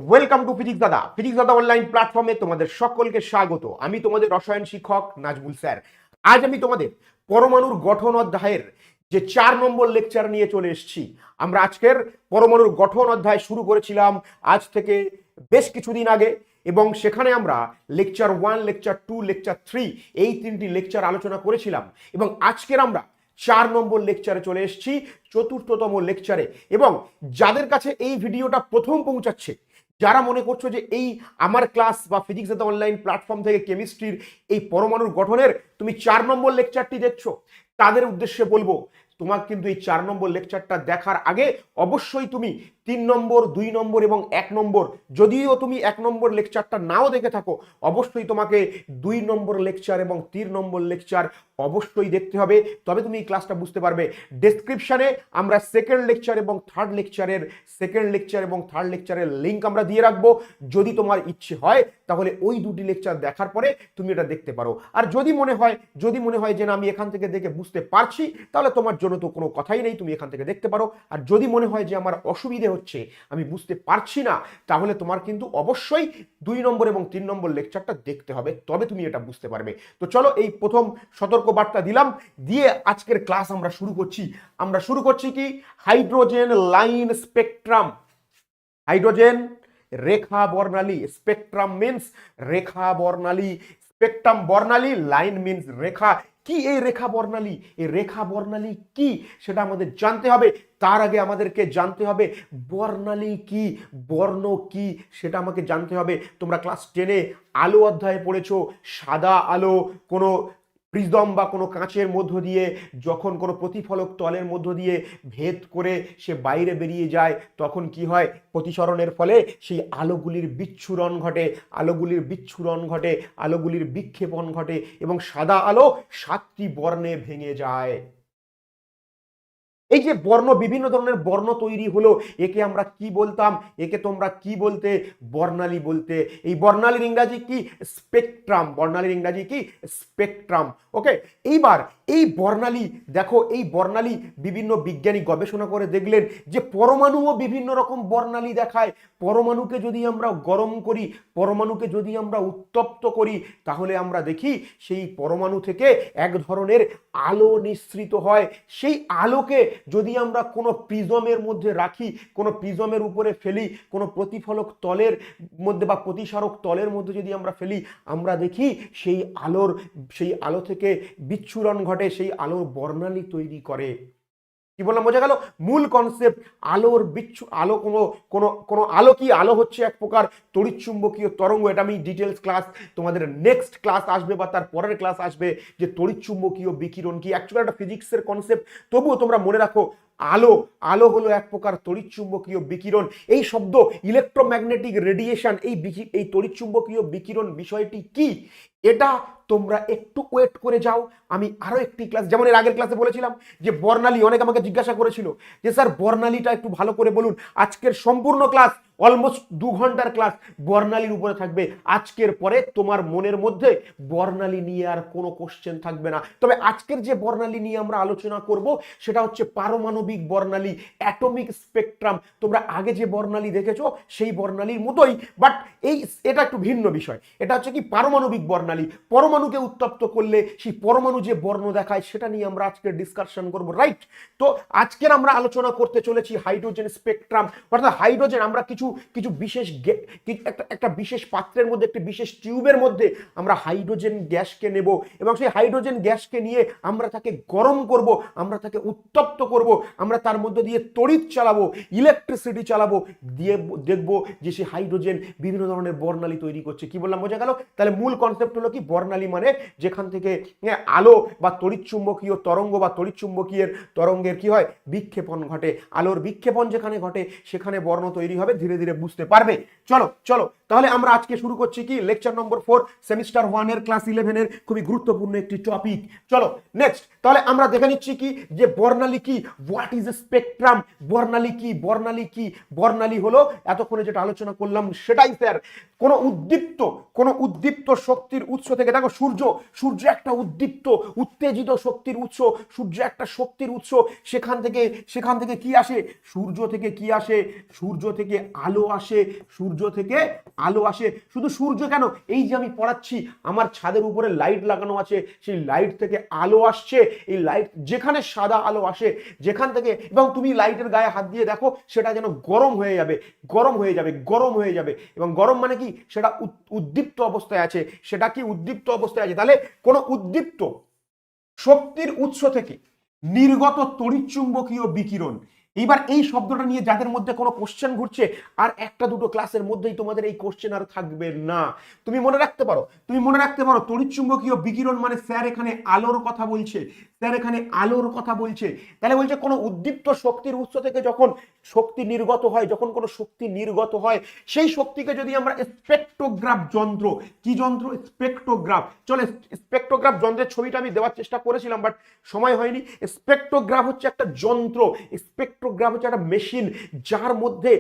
Welcome to physics দাদা online প্ল্যাটফর্মে তোমাদের সকলকে স্বাগত। আমি তোমাদের রসায়ন শিক্ষক নাজমুল স্যার। আজ আমি তোমাদের পরমাণুর গঠন অধ্যায়ের যে 4 নম্বর লেকচার নিয়ে চলে এসেছি। আমরা আজকের পরমাণুর গঠন অধ্যায় শুরু করেছিলাম আজ থেকে বেশ কিছুদিন আগে, এবং সেখানে আমরা লেকচার 1, লেকচার 2, লেকচার 3 এই 3টি লেকচার আলোচনা করেছিলাম, এবং আজকের আমরা 4 নম্বর লেকচারে চলে এসেছি, চতুর্থতম লেকচারে। এবং যাদের কাছে এই ভিডিওটা প্রথম পৌঁছাচ্ছে, যারা মনে করছো যে এই আমার ক্লাস বা ফিজিক্স দাদা অনলাইন প্ল্যাটফর্ম থেকে কেমিস্ট্রির এই পরমাণুর গঠনের তুমি 4 নম্বর লেকচারটি দেখছো, তাদের উদ্দেশ্যে বলবো তোমার কিন্তু এই 4 নম্বর লেকচারটা দেখার আগে অবশ্যই তুমি 3 নম্বর, 2 নম্বর এবং 1 নম্বর, যদিও তুমি 1 নম্বর লেকচারটা নাও দেখে থাকো, অবশ্যই তোমাকে 2 নম্বর লেকচার এবং 3 নম্বর লেকচার অবশ্যই দেখতে হবে, তবে তুমি এই ক্লাসটা বুঝতে পারবে। ডেসক্রিপশনে আমরা সেকেন্ড লেকচার এবং থার্ড লেকচারের লিঙ্ক আমরা দিয়ে রাখবো। যদি তোমার ইচ্ছে হয় তাহলে ওই দুটি লেকচার দেখার পরে তুমি এটা দেখতে পারো। আর যদি মনে হয় যে না আমি এখান থেকে দেখে বুঝতে পারছি, তাহলে তোমার জন্য তো কোনো কথাই নেই, তুমি এখান থেকে দেখতে পারো। আর যদি মনে হয় যে আমার অসুবিধে হচ্ছে, আমি বুঝতে পারছি না, তাহলে তোমার কিন্তু অবশ্যই 2 নম্বর এবং 3 নম্বর লেকচারটা দেখতে হবে, তবে তুমি এটা বুঝতে পারবে। তো চলো, এই প্রথম সতর্ক বার্তা দিলাম, দিয়ে আজকের ক্লাস আমরা শুরু করছি কি হাইড্রোজেন লাইন স্পেকট্রাম। হাইড্রোজেন রেখা বর্ণালী, স্পেকট্রাম মিন্স রেখা বর্ণালী, স্পেকট্রাম বর্ণালী, লাইন মিন্স রেখা। কি এই রেখা বর্ণালী? এই রেখা বর্ণালী কি সেটা আমাদের জানতে হবে। তার আগে আমাদেরকে জানতে হবে বর্ণালী কি, বর্ণ কি সেটা আমাকে জানতে হবে। তোমরা ক্লাস 10-এ আলো অধ্যায়ে পড়েছো, সাদা আলো কোনো প্রিজম বা কোনো কাঁচের মধ্য দিয়ে যখন কোনো প্রতিফলক তলের মধ্য দিয়ে ভেদ করে সে বাইরে বেরিয়ে যায়, তখন কি হয়? প্রতিসরণের ফলে সেই আলোগুলির বিচ্ছুরণ ঘটে, আলোগুলির বিক্ষেপণ ঘটে, এবং সাদা আলো 7টি বর্ণে ভেঙে যায়। এই যে বর্ণ, বিভিন্ন ধরনের বর্ণ তৈরি হলো, একে আমরা কি বলতাম? একে তোমরা কি বলতে? বর্ণালী বলতে। এই বর্ণালীর ইংরাজি কি? স্পেকট্রাম। বর্ণালীর ইংরাজি কি? স্পেকট্রাম। ওকে, এইবার এই বর্ণালী দেখো, এই বর্ণালী বিভিন্ন বিজ্ঞানী গবেষণা করে দেখলেন যে পরমাণুও বিভিন্ন রকম বর্ণালী দেখায়। পরমাণুকে যদি আমরা গরম করি, পরমাণুকে যদি আমরা উত্তপ্ত করি, তাহলে আমরা দেখি সেই পরমাণু থেকে এক ধরনের আলো নিঃসৃত হয়। সেই আলোকে যদি আমরা কোনো প্রিজমের মধ্যে রাখি, কোনো প্রিজমের উপরে ফেলি, কোনো প্রতিফলক তলের মধ্যে বা প্রতিসারক তলের মধ্যে যদি আমরা ফেলি, আমরা দেখি সেই আলো থেকে বিচ্ছুরণ ঘটে, সেই আলোর বর্ণালী তৈরি করে। কি বললাম, বোঝা গেল? মূল কনসেপ্ট আলো কোনো আলো কি? আলো হচ্ছে এক প্রকার তড়িৎচুম্বকীয় তরঙ্গ। এটা আমি ডিটেলস ক্লাস, তোমাদের নেক্সট ক্লাস আসবে বা তার পরের ক্লাস আসবে যে তড়িৎচুম্বকীয় বিকিরণ কি। অ্যাকচুয়ালি একটা ফিজিক্সের কনসেপ্ট, তবুও তোমরা মনে রাখো আলো হলো এক প্রকার তড়িৎচুম্বকীয় বিকিরণ। এই শব্দ ইলেকট্রোম্যাগনেটিক রেডিয়েশন, এই তড়িৎচুম্বকীয় বিকিরণ বিষয়টি কি, এটা তোমরা একটু ওয়েট করে যাও। আমি আরো একটি ক্লাস, যেমন এর আগের ক্লাসে বলেছিলাম যে বর্ণালী, অনেক আমাকে জিজ্ঞাসা করেছিল যে স্যার বর্ণালীটা একটু ভালো করে বলুন। আজকের সম্পূর্ণ ক্লাস, অলমোস্ট 2 ঘন্টার ক্লাস বর্ণালীর উপরে থাকবে। আজকের পরে তোমার মনের মধ্যে বর্ণালী নিয়ে আর কোনো কোশ্চেন থাকবে না। তবে আজকের যে বর্ণালী নিয়ে আমরা আলোচনা করব সেটা হচ্ছে পারমাণবিক বর্ণালী, অ্যাটমিক স্পেকট্রাম। তোমরা আগে যে বর্ণালী দেখেছো সেই বর্ণালীর মতোই, বাট এটা একটু ভিন্ন বিষয়। এটা হচ্ছে কি পারমাণবিক বর্ণালী। পরমাণুকে উত্তপ্ত করলে সেই পরমাণু যে বর্ণ দেখায়, সেটা নিয়ে আমরা আজকে ডিসকাশন করব, রাইট? তো আজকের আমরা আলোচনা করতে চলেছি হাইড্রোজেন স্পেকট্রাম। অর্থাৎ হাইড্রোজেন আমরা কিছু বিশেষ একটা বিশেষ পাত্রের মধ্যে, একটি বিশেষ টিউবের মধ্যে আমরা হাইড্রোজেন গ্যাসকে নেব, এবং সেই হাইড্রোজেন গ্যাসকে নিয়ে আমরা তাকে গরম করব, আমরা তাকে উত্তপ্ত করব, আমরা তার মধ্যে দিয়ে তড়িৎ চালাবো, ইলেকট্রিসিটি চালাবো, দিয়ে দেখবো যে সেই হাইড্রোজেন বিভিন্ন ধরনের বর্ণালী তৈরি করছে। কি বললাম, বোঝা গেল? তাহলে মূল কনসেপ্ট হলো কি, বর্ণালী মানে যেখান থেকে আলো বা তড়িৎচুম্বকীয় তরঙ্গ বা তড়িৎচুম্বকীয় তরঙ্গের কি হয়? বিক্ষেপণ ঘটে। আলোর বিক্ষেপণ যেখানে ঘটে সেখানে বর্ণ তৈরি হবে, ধীরে ধীরে বুঝতে পারবে। চলো তাহলে আমরা আজকে শুরু করছি কি লেকচার নম্বর 4, সেমিস্টার 1 এর ক্লাস 11 এর খুবই গুরুত্বপূর্ণ একটি টপিক। চলো নেক্সট, তাহলে আমরা দেখে নিচ্ছি কি যে বর্ণালী কি, হোয়াট ইজ এ স্পেকট্রাম, বর্ণালী কি, বর্ণালী কি, বর্ণালী হলো এতক্ষণে যেটা আলোচনা করলাম সেটাই স্যার। কোনো উদ্দীপ্ত শক্তির উৎস থেকে, দেখো সূর্য একটা উদ্দীপ্ত উত্তেজিত শক্তির উৎস, সূর্য একটা শক্তির উৎস, সেখান থেকে কি আসে, সূর্য থেকে কি আসে, সূর্য থেকে আলো আসে, সূর্য থেকে আলো আসে। শুধু সূর্য কেন, এই যে আমি পড়াচ্ছি আমার ছাদের উপরে লাইট লাগানো আছে, সেই লাইট থেকে আলো আসছে, এই লাইট যেখানে সাদা আলো আসে যেখান থেকে, এবং তুমি লাইটের গায়ে হাত দিয়ে দেখো সেটা যেন গরম হয়ে যাবে, গরম হয়ে যাবে, গরম হয়ে যাবে। এবং গরম মানে কি, সেটা উদ্দীপ্ত অবস্থায় আছে, সেটা কি উদ্দীপ্ত অবস্থায় আছে। তাহলে কোন উদ্দীপ্ত শক্তির উৎস থেকে নির্গত তড়িৎচুম্বকীয় বিকিরণ। এইবার এই শব্দটা নিয়ে যাদের মধ্যে কোনো কোশ্চেন ঘুরছে, আর একটা দুটো ক্লাসের মধ্যেই তোমাদের এই কোশ্চেন আর থাকবে না। তুমি মনে রাখতে পারো তড়িৎচুম্বকীয় বিকিরণ মানে স্যার এখানে আলোর কথা বলছে, স্যার এখানে আলোর কথা বলছে। তাহলে বলছে কোনো উদ্দীপ্ত শক্তির উৎস থেকে যখন শক্তি নির্গত হয়, যখন কোনো শক্তি নির্গত হয়, সেই শক্তিকে যদি আমরা স্পেকট্রোগ্রাফ যন্ত্র, কি যন্ত্র, স্পেকট্রোগ্রাফ, চলে স্পেকট্রোগ্রাফ যন্ত্রের ছবিটা আমি দেওয়ার চেষ্টা করেছিলাম বাট সময় হয়নি। স্পেকট্রোগ্রাফ হচ্ছে একটা যন্ত্র, স্পেকট্রোগ্রাফ হচ্ছে একটা মেশিন যার মধ্যে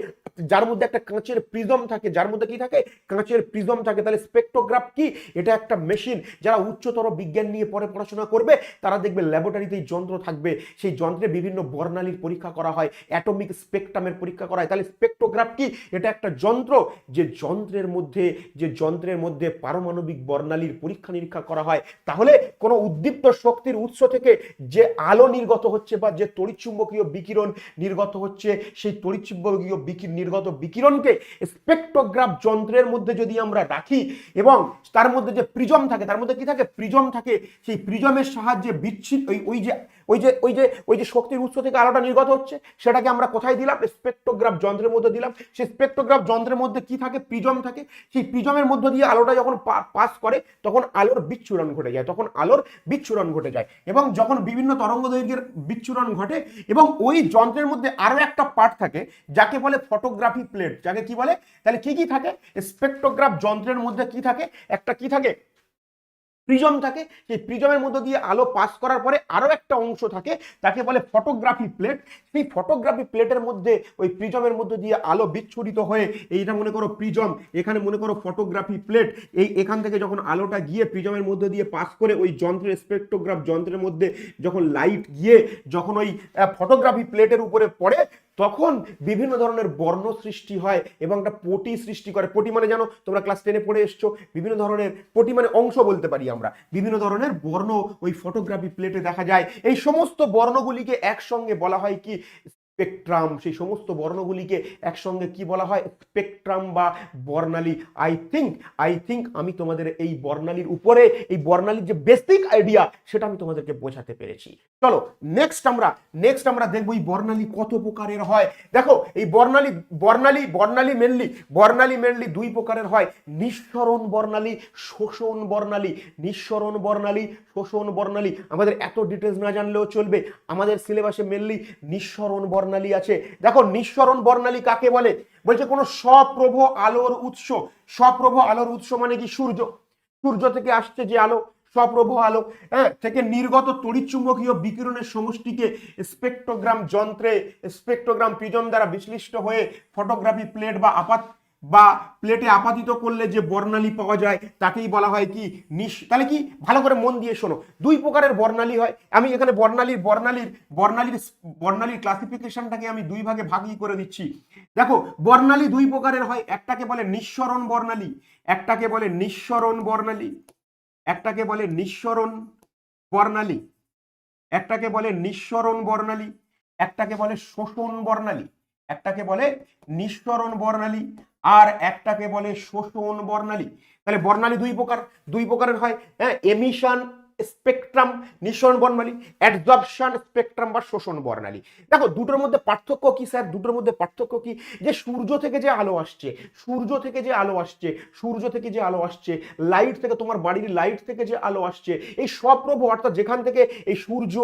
একটা কাঁচের প্রিজম থাকে, যার মধ্যে কি থাকে, কাঁচের প্রিজম থাকে। তাহলে স্পেকট্রোগ্রাফ কি, এটা একটা মেশিন। যারা উচ্চতর বিজ্ঞান নিয়ে পরে পড়াশোনা করবে তারা দেখবে ল্যাবরেটরিতে এই যন্ত্র থাকবে, সেই যন্ত্রে বিভিন্ন বর্ণালীর পরীক্ষা করা হয়, অ্যাটমিক স্পেকট্রামের পরীক্ষা করা হয়। তাহলে স্পেকট্রোগ্রাফ কি, এটা একটা যন্ত্র, যে যন্ত্রের মধ্যে পারমাণবিক বর্ণালীর পরীক্ষা নিরীক্ষা করা হয়। তাহলে কোনো উদ্দীপ্ত শক্তির উৎস থেকে যে আলো নির্গত হচ্ছে বা যে তড়িৎচুম্বকীয় বিকিরণ নির্গত হচ্ছে, সেই তড়িৎচুম্বকীয় নির্গত বিকিরণকে স্পেকট্রোগ্রাফ যন্ত্রের মধ্যে যদি আমরা রাখি, এবং তার মধ্যে যে প্রিজম থাকে, তার মধ্যে কি থাকে, প্রিজম থাকে, সেই প্রিজমের সাহায্যে বিচ্ছিন্ন ওই যে শক্তির উৎস থেকে আলোটা নির্গত হচ্ছে, সেটাকে আমরা কোথায় দিলাম, স্পেকট্রোগ্রাফ যন্ত্রের মধ্যে দিলাম। সেই স্পেকট্রোগ্রাফ যন্ত্রের মধ্যে কি থাকে, প্রিজম থাকে। সেই প্রিজমের মধ্য দিয়ে আলোটা যখন পাস করে তখন আলোর বিচ্ছুরণ ঘটে যায়, এবং যখন বিভিন্ন তরঙ্গ দৈর্ঘ্যের বিচ্ছুরণ ঘটে, এবং ওই যন্ত্রের মধ্যে আরো একটা পার্ট থাকে যাকে বলে ফটোগ্রাফি প্লেট, যাকে কি বলে, তাহলে কি থাকে, স্পেকট্রোগ্রাফ যন্ত্রের মধ্যে কি থাকে, একটা কি থাকে, প্রিজম থাকে। সেই প্রিজমের মধ্যে দিয়ে আলো পাস করার পরে আরো একটা অংশ থাকে, তাকে বলে ফটোগ্রাফি প্লেট। সেই ফটোগ্রাফি প্লেটের মধ্যে ওই প্রিজমের মধ্যে দিয়ে আলো বিচ্ছুরিত হয়ে, এইটা মনে করো প্রিজম, এখানে মনে করো ফটোগ্রাফি প্লেট, এখান থেকে যখন আলোটা গিয়ে প্রিজমের মধ্যে দিয়ে পাস করে ওই যন্ত্রের স্পেকট্রোগ্রাফ যন্ত্রের মধ্যে যখন লাইট গিয়ে যখন ওই ফটোগ্রাফি প্লেটের উপরে পড়ে, তখন বিভিন্ন ধরনের বর্ণ সৃষ্টি হয় এবং একটা পটি সৃষ্টি করে। পটি মানে জানো, তোমরা ক্লাস 10-এ পড়ে এসছো, বিভিন্ন ধরনের পটি মানে অংশ বলতে পারি আমরা, বিভিন্ন ধরনের বর্ণ ওই ফটোগ্রাফি প্লেটে দেখা যায়। এই সমস্ত বর্ণগুলিকে একসঙ্গে বলা হয় কি, স্পেকট্রাম। সেই সমস্ত বর্ণগুলিকে একসঙ্গে কি বলা হয়, স্পেকট্রাম বা বর্ণালী। আই থিঙ্ক আমি তোমাদের এই বর্ণালীর উপরে, এই বর্ণালীর যে বেসিক আইডিয়া সেটা আমি তোমাদেরকে বোঝাতে পেরেছি। চলো নেক্সট আমরা দেখবো এই বর্ণালী কত প্রকারের হয়। দেখো এই বর্ণালী মেনলি দুই প্রকারের হয়, নিঃসরণ বর্ণালী, শোষণ বর্ণালী। নিঃসরণ বর্ণালী, শোষণ বর্ণালী আমাদের এত ডিটেলস না জানলেও চলবে, আমাদের সিলেবাসে মেনলি নিঃসরণ বর্ণালী আছে। দেখো নিঃসরণ বর্ণালী কাকে বলে, বলছে কোনো স্বপ্রভ আলোর উৎস মানে কি, সূর্য থেকে আসছে যে আলো, স্বপ্রভ আলো, থেকে নির্গত তড়িৎচুম্বকীয় বিকিরণের সমষ্টিকে স্পেকট্রোগ্রাম প্রিজম দ্বারা বিশ্লিষ্ট হয়ে ফটোগ্রাফি প্লেট বা প্লেটে আপাতিত করলে যে বর্ণালী পাওয়া যায় তাকেই বলা হয় কি, তাহলে কি, ভালো করে মন দিয়ে শোনো, দুই প্রকারের বর্ণালী হয়। আমি এখানে বর্ণালীর ক্লাসিফিকেশনটাকে আমি দুই ভাগে ভাগই করে দিচ্ছি। দেখো বর্ণালী দুই প্রকারের হয়, একটাকে বলে নিঃসরণ বর্ণালী, একটাকে বলে শোষণ বর্ণালী। একটাকে বলে নিঃসরণ বর্ণালী আর একটাকে বলে শোষণ বর্ণালী। তাহলে বর্ণালী দুই প্রকারের হয়, এমিশন স্পেকট্রাম নিঃসরণ বর্ণালী, অ্যাডজর্পশন স্পেকট্রাম বা শোষণ বর্ণালী। দেখো দুটোর মধ্যে পার্থক্য কি স্যার, দুটোর মধ্যে পার্থক্য কি, যে সূর্য থেকে যে আলো আসছে, লাইট থেকে, তোমার বাড়ির লাইট থেকে যে আলো আসছে, এই স্বপ্রভ, অর্থাৎ যেখান থেকে এই সূর্য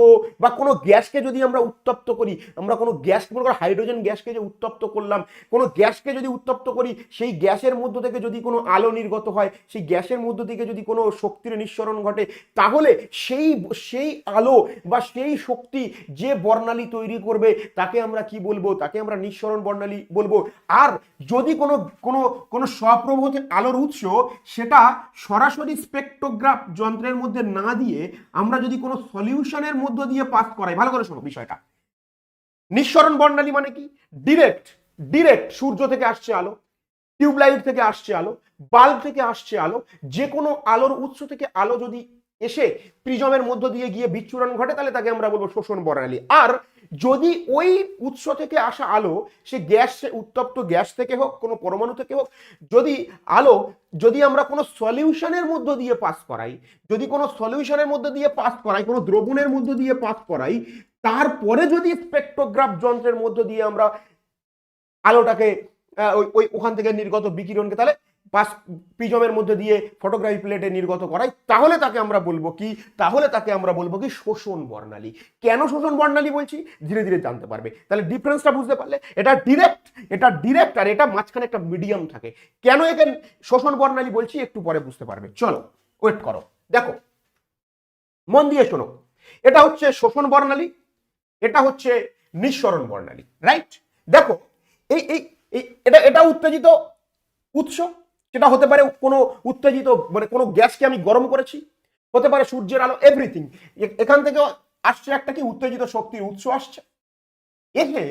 বা কোনো গ্যাসকে যদি আমরা উত্তপ্ত করি, আমরা কোনো গ্যাস, মনে করো হাইড্রোজেন গ্যাসকে যে উত্তপ্ত করলাম, কোনো গ্যাসকে যদি উত্তপ্ত করি, সেই গ্যাসের মধ্য থেকে যদি কোনো আলো নির্গত হয়, সেই গ্যাসের মধ্য থেকে যদি কোনো শক্তির নিঃসরণ ঘটে, তাহলে তাহলে সেই সেই আলো বা সেই শক্তি যে বর্ণালী তৈরি করবে তাকে আমরা কি বলবো? তাকে আমরা নিঃসরণ বর্ণালী বলবো। আর যদি কোনো কোনো কোনো স্বপ্রভ আলোর উৎস সেটা সরাসরি স্পেকট্রোগ্রাফ যন্ত্রের মধ্যে না দিয়ে আমরা যদি কোনো সলিউশনের মধ্য দিয়ে পাস করাই, ভালো করে শোনো বিষয়টা। নিঃসরণ বর্ণালী মানে কি? ডিরেক্ট ডিরেক্ট সূর্য থেকে আসছে আলো, টিউবলাইট থেকে আসছে আলো, বাল্ব থেকে আসছে আলো, যে কোনো আলোর উৎস থেকে আলো যদি এসে প্রিজমের মধ্য দিয়ে গিয়ে বিচ্ছুরণ ঘটে তাহলে তাকে আমরা বলবো শোষণ বর্ণালী। আর যদি ওই উৎস থেকে আসা আলো সে গ্যাস, উত্তপ্ত গ্যাস থেকে হোক, কোনো পরমাণু থেকে হোক, যদি আলো যদি আমরা কোনো সলিউশনের মধ্য দিয়ে পাস করাই, যদি কোনো সলিউশনের মধ্য দিয়ে পাস করাই, কোনো দ্রবণের মধ্য দিয়ে পাস করাই, তারপরে যদি স্পেকট্রোগ্রাফ যন্ত্রের মধ্য দিয়ে আমরা আলোটাকে ওই ওখান থেকে নির্গত বিকিরণকে তাহলে প্রিজমের মধ্যে দিয়ে ফটোগ্রাফি প্লেটে নির্গত করাই, তাহলে তাকে আমরা বলবো কি? তাহলে তাকে আমরা বলবো কি? শোষণ বর্ণালী। কেন শোষণ বর্ণালী বলছি ধীরে ধীরে জানতে পারবে। তাহলে ডিফারেন্সটা বুঝতে পারলে, এটা ডিরেক্ট আর এটা মাঝখানে একটা মিডিয়াম থাকে। কেন একে শোষণ বর্ণালী বলছি একটু পরে বুঝতে পারবে। চলো ওয়েট করো, দেখো মন দিয়ে শোনো। এটা হচ্ছে শোষণ বর্ণালী, এটা হচ্ছে নিঃসরণ বর্ণালী, রাইট? দেখো এই এই এটা এটা উত্তেজিত উৎস, সেটা হতে পারে কোনো উত্তেজিত মানে কোনো গ্যাসকে আমি গরম করেছি, হতে পারে সূর্যের আলো, এভরিথিং। এখান থেকে আসছে একটা কি উত্তেজিত শক্তির উৎস আসছে। এসে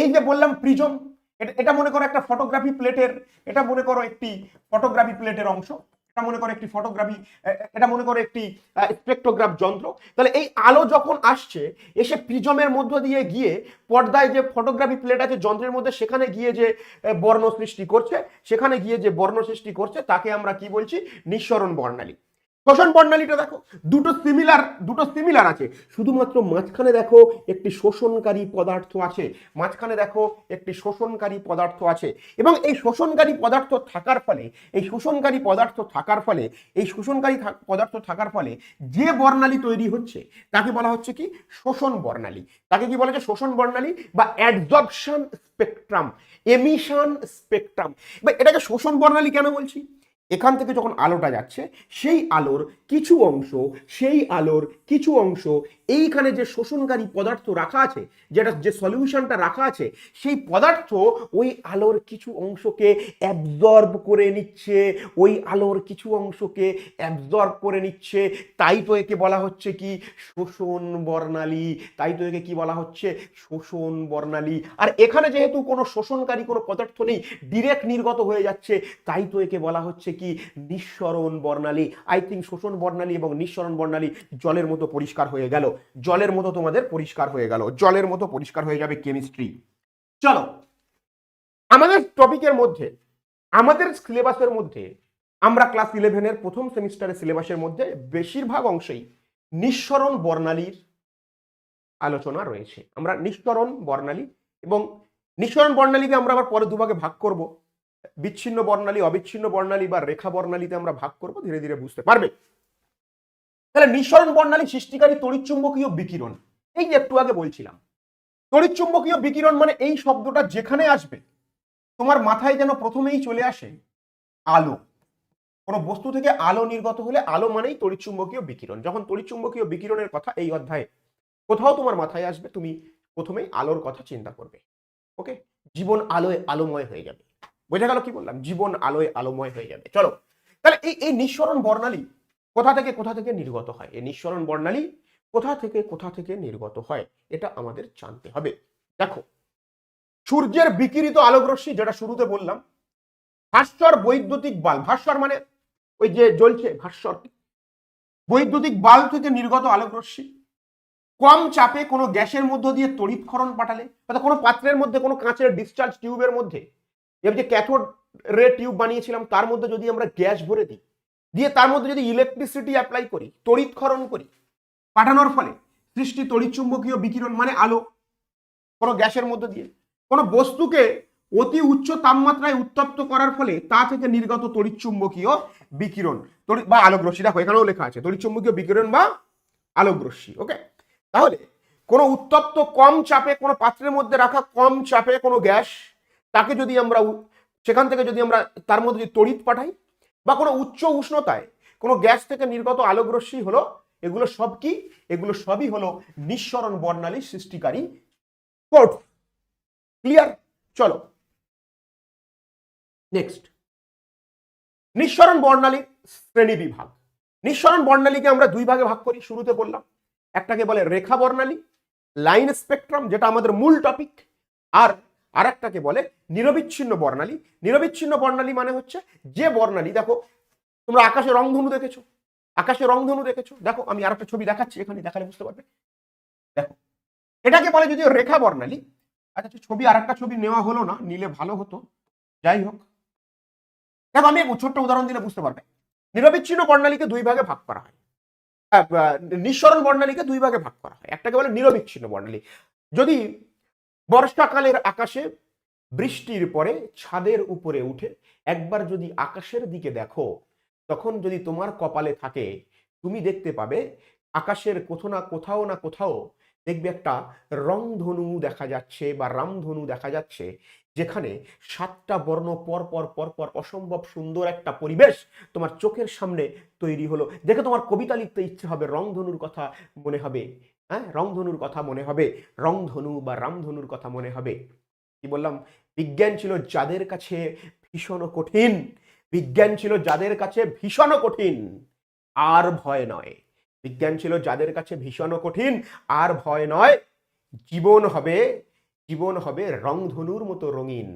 এই যে বললাম প্রিজম, এটা মনে করো একটা ফটোগ্রাফি প্লেটের, এটা মনে করো একটি ফটোগ্রাফি প্লেটের অংশ, এটা মনে করো একটি ফটোগ্রাফি, এটা মনে করো একটি স্পেকট্রোগ্রাফ যন্ত্র। তাহলে এই আলো যখন আসছে এসে প্রিজমের মধ্য দিয়ে গিয়ে পর্দায় যে ফটোগ্রাফি প্লেট আছে যন্ত্রের মধ্যে, সেখানে গিয়ে যে বর্ণ সৃষ্টি করছে, সেখানে গিয়ে যে বর্ণ সৃষ্টি করছে তাকে আমরা কি বলছি? নিঃসরণ বর্ণালী। শোষণ বর্ণালীটা দেখো দুটো সিমিলার আছে, শুধুমাত্র মাঝখানে দেখো একটি শোষণকারী পদার্থ আছে, মাঝখানে দেখো একটি শোষণকারী পদার্থ আছে। এবং এই শোষণকারী পদার্থ থাকার ফলে যে বর্ণালী তৈরি হচ্ছে তাকে বলা হচ্ছে কি? শোষণ বর্ণালী। তাকে কি বলা হচ্ছে? শোষণ বর্ণালী বা অ্যাডজর্পশন স্পেকট্রাম, এমিশন স্পেকট্রাম। এটাকে শোষণ বর্ণালী কেন বলছি? এখান থেকে যখন আলোটা যাচ্ছে সেই আলোর কিছু অংশ এইখানে যে শোষণকারী পদার্থ রাখা আছে, যেটা যে সলিউশনটা রাখা আছে, সেই পদার্থ ওই আলোর কিছু অংশকে অ্যাবজর্ব করে নিচ্ছে, তাই তো একে বলা হচ্ছে কি? শোষণ বর্ণালী। আর এখানে যেহেতু কোনো শোষণকারী কোনো পদার্থ নেই, ডিরেক্ট নির্গত হয়ে যাচ্ছে, তাই তো একে বলা হচ্ছে কি? নিঃসরণ বর্ণালী। আই থিঙ্ক শোষণ বর্ণালী এবং নিঃসরণ বর্ণালী জলের মতো পরিষ্কার হয়ে গেল, জলের মতো পরিষ্কার হয়ে যাবে কেমিস্ট্রি। চলো আমাদের টপিকের মধ্যে, আমাদের সিলেবাসের মধ্যে, আমরা ক্লাস 11-এর প্রথম সেমিস্টারের সিলেবাসের মধ্যে বেশিরভাগ অংশেই নিঃসরণ বর্ণালীর আলোচনা রয়েছে। আমরা নিঃসরণ বর্ণালীকে আমরা আবার পরে দুভাগে ভাগ করব, বিচ্ছিন্ন বর্ণালী, অবিচ্ছিন্ন বর্ণালী বা রেখা বর্ণালীতে আমরা ভাগ করব, ধীরে ধীরে বুঝতে পারবে। তাহলে নিঃসরণ বর্ণালী সৃষ্টিকারী তড়িৎচুম্বকীয় বিকিরণ, এই যে একটু আগে বলছিলাম, তড়িৎচুম্বকীয় বিকিরণ মানে এই শব্দটা যেখানে আসবে তোমার মাথায় যেন প্রথমেই চলে আসে আলো। কোনো বস্তু থেকে আলো নির্গত হলে আলো মানেই তড়িৎচুম্বকীয় বিকিরণ। যখন তড়িৎচুম্বকীয় বিকিরণের কথা এই অধ্যায়ে কোথাও তোমার মাথায় আসবে, তুমি প্রথমেই আলোর কথা চিন্তা করবে। ওকে, জীবন আলোয় আলোময় হয়ে যাবে। বোঝা গেল কি বললাম? জীবন আলোয় আলোময় হয়ে যাবে। চলো তাহলে এই নিঃসরণ বর্ণালী কোথা থেকে নির্গত হয়? এই নিঃসরণ বর্ণালী কোথা থেকে নির্গত হয় এটা আমাদের জানতে হবে। দেখো, সূর্যের বিকিরিত আলোক রশ্মি, যেটা শুরুতে বললাম, ভাস্বর বৈদ্যুতিক বাল্ব, ভাস্বর মানে ওই যে জ্বলছে ভাস্বর, বৈদ্যুতিক বাল্ব থেকে নির্গত আলোক রশ্মি কম চাপে কোনো গ্যাসের মধ্য দিয়ে তড়িৎক্ষরণ পাঠালে, অর্থাৎ কোনো পাত্রের মধ্যে, কোনো কাঁচের ডিসচার্জ টিউবের মধ্যে, যে ক্যাথোড রে টিউব বানিয়েছিলাম তার মধ্যে যদি আমরা গ্যাস ভরে দিই, দিয়ে তার মধ্যে যদি ইলেকট্রিসিটি অ্যাপ্লাই করি, তড়িৎক্ষরণ করি, পাঠানোর ফলে সৃষ্টি তড়িৎচুম্বকীয় বিকিরণ মানে আলো। কোনো গ্যাসের মধ্যে দিয়ে কোনো বস্তুকে অতি উচ্চ তাপমাত্রায় উত্তপ্ত করার ফলে তা থেকে নির্গত তড়িৎচুম্বকীয় বিকিরণ বা আলোক রশ্মি। দেখো এখানেও লেখা আছে তড়িৎচুম্বকীয় বিকিরণ বা আলোক রশ্মি। ওকে, তাহলে কোনো উত্তপ্ত কম চাপে, কোনো পাত্রের মধ্যে রাখা কম চাপে কোনো গ্যাস, তাকে যদি আমরা সেখান থেকে যদি আমরা তার মধ্যে যদি তড়িৎ পাঠাই, বা কোনো উচ্চ উষ্ণতায় কোনো গ্যাস থেকে নির্গত আলোক রশ্মি হলো এগুলো সব কি? এগুলো সবই হলো নিঃসরণ বর্ণালী সৃষ্টিকারী কোড। ক্লিয়ার? চলো নেক্সট, নিঃসরণ বর্ণালীর শ্রেণী বিভাগ। নিঃসরণ বর্ণালীকে আমরা দুই ভাগে ভাগ করি, শুরুতে বললাম। একটাকে বলে রেখা বর্ণালী, লাইন স্পেকট্রাম, যেটা আমাদের মূল টপিক। আর আরেকটাকে বলে নিরবিচ্ছিন্ন বর্ণালী। নিরবিচ্ছিন্ন বর্ণালী মানে হচ্ছে যে বর্ণালী, দেখো তোমরা আকাশে রংধনু দেখেছো, আকাশে রংধনু দেখেছো, দেখো আমি আরেকটা ছবি দেখাচ্ছি, এখানে দেখালে বুঝতে পারবে। দেখো এটাকে বলে যদিও রেখা বর্ণালী। আচ্ছা ছবি, আরেকটা ছবি নেওয়া হলো না, নিলে ভালো হতো, যাই হোক। দেখো আমি ছোট্ট উদাহরণ দিলে বুঝতে পারবে। নিরবিচ্ছিন্ন বর্ণালীকে দুই ভাগে ভাগ করা হয়, নিঃসরণ বর্ণালীকে দুই ভাগে ভাগ করা হয়। একটাকে বলে নিরবিচ্ছিন্ন বর্ণালী। যদি বর্ষাকালের আকাশে বৃষ্টির পরে ছাদের উপরে উঠে একবার যদি আকাশের দিকে দেখো, তখন যদি তোমার কপালে থাকে, তুমি দেখতে পাবে আকাশের কোথাও না কোথাও দেখবে একটা রংধনু দেখা যাচ্ছে বা রামধনু দেখা যাচ্ছে, যেখানে 7টা বর্ণ পরপর পরপর অসম্ভব সুন্দর একটা পরিবেশ তোমার চোখের সামনে তৈরি হলো। দেখে তোমার কবিতা লিখতে ইচ্ছে হবে, রংধনুর কথা মনে হবে, হ্যাঁ রংধনুর কথা মনে হবে, রংধনু বা রামধনুর কথা মনে হবে। কি বললাম? বিজ্ঞান ছিল যাদের কাছে ভীষণ কঠিন, বিজ্ঞান ছিল যাদের কাছে ভীষণ কঠিন, আর ভয় নয়। বিজ্ঞান ছিল যাদের কাছে ভীষণ কঠিন, আর ভয় নয়। জীবন হবে, জীবন হবে রংধনুর মতো রঙিন,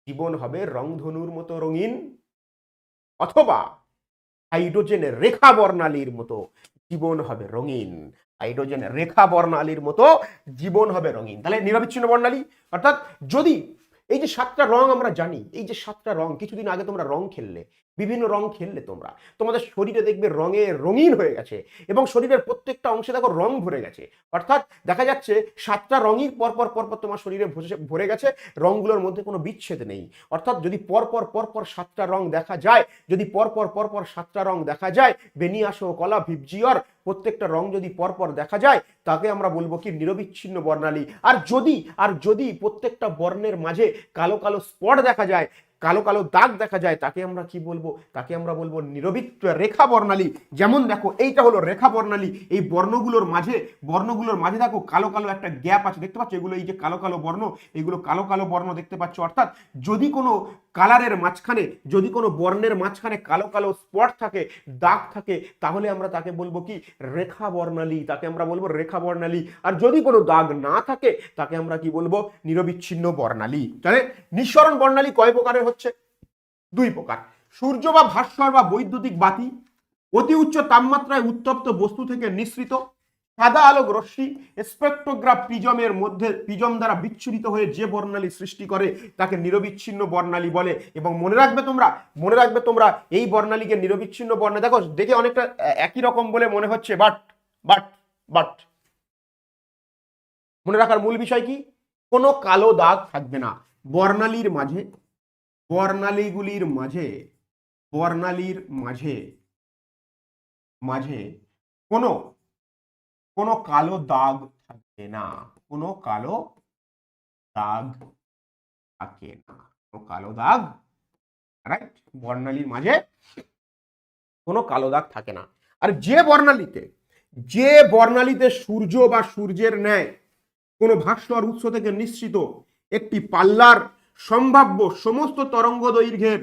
জীবন হবে রংধনুর মতো রঙিন, অথবা হাইড্রোজেনের রেখা বর্ণালীর মতো জীবন হবে রঙিন, হাইড্রোজেনের রেখা বর্ণালীর মতো জীবন হবে রঙিন। তাহলে নিরবিচ্ছিন্ন বর্ণালী অর্থাৎ যদি এই যে 7টা রং আমরা জানি, এই যে 7টা রং, কিছুদিন আগে তোমরা রং খেললে, বিভিন্ন রং খেললে তোমরা, তোমাদের শরীরে দেখবে রঙে রঙিন হয়ে গেছে এবং শরীরের প্রত্যেকটা অংশে দেখো রং ভরে গেছে। অর্থাৎ দেখা যাচ্ছে 7টা রঙই পরপর পরপর তোমার শরীরে ভরে গেছে, রংগুলোর মধ্যে কোনো বিচ্ছেদ নেই। অর্থাৎ যদি পরপর পরপর 7টা রং দেখা যায়, যদি পরপর পরপর 7টা রং দেখা যায়, বেনিয়াসো কলা ভিবজিয়র প্রত্যেকটা রং যদি পরপর দেখা যায়, তাকে আমরা বলবো কি নিরবিচ্ছিন্ন বর্ণালী। আর যদি প্রত্যেকটা বর্ণের মাঝে কালো কালো স্পট দেখা যায়, কালো কালো দাগ দেখা যায়, তাকে আমরা কি বলবো? তাকে আমরা বলবো নিরবিচ্ছ রেখা বর্ণালী। যেমন দেখো এইটা হলো রেখা বর্ণালী, এই বর্ণগুলোর মাঝে দেখো কালো কালো একটা গ্যাপ আছে, দেখতে পাচ্ছ? এগুলো এই যে কালো কালো বর্ণ, এগুলো কালো কালো বর্ণ দেখতে পাচ্ছ। অর্থাৎ যদি কোনো কালারের মাঝখানে, যদি কোনো বর্ণের মাঝখানে কালো কালো স্পট থাকে, দাগ থাকে, তাহলে আমরা তাকে বলবো কি? রেখা বর্ণালী, তাকে আমরা বলবো রেখা বর্ণালী। আর যদি কোনো দাগ না থাকে, তাকে আমরা কি বলবো? নিরবিচ্ছিন্ন বর্ণালী। তাহলে নিঃসরণ বর্ণালী কয় প্রকারের হচ্ছে? 2 প্রকার। সূর্য বা ভাস্কর বা বৈদ্যুতিক বাতি অতি উচ্চ তাপমাত্রায় উত্তপ্ত বস্তু থেকে নিঃসৃত সাদা আলোক রশ্মি স্পেকট্রোগ্রাফ প্রিজম দ্বারা বিচ্ছুরিত হয়ে যে বর্ণালী সৃষ্টি করে, তাকে নিরবিচ্ছিন্ন বর্ণালী বলে। এবং মনে রাখবে তোমরা এই বর্ণালীকে নিরবিচ্ছিন্ন বর্ণালী, দেখো দেখে অনেকটা একই রকম বলে মনে হচ্ছে, বাট মনে রাখার মূল বিষয় কি? কোনো কালো দাগ থাকবে না বর্ণালীর মাঝে কোনো কালো দাগ থাকবে না, কোনো কালো দাগ থাকে না, কোনো কালো দাগ, রাইট? বর্ণালীর মাঝে কোনো কালো দাগ থাকে না। আর যে বর্ণালীতে সূর্য বা সূর্যের ন্যায় কোনো ভাস্কর উৎস থেকে নিঃসৃত একটি পাল্লার সম্ভাব্য সমস্ত তরঙ্গ দৈর্ঘ্যের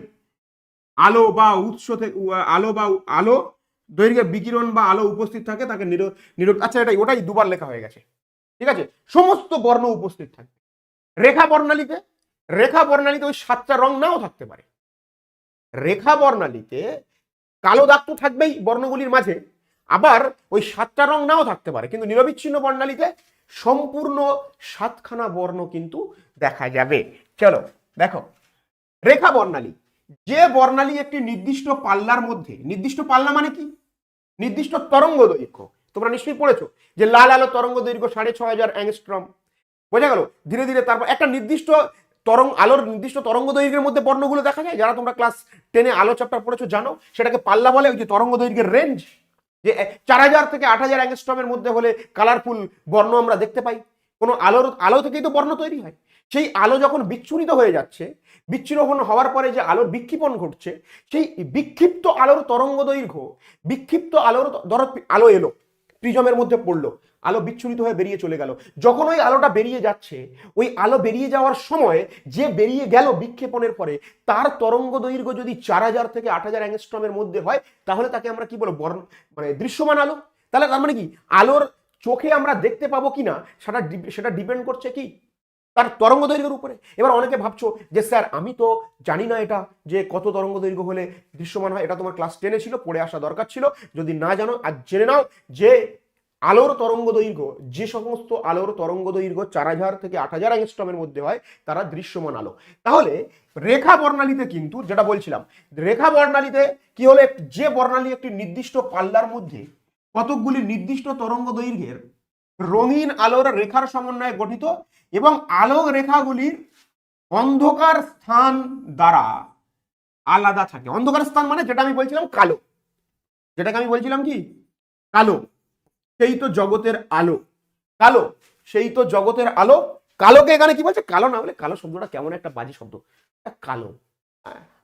আলো বা উৎস থেকে আলো দৈর্ঘ্যে বিকিরণ বা আলো উপস্থিত থাকে, তাকে আচ্ছা ওটাই দুবার লেখা হয়ে গেছে, ঠিক আছে? সমস্ত বর্ণ উপস্থিত থাকবে। রেখা বর্ণালীতে ওই 7টা রং নাও থাকতে পারে। রেখা বর্ণালীতে কালো দাগ তো থাকবেই বর্ণগুলির মাঝে, আবার ওই 7টা রং নাও থাকতে পারে। কিন্তু নিরবিচ্ছিন্ন বর্ণালীতে সম্পূর্ণ 7খানা বর্ণ কিন্তু দেখা যাবে। চলো দেখো, রেখা বর্ণালী, যে বর্ণালী একটি নির্দিষ্ট পাল্লার মধ্যে, নির্দিষ্ট পাল্লা মানে কি? নির্দিষ্ট তরঙ্গ দৈর্ঘ্য। তোমরা নিশ্চয়ই পড়েছো যে লাল আলো তরঙ্গ দৈর্ঘ্য 6500 অ্যাংস্ট্রম, বোঝা গেল? ধীরে ধীরে তারপর একটা নির্দিষ্ট আলোর নির্দিষ্ট তরঙ্গ দৈর্ঘ্যের মধ্যে বর্ণগুলো দেখা যায়। যারা তোমরা ক্লাস 10-এ আলো চ্যাপ্টার পড়েছো জানো, সেটাকে পাল্লা বলে। ওই যে তরঙ্গ দৈর্ঘ্যের রেঞ্জ, যে 4000 থেকে 8000 অ্যাংস্ট্রমের মধ্যে হলে কালারফুল বর্ণ আমরা দেখতে পাই। কোনো আলো থেকেই তো বর্ণ তৈরি হয়। সেই আলো যখন বিচ্ছুরিত হয়ে যাচ্ছে, বিচ্ছুরণ হওয়ার পরে যে আলোর বিক্ষিপণ ঘটছে, সেই বিক্ষিপ্ত আলোর তরঙ্গ দৈর্ঘ্য, বিক্ষিপ্ত আলোর ধরো আলো এলো, প্রিজমের মধ্যে পড়লো, আলো বিচ্ছুরিত হয়ে বেরিয়ে চলে গেল। যখন ওই আলোটা বেরিয়ে যাচ্ছে, ওই আলো বেরিয়ে যাওয়ার সময় যে বেরিয়ে গেল বিক্ষেপণের পরে, তার তরঙ্গ দৈর্ঘ্য যদি 4000 থেকে 8000 অ্যাংস্ট্রমের মধ্যে হয়, তাহলে তাকে আমরা কি বলবো, মানে দৃশ্যমান আলো। তাহলে তার মানে কি, আলোর চোখে আমরা দেখতে পাবো কিনা সেটা ডিপেন্ড করছে কি, তার তরঙ্গ দৈর্ঘ্যের উপরে। এবার অনেকে ভাবছো যে স্যার আমি তো জানি না এটা যে কত তরঙ্গ দৈর্ঘ্য হলে দৃশ্যমান হয়, এটা তোমার ক্লাস 10-এ ছিল, পড়ে আসা দরকার ছিল। যদি না জানো আজ জেনে নাও যে আলোর তরঙ্গ দৈর্ঘ্য, যে সমস্ত আলোর তরঙ্গ দৈর্ঘ্য 4000 থেকে 8000 অ্যাংস্ট্রমের মধ্যে হয়, তারা দৃশ্যমান আলো। তাহলে রেখা বর্ণালীতে কিন্তু যেটা বলছিলাম, রেখা বর্ণালীতে কি হলো, যে বর্ণালী একটি নির্দিষ্ট পাল্লার মধ্যে কতকগুলি নির্দিষ্ট তরঙ্গ দৈর্ঘ্যের রঙিন আলোর রেখার সমন্বয়ে গঠিত এবং আলোক রেখাগুলির অন্ধকার স্থান দ্বারা আলাদা থাকে। অন্ধকার স্থান মানে যেটা আমি বলছিলাম কালো, যেটাকে আমি বলছিলাম কি কালো, সেই তো জগতের আলো, কালো সেই তো জগতের আলো। কালোকে এখানে কি বলছে, কালো না বলে, কালো শব্দটা কেমন একটা বাজে শব্দ, কালো,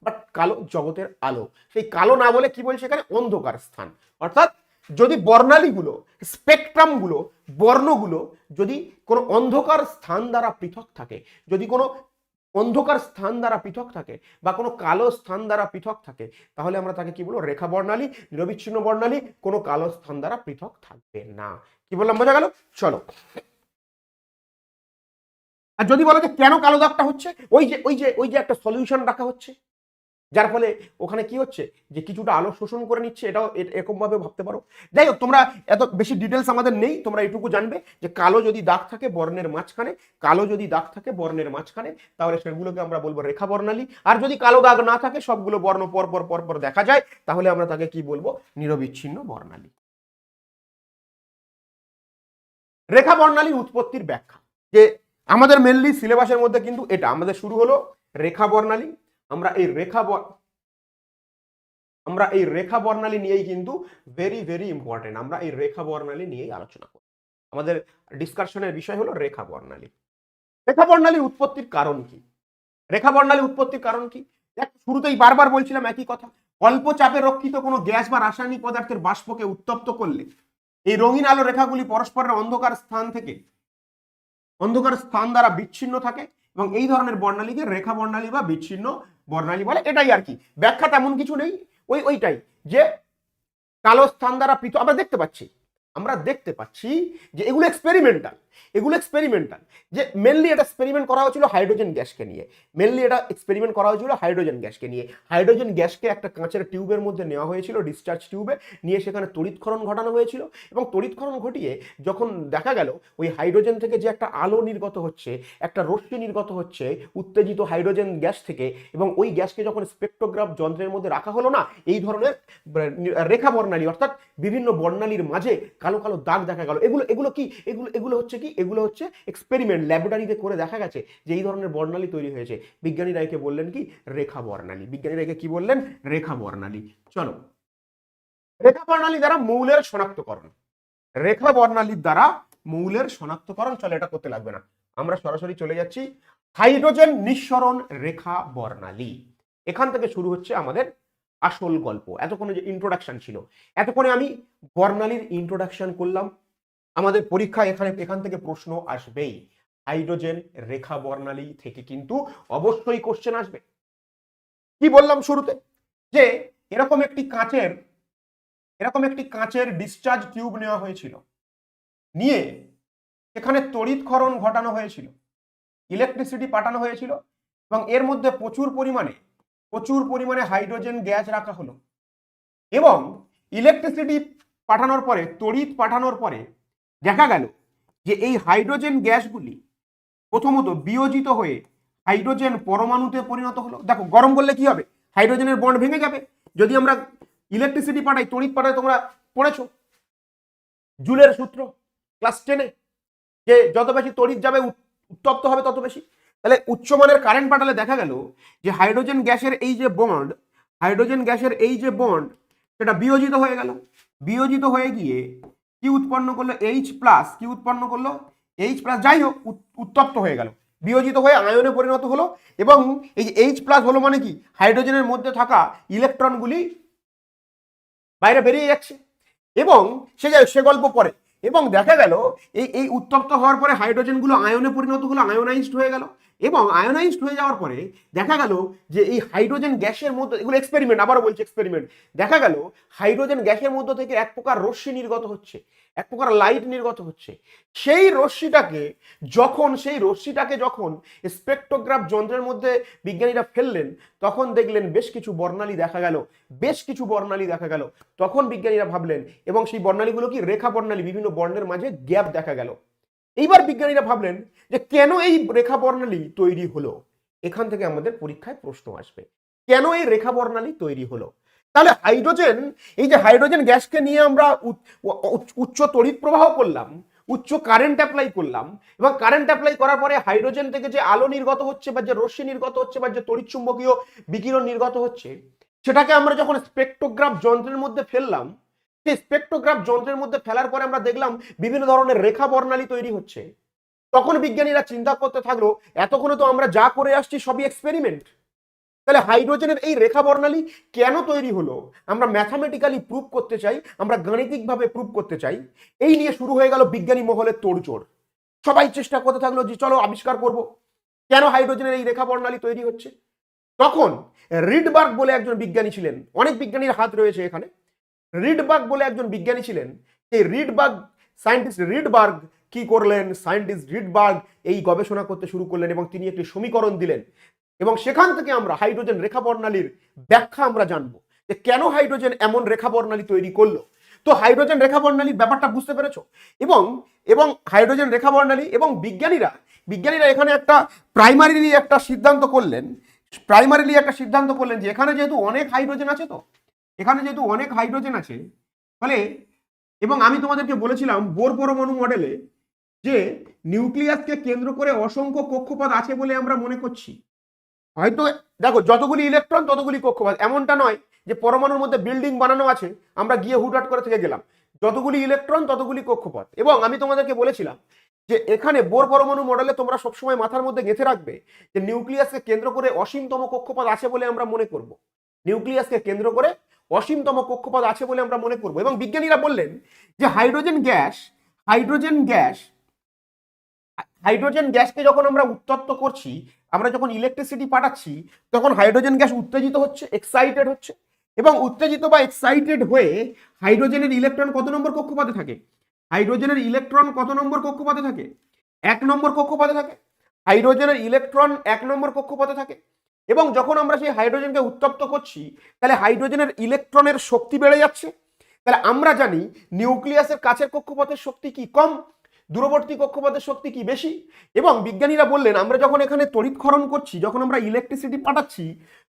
বাট কালো জগতের আলো, সেই কালো না বলে কি বলছে এখানে, অন্ধকার স্থান। অর্থাৎ যদি বর্ণালীগুলো, স্পেকট্রামগুলো, বর্ণগুলো যদি কোনো অন্ধকার স্থান দ্বারা পৃথক থাকে, যদি কোনো অন্ধকার স্থান দ্বারা পৃথক থাকে বা কোনো কালো স্থান দ্বারা পৃথক থাকে, তাহলে আমরা তাকে কি বলবো, রেখা বর্ণালী, নিরবিচ্ছিন্ন বর্ণালী, কোনো কালো স্থান দ্বারা পৃথক থাকবে না। কি বললাম, বোঝা গেল? চলো, আর যদি বলো যে কেন কালো দাগটা হচ্ছে, ওই যে একটা সলিউশন রাখা হচ্ছে, যার ফলে ওখানে কি হচ্ছে যে কিছুটা আলো শোষণ করে নিচ্ছে, এটাও এরকম ভাবে ভাবতে পারো। যাই হোক, তোমরা এত বেশি ডিটেলস আমাদের নেই, তোমরা এইটুকু জানবে যে কালো যদি দাগ থাকে বর্ণের মাঝখানে, কালো যদি দাগ থাকে বর্ণের মাঝখানে, তাহলে সেগুলোকে আমরা বলবো রেখা বর্ণালী। আর যদি কালো দাগ না থাকে, সবগুলো বর্ণ পর দেখা যায়, তাহলে আমরা তাকে কি বলবো, নিরবিচ্ছিন্ন বর্ণালী। রেখা বর্ণালীর উৎপত্তির ব্যাখ্যা, যে আমাদের মেনলি সিলেবাসের মধ্যে কিন্তু এটা আমাদের শুরু হলো রেখা বর্ণালী। আমরা এই রেখা বর্ণালী নিয়েই কিন্তু ভেরি ভেরি ইম্পর্টেন্ট, আমরা এই রেখা বর্ণালী নিয়েই আলোচনা করব। আমাদের ডিসকাশনের বিষয় হলো রেখা বর্ণালী। রেখা বর্ণালীর উৎপত্তির কারণ কি, রেখা বর্ণালীর উৎপত্তির কারণ কি, শুরুতেই বারবার বলছিলাম একই কথা, অল্প চাপে রক্ষিত কোনো গ্যাস বা রাসায়নিক পদার্থের বাষ্পকে উত্তপ্ত করলে এই রঙিন আলো রেখাগুলি পরস্পরের অন্ধকার স্থান দ্বারা বিচ্ছিন্ন থাকে, এবং এই ধরনের বর্ণালীকে রেখা বর্ণালী বা বিচ্ছিন্ন বর্ণালী বলে। এটাই আর কি, ব্যাখ্যা তেমন কিছু নেই, ওইটাই যে কালো স্থান দ্বারা পৃথক। আমরা দেখতে পাচ্ছি যে এগুলো এক্সপেরিমেন্টাল, যে মেনলি এটা এক্সপেরিমেন্ট করা হয়েছিল হাইড্রোজেন গ্যাসকে নিয়ে, হাইড্রোজেন গ্যাসকে একটা কাঁচের টিউবের মধ্যে নেওয়া হয়েছিল, ডিসচার্জ টিউবে নিয়ে সেখানে তড়িৎক্ষরণ ঘটানো হয়েছিল, এবং তড়িৎক্ষরণ ঘটিয়ে যখন দেখা গেল ওই হাইড্রোজেন থেকে যে একটা আলো নির্গত হচ্ছে, একটা রশ্মি নির্গত হচ্ছে উত্তেজিত হাইড্রোজেন গ্যাস থেকে, এবং ওই গ্যাসকে যখন স্পেকট্রোগ্রাফ যন্ত্রের মধ্যে রাখা হলো না, এই ধরনের রেখা বর্ণালী অর্থাৎ বিভিন্ন বর্ণালীর মাঝে কালো কালো দাগ দেখা গেল। এগুলো হচ্ছে এক্সপেরিমেন্ট, ল্যাবরেটরিতে করে দেখা গেছে যে এই ধরনের বর্ণালী তৈরি হয়েছে। বিজ্ঞানীরা একে বললেন কি, রেখা বর্ণালী। রেখা বর্ণালী। চলো, রেখা বর্ণালী দ্বারা মৌলের শনাক্তকরণ, চলো এটা করতে লাগবে না, আমরা সরাসরি চলে যাচ্ছি হাইড্রোজেন নিঃসরণ রেখা বর্ণালী। এখান থেকে শুরু হচ্ছে আমাদের আসল গল্প। এতক্ষণে যে ইন্ট্রোডাকশন ছিল, এতক্ষণে আমি বর্ণালীর ইন্ট্রোডাকশন করলাম। আমাদের পরীক্ষায় এখান থেকে প্রশ্ন আসবেই, হাইড্রোজেন রেখা বর্ণালী থেকে কিন্তু অবশ্যই কোশ্চেন আসবে। কি বললাম শুরুতে, যে এরকম একটি কাঁচের ডিসচার্জ টিউব নেওয়া হয়েছিল, নিয়ে এখানে তড়িৎক্ষরণ ঘটানো হয়েছিল, ইলেকট্রিসিটি পাঠানো হয়েছিল, এবং এর মধ্যে প্রচুর পরিমাণে হাইড্রোজেন গ্যাস রাখা হলো, এবং ইলেকট্রিসিটি পাঠানোর পরে, তড়িৎ পাঠানোর পরে দেখা গেল যে এই হাইড্রোজেন গ্যাসগুলি প্রথমত বিয়োজিত হয়ে হাইড্রোজেন পরমাণুতে পরিণত হলো। দেখো, গরম করলে কি হবে, হাইড্রোজেনের বন্ড ভেঙে যাবে। যদি আমরা ইলেকট্রিসিটি পাঠাই, তড়িৎ পাঠাই, তোমরা পড়েছো জুলের সূত্র ক্লাস 10-এ, যে যত বেশি তড়িৎ যাবে উত্তপ্ত হবে তত বেশি। তাহলে উচ্চমানের কারেন্ট পাঠালে দেখা গেল যে হাইড্রোজেন গ্যাসের এই যে বন্ড সেটা বিয়োজিত হয়ে গেল, বিয়োজিত হয়ে গিয়ে কি উৎপন্ন করলো, H প্লাস, যাই হোক উত্তপ্ত হয়ে গেল, বিয়োজিত হয়ে আয়নে পরিণত হলো, এবং এই যে H প্লাস হলো মানে কি, হাইড্রোজেনের মধ্যে থাকা ইলেকট্রনগুলি বাইরে বেরিয়ে যাচ্ছে, এবং সে গল্প পরে, এবং দেখা গেল এই উত্তপ্ত হওয়ার পরে হাইড্রোজেনগুলো আয়নে পরিণত হলো, আয়োনাইজড হয়ে গেল, এবং আয়োনাইজড হয়ে যাওয়ার পরে দেখা গেল যে এই হাইড্রোজেন গ্যাসের মধ্যে, এগুলো এক্সপেরিমেন্ট, আবারও বলছি এক্সপেরিমেন্ট, দেখা গেল হাইড্রোজেন গ্যাসের মধ্যে থেকে এক প্রকার রশ্মি নির্গত হচ্ছে, এক প্রকার লাইট নির্গত হচ্ছে। সেই রশ্মিটাকে যখন স্পেকট্রোগ্রাফ যন্ত্রের মধ্যে বিজ্ঞানীরা ফেললেন, তখন দেখলেন বেশ কিছু বর্ণালী দেখা গেল। তখন বিজ্ঞানীরা ভাবলেন, এবং সেই বর্ণালীগুলো কি রেখা বর্ণালী, বিভিন্ন বর্ণের মাঝে গ্যাপ দেখা গেল। এইবার বিজ্ঞানীরা ভাবলেন যে কেন এই রেখা বর্ণালী তৈরি হলো। এখান থেকে আমাদের পরীক্ষায় প্রশ্ন আসবে, কেন এই রেখা বর্ণালী তৈরি হলো। তাহলে এই যে হাইড্রোজেন গ্যাসকে নিয়ে আমরা উচ্চ তড়িৎ প্রবাহ করলাম, উচ্চ কারেন্ট অ্যাপ্লাই করলাম, এবং কারেন্ট অ্যাপ্লাই করার পরে হাইড্রোজেন থেকে যে আলো নির্গত হচ্ছে, বা যে রশ্মি নির্গত হচ্ছে, বা যে তড়িৎ চুম্বকীয় বিকিরণ নির্গত হচ্ছে, সেটাকে আমরা যখন স্পেকট্রোগ্রাফ যন্ত্রের মধ্যে ফেললাম, সেই স্পেকট্রোগ্রাফ যন্ত্রের মধ্যে ফেলার পরে আমরা দেখলাম বিভিন্ন ধরনের রেখা বর্ণালী তৈরি হচ্ছে। তখন বিজ্ঞানীরা চিন্তা করতে থাকলো, এতক্ষণে তো আমরা যা করে আসছি সবই এক্সপেরিমেন্ট, তাহলে হাইড্রোজেনের এই রেখা বর্ণালী কেন তৈরি হলো আমরা ম্যাথামেটিক্যালি প্রুভ করতে চাই, আমরা গাণিতিকভাবে প্রুভ করতে চাই। এই নিয়ে শুরু হয়ে গেল বিজ্ঞানী মহলের তোড়জোড়। সবাই চেষ্টা করতে থাকলো যে চলো আবিষ্কার করব কেন হাইড্রোজেনের এই রেখা বর্ণালী তৈরি হচ্ছে। তখন রিডবার্গ বলে একজন বিজ্ঞানী ছিলেন, অনেক বিজ্ঞানীর হাত রয়েছে এখানে। রিডবার্গ বলে একজন বিজ্ঞানী ছিলেন। এই সায়েন্টিস্ট রিডবার্গ কি করলেন, সায়েন্টিস্ট রিডবার্গ এই গবেষণা করতে শুরু করলেন, এবং তিনি একটি সমীকরণ দিলেন, এবং সেখান থেকে আমরা হাইড্রোজেন রেখা বর্ণালীর ব্যাখ্যা আমরা জানবো যে কেন হাইড্রোজেন এমন রেখা বর্ণালী তৈরি করলো। তো হাইড্রোজেন রেখা বর্ণালীর ব্যাপারটা বুঝতে পেরেছো, এবং হাইড্রোজেন রেখা বর্ণালী, এবং বিজ্ঞানীরা এখানে একটা প্রাইমারিলি একটা সিদ্ধান্ত করলেন যে এখানে যেহেতু অনেক হাইড্রোজেন আছে, ফলে, এবং আমি তোমাদেরকে বলেছিলাম বোর পরমাণু মডেলে যে নিউক্লিয়াসকে কেন্দ্র করে অসংখ্য কক্ষপথ আছে বলে আমরা মনে করছি। হয়তো দেখো যতগুলি ইলেকট্রন ততগুলি কক্ষপথ, এমনটা নয় যে পরমাণুর মধ্যে বিল্ডিং বানানো আছে আমরা গিয়ে হুটহাট করে থেকে গেলাম। যতগুলি ইলেকট্রন ততগুলি কক্ষপথ। এবং আমি তোমাদেরকে বলেছিলাম যে এখানে বোর পরমাণু মডেলে তোমরা সবসময় মাথার মধ্যে গেঁথে রাখবে যে নিউক্লিয়াসকে কেন্দ্র করে অসীমতম কক্ষপথ আছে বলে আমরা মনে করব। নিউক্লিয়াসকে কেন্দ্র করে অসীমতম কক্ষপথ আছে বলে আমরা মনে করব। এবং বিজ্ঞানীরা বললেন যে হাইড্রোজেন গ্যাসকে যখন আমরা উত্তপ্ত করছি, আমরা যখন ইলেকট্রিসিটি পাঠাচ্ছি, তখন হাইড্রোজেন গ্যাস উত্তেজিত হচ্ছে, এক্সাইটেড হচ্ছে, এবং উত্তেজিত বা এক্সাইটেড হয়ে হাইড্রোজেনের ইলেকট্রন কত নম্বর কক্ষপথে থাকে? হাইড্রোজেনের ইলেকট্রন কত নম্বর কক্ষপথে থাকে? 1 নম্বর কক্ষপথে থাকে। হাইড্রোজেনের ইলেকট্রন 1 নম্বর কক্ষপথে থাকে। এবং যখন আমরা সেই হাইড্রোজেনকে উত্তপ্ত করছি, তাহলে হাইড্রোজেনের ইলেকট্রনের শক্তি বেড়ে যাচ্ছে। তাহলে আমরা জানি নিউক্লিয়াসের কাছের কক্ষপথের শক্তি কি কম, দূরবর্তী কক্ষপথের শক্তি কি বেশি। এবং বিজ্ঞানীরা বললেন আমরা যখন এখানে তড়িৎক্ষরণ করছি, যখন আমরা ইলেকট্রিসিটি পাঠাচ্ছি,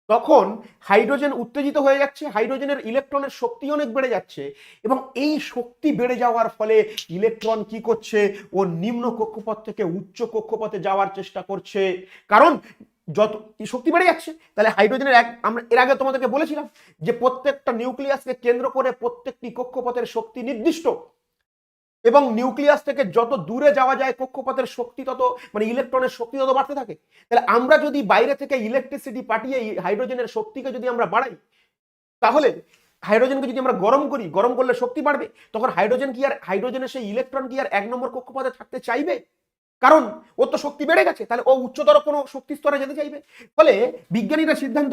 তখন হাইড্রোজেন উত্তেজিত হয়ে যাচ্ছে, হাইড্রোজেনের ইলেকট্রনের শক্তি অনেক বেড়ে যাচ্ছে, এবং এই শক্তি বেড়ে যাওয়ার ফলে ইলেকট্রন কি করছে, ও নিম্ন কক্ষপথ থেকে উচ্চ কক্ষপথে যাওয়ার চেষ্টা করছে। কারণ যত শক্তি বেড়ে যাচ্ছে, তাহলে হাইড্রোজেনের আমরা এর আগে তোমাদেরকে বলেছিলাম যে প্রত্যেকটা নিউক্লিয়াসকে কেন্দ্র করে প্রত্যেকটি কক্ষপথের শক্তি নির্দিষ্ট, এবং নিউক্লিয়াস থেকে যত দূরে যাওয়া যায় কক্ষপথের শক্তি তত, মানে ইলেকট্রনের শক্তি তত বাড়তে থাকে। তাহলে আমরা যদি বাইরে থেকে ইলেকট্রিসিটি পাঠিয়ে হাইড্রোজেনের শক্তিকে যদি আমরা বাড়াই, তাহলে হাইড্রোজেনকে যদি আমরা গরম করি, গরম করলে শক্তি বাড়বে, তখন হাইড্রোজেনের সেই ইলেকট্রন কি আর 1 নম্বর কক্ষপথে থাকতে চাইবে? কারণ ওর তো শক্তি বেড়ে গেছে, তাহলে ও উচ্চতর কোনো শক্তি স্তরে যেতে চাইবে। ফলে বিজ্ঞানীরা সিদ্ধান্ত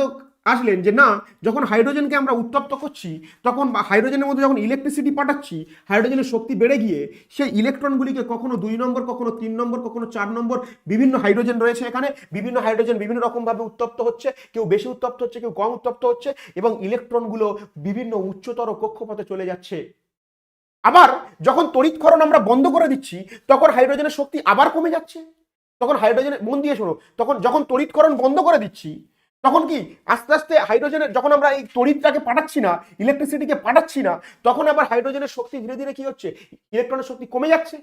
আসলেন যে না, যখন হাইড্রোজেনকে আমরা উত্তপ্ত করছি, তখন হাইড্রোজেনের মধ্যে যখন ইলেকট্রিসিটি পাঠাচ্ছি, হাইড্রোজেনের শক্তি বেড়ে গিয়ে সেই ইলেকট্রনগুলিকে কখনো 2 নম্বর, কখনো 3 নম্বর, কখনো 4 নম্বর, বিভিন্ন হাইড্রোজেন রয়েছে এখানে, বিভিন্ন হাইড্রোজেন বিভিন্ন রকমভাবে উত্তপ্ত হচ্ছে, কেউ বেশি উত্তপ্ত হচ্ছে, কেউ কম উত্তপ্ত হচ্ছে, এবং ইলেকট্রনগুলো বিভিন্ন উচ্চতর কক্ষপথে চলে যাচ্ছে। আবার যখন তড়িৎক্ষরণ আমরা বন্ধ করে দিচ্ছি, তখন হাইড্রোজেনের শক্তি আবার কমে যাচ্ছে। তখন হাইড্রোজেনের, মন দিয়ে শোনো, যখন তড়িৎক্ষরণ বন্ধ করে দিচ্ছি, তখন কি আস্তে আস্তে হাইড্রোজেনের, যখন আমরা এই তড়িৎটাকে পাঠাচ্ছি না, ইলেকট্রিসিটিকে পাঠাচ্ছি না, তখন আবার হাইড্রোজেনের শক্তি ধীরে ধীরে কি হচ্ছে, ইলেকট্রনের শক্তি কমে যাচ্ছে।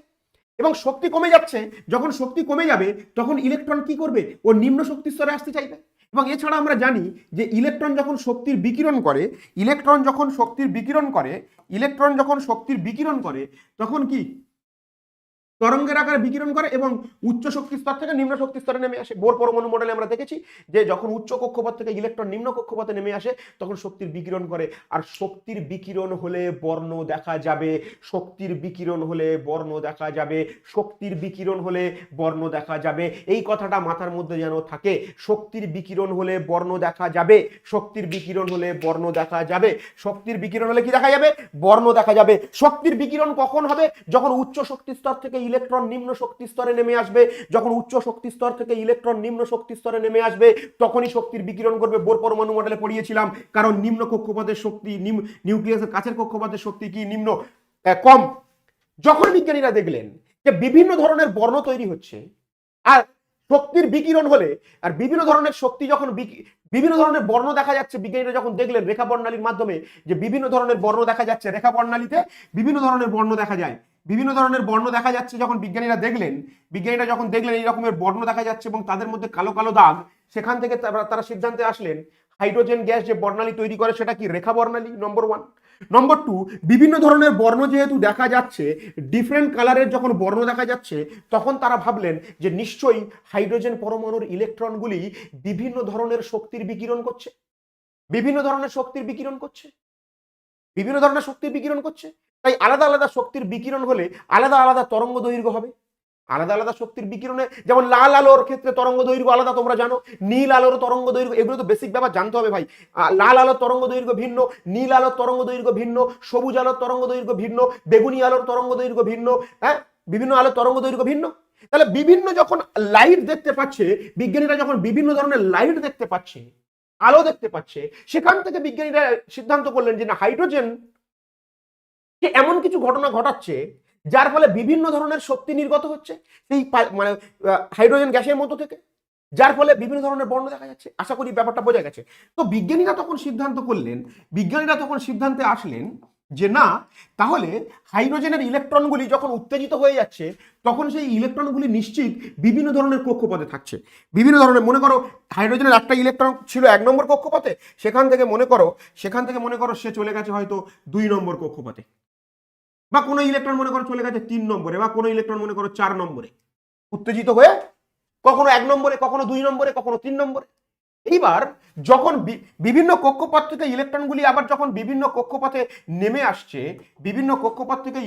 এবং শক্তি কমে যাচ্ছে, যখন শক্তি কমে যাবে, তখন ইলেকট্রন কি করবে, ও নিম্ন শক্তি স্তরে আসতে চাইবে। এবং এছাড়া আমরা জানি যে ইলেকট্রন যখন শক্তির বিকিরণ করে, তখন কি তরঙ্গের আকারে বিকিরণ করে এবং উচ্চ শক্তি স্তর থেকে নিম্ন শক্তি স্তরে নেমে আসে। বোর পরমাণু মডেলে আমরা দেখেছি যে যখন উচ্চ কক্ষপথ থেকে ইলেকট্রন নিম্ন কক্ষপথে নেমে আসে তখন শক্তির বিকিরণ করে। আর শক্তির বিকিরণ হলে বর্ণ দেখা যাবে, শক্তির বিকিরণ হলে বর্ণ দেখা যাবে, শক্তির বিকিরণ হলে বর্ণ দেখা যাবে। এই কথাটা মাথার মধ্যে যেন থাকে, শক্তির বিকিরণ হলে বর্ণ দেখা যাবে, শক্তির বিকিরণ হলে বর্ণ দেখা যাবে, শক্তির বিকিরণ হলে কি দেখা যাবে? বর্ণ দেখা যাবে। শক্তির বিকিরণ কখন হবে? যখন উচ্চ শক্তি স্তর থেকে ইলেকট্রন নিম্ন শক্তি স্তরে নেমে আসবে। যখন উচ্চ শক্তি স্তর থেকে ইলেকট্রন নিম্ন শক্তি স্তরে নেমে আসবে তখনই শক্তির বিকিরণ করবে। বোর পরমাণু মডেলে পড়িয়েছিলাম, কারণ নিম্ন কক্ষপথের শক্তি নিউক্লিয়াসের কাছের কক্ষপথের শক্তি কি নিম্ন কম। যখন বিজ্ঞানীরা দেখলেন যে বিভিন্ন ধরনের বর্ণ তৈরি হচ্ছে আর শক্তির বিকিরণ হলে আর বিভিন্ন ধরনের শক্তি যখন বিভিন্ন ধরনের বর্ণ দেখা যাচ্ছে, বিজ্ঞানীরা যখন দেখলেন রেখা বর্ণালীর মাধ্যমে যে বিভিন্ন ধরনের বর্ণ দেখা যাচ্ছে, রেখা বর্ণালীতে বিভিন্ন ধরনের বর্ণ দেখা যায়, বিভিন্ন ধরনের বর্ণ দেখা যাচ্ছে, যখন বিজ্ঞানীরা যখন দেখলেন এই রকমের বর্ণ দেখা যাচ্ছে এবং তাদের মধ্যে কালো কালো দাগ, সেখান থেকে তারা সিদ্ধান্তে আসলেন হাইড্রোজেন গ্যাস যে বর্ণালী তৈরি করে সেটা কি রেখা বর্ণালী, নম্বর 1। নম্বর 2, বিভিন্ন ধরনের বর্ণ যেহেতু দেখা যাচ্ছে, ডিফারেন্ট কালারের যখন বর্ণ দেখা যাচ্ছে তখন তারা ভাবলেন যে নিশ্চয়ই হাইড্রোজেন পরমাণুর ইলেকট্রনগুলি বিভিন্ন ধরনের শক্তির বিকিরণ করছে, বিভিন্ন ধরনের শক্তির বিকিরণ করছে, বিভিন্ন ধরনের শক্তির বিকিরণ করছে। তাই আলাদা আলাদা শক্তির বিকিরণ হলে আলাদা আলাদা তরঙ্গ দৈর্ঘ্য হবে। আলাদা আলাদা শক্তির বিকিরণে যেমন লাল আলোর ক্ষেত্রে তরঙ্গ দৈর্ঘ্য আলাদা, তোমরা জানো। নীল আলোর তরঙ্গ দৈর্ঘ্য, এগুলো তো বেসিক ব্যাপার জানতে হবে ভাই। লাল আলোর তরঙ্গ দৈর্ঘ্য ভিন্ন, নীল আলোর তরঙ্গ দৈর্ঘ্য ভিন্ন, সবুজ আলোর তরঙ্গ দৈর্ঘ্য ভিন্ন, বেগুনি আলোর তরঙ্গ দৈর্ঘ্য ভিন্ন, হ্যাঁ, বিভিন্ন আলোর তরঙ্গ দৈর্ঘ্য ভিন্ন। তাহলে বিভিন্ন যখন লাইট দেখতে পাচ্ছে, বিজ্ঞানীরা যখন বিভিন্ন ধরনের লাইট দেখতে পাচ্ছে, আলো দেখতে পাচ্ছে, সেখান থেকে বিজ্ঞানীরা সিদ্ধান্ত করলেন যে না, হাইড্রোজেন এমন কিছু ঘটনা ঘটাচ্ছে যার ফলে বিভিন্ন ধরনের শক্তি নির্গত হচ্ছে সেই মানে হাইড্রোজেন গ্যাসের মধ্য থেকে, যার ফলে বিভিন্ন ধরনের বর্ণ দেখা যাচ্ছে। আশা করি ব্যাপারটা বোঝা গেছে। তো বিজ্ঞানীরা তখন সিদ্ধান্তে আসলেন যে না, তাহলে হাইড্রোজেনের ইলেকট্রনগুলি যখন উত্তেজিত হয়ে যাচ্ছে তখন সেই ইলেকট্রনগুলি নিশ্চিত বিভিন্ন ধরনের কক্ষপথে থাকছে। বিভিন্ন ধরনের, মনে করো হাইড্রোজেনের একটা ইলেকট্রন ছিল 1 নম্বর কক্ষপথে, সেখান থেকে মনে করো সে চলে গেছে হয়তো 2 নম্বর কক্ষপথে, বা কোনো ইলেকট্রন মনে করো চলে গেছে 3 নম্বরে, বা কোনো ইলেকট্রন মনে করো 4 নম্বরে, উত্তেজিত হয়ে কখনো 1 নম্বরে, কখনো 2 নম্বরে, কখনো 3 নম্বরে। এইবার যখন বিভিন্ন কক্ষপথ থেকে ইলেকট্রনগুলি আবার যখন বিভিন্ন কক্ষপথে নেমে আসছে, বিভিন্ন কক্ষপথ থেকে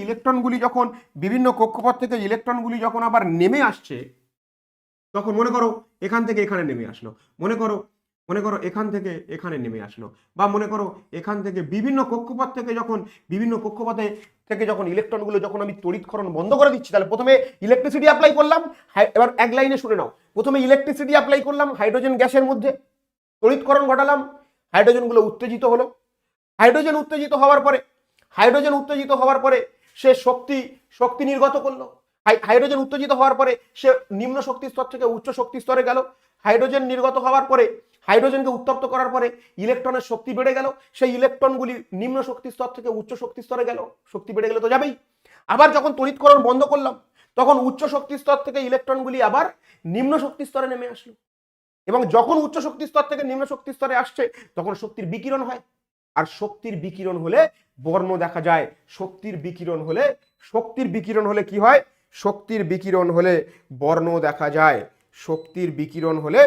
ইলেকট্রনগুলি যখন আবার নেমে আসছে, তখন মনে করো এখান থেকে এখানে নেমে আসলো, মনে করো এখান থেকে এখানে নেমে আসলো, বা মনে করো এখান থেকে বিভিন্ন কক্ষপথ থেকে যখন ইলেকট্রনগুলো যখন আমি তড়িৎক্ষরণ বন্ধ করে দিচ্ছি, তাহলে প্রথমে ইলেকট্রিসিটি অ্যাপ্লাই করলাম। এবার এক লাইনে শুনে নাও, প্রথমে ইলেকট্রিসিটি অ্যাপ্লাই করলাম হাইড্রোজেন গ্যাসের মধ্যে, তড়িৎক্ষরণ ঘটালাম, হাইড্রোজেনগুলো উত্তেজিত হলো। হাইড্রোজেন উত্তেজিত হওয়ার পরে সে শক্তি নির্গত করলো। হাইড্রোজেন উত্তেজিত হওয়ার পরে সে নিম্ন শক্তি স্তর থেকে উচ্চ শক্তি স্তরে গেল। হাইড্রোজেন নির্গত হওয়ার পরে, হাইড্রোজেনকে উত্তপ্ত করার পরে ইলেকট্রনের শক্তি বেড়ে গেল। সেই ইলেকট্রনগুলি নিম্ন শক্তি স্তর থেকে উচ্চ শক্তি স্তরে গেল, শক্তি বেড়ে গেলে তো যাবেই। আবার যখন তড়িৎক্ষরণ বন্ধ করলাম তখন উচ্চ শক্তি স্তর থেকে ইলেকট্রনগুলি আবার নিম্ন শক্তি স্তরে নেমে আসলো, এবং যখন উচ্চ শক্তি স্তর থেকে নিম্ন শক্তি স্তরে আসছে তখন শক্তির বিকিরণ হয়। আর শক্তির বিকিরণ হলে বর্ণ দেখা যায়। শক্তির বিকিরণ হলে কি হয়? শক্তির বিকিরণ হলে বর্ণ দেখা যায়। শক্তির বিকিরণ হলে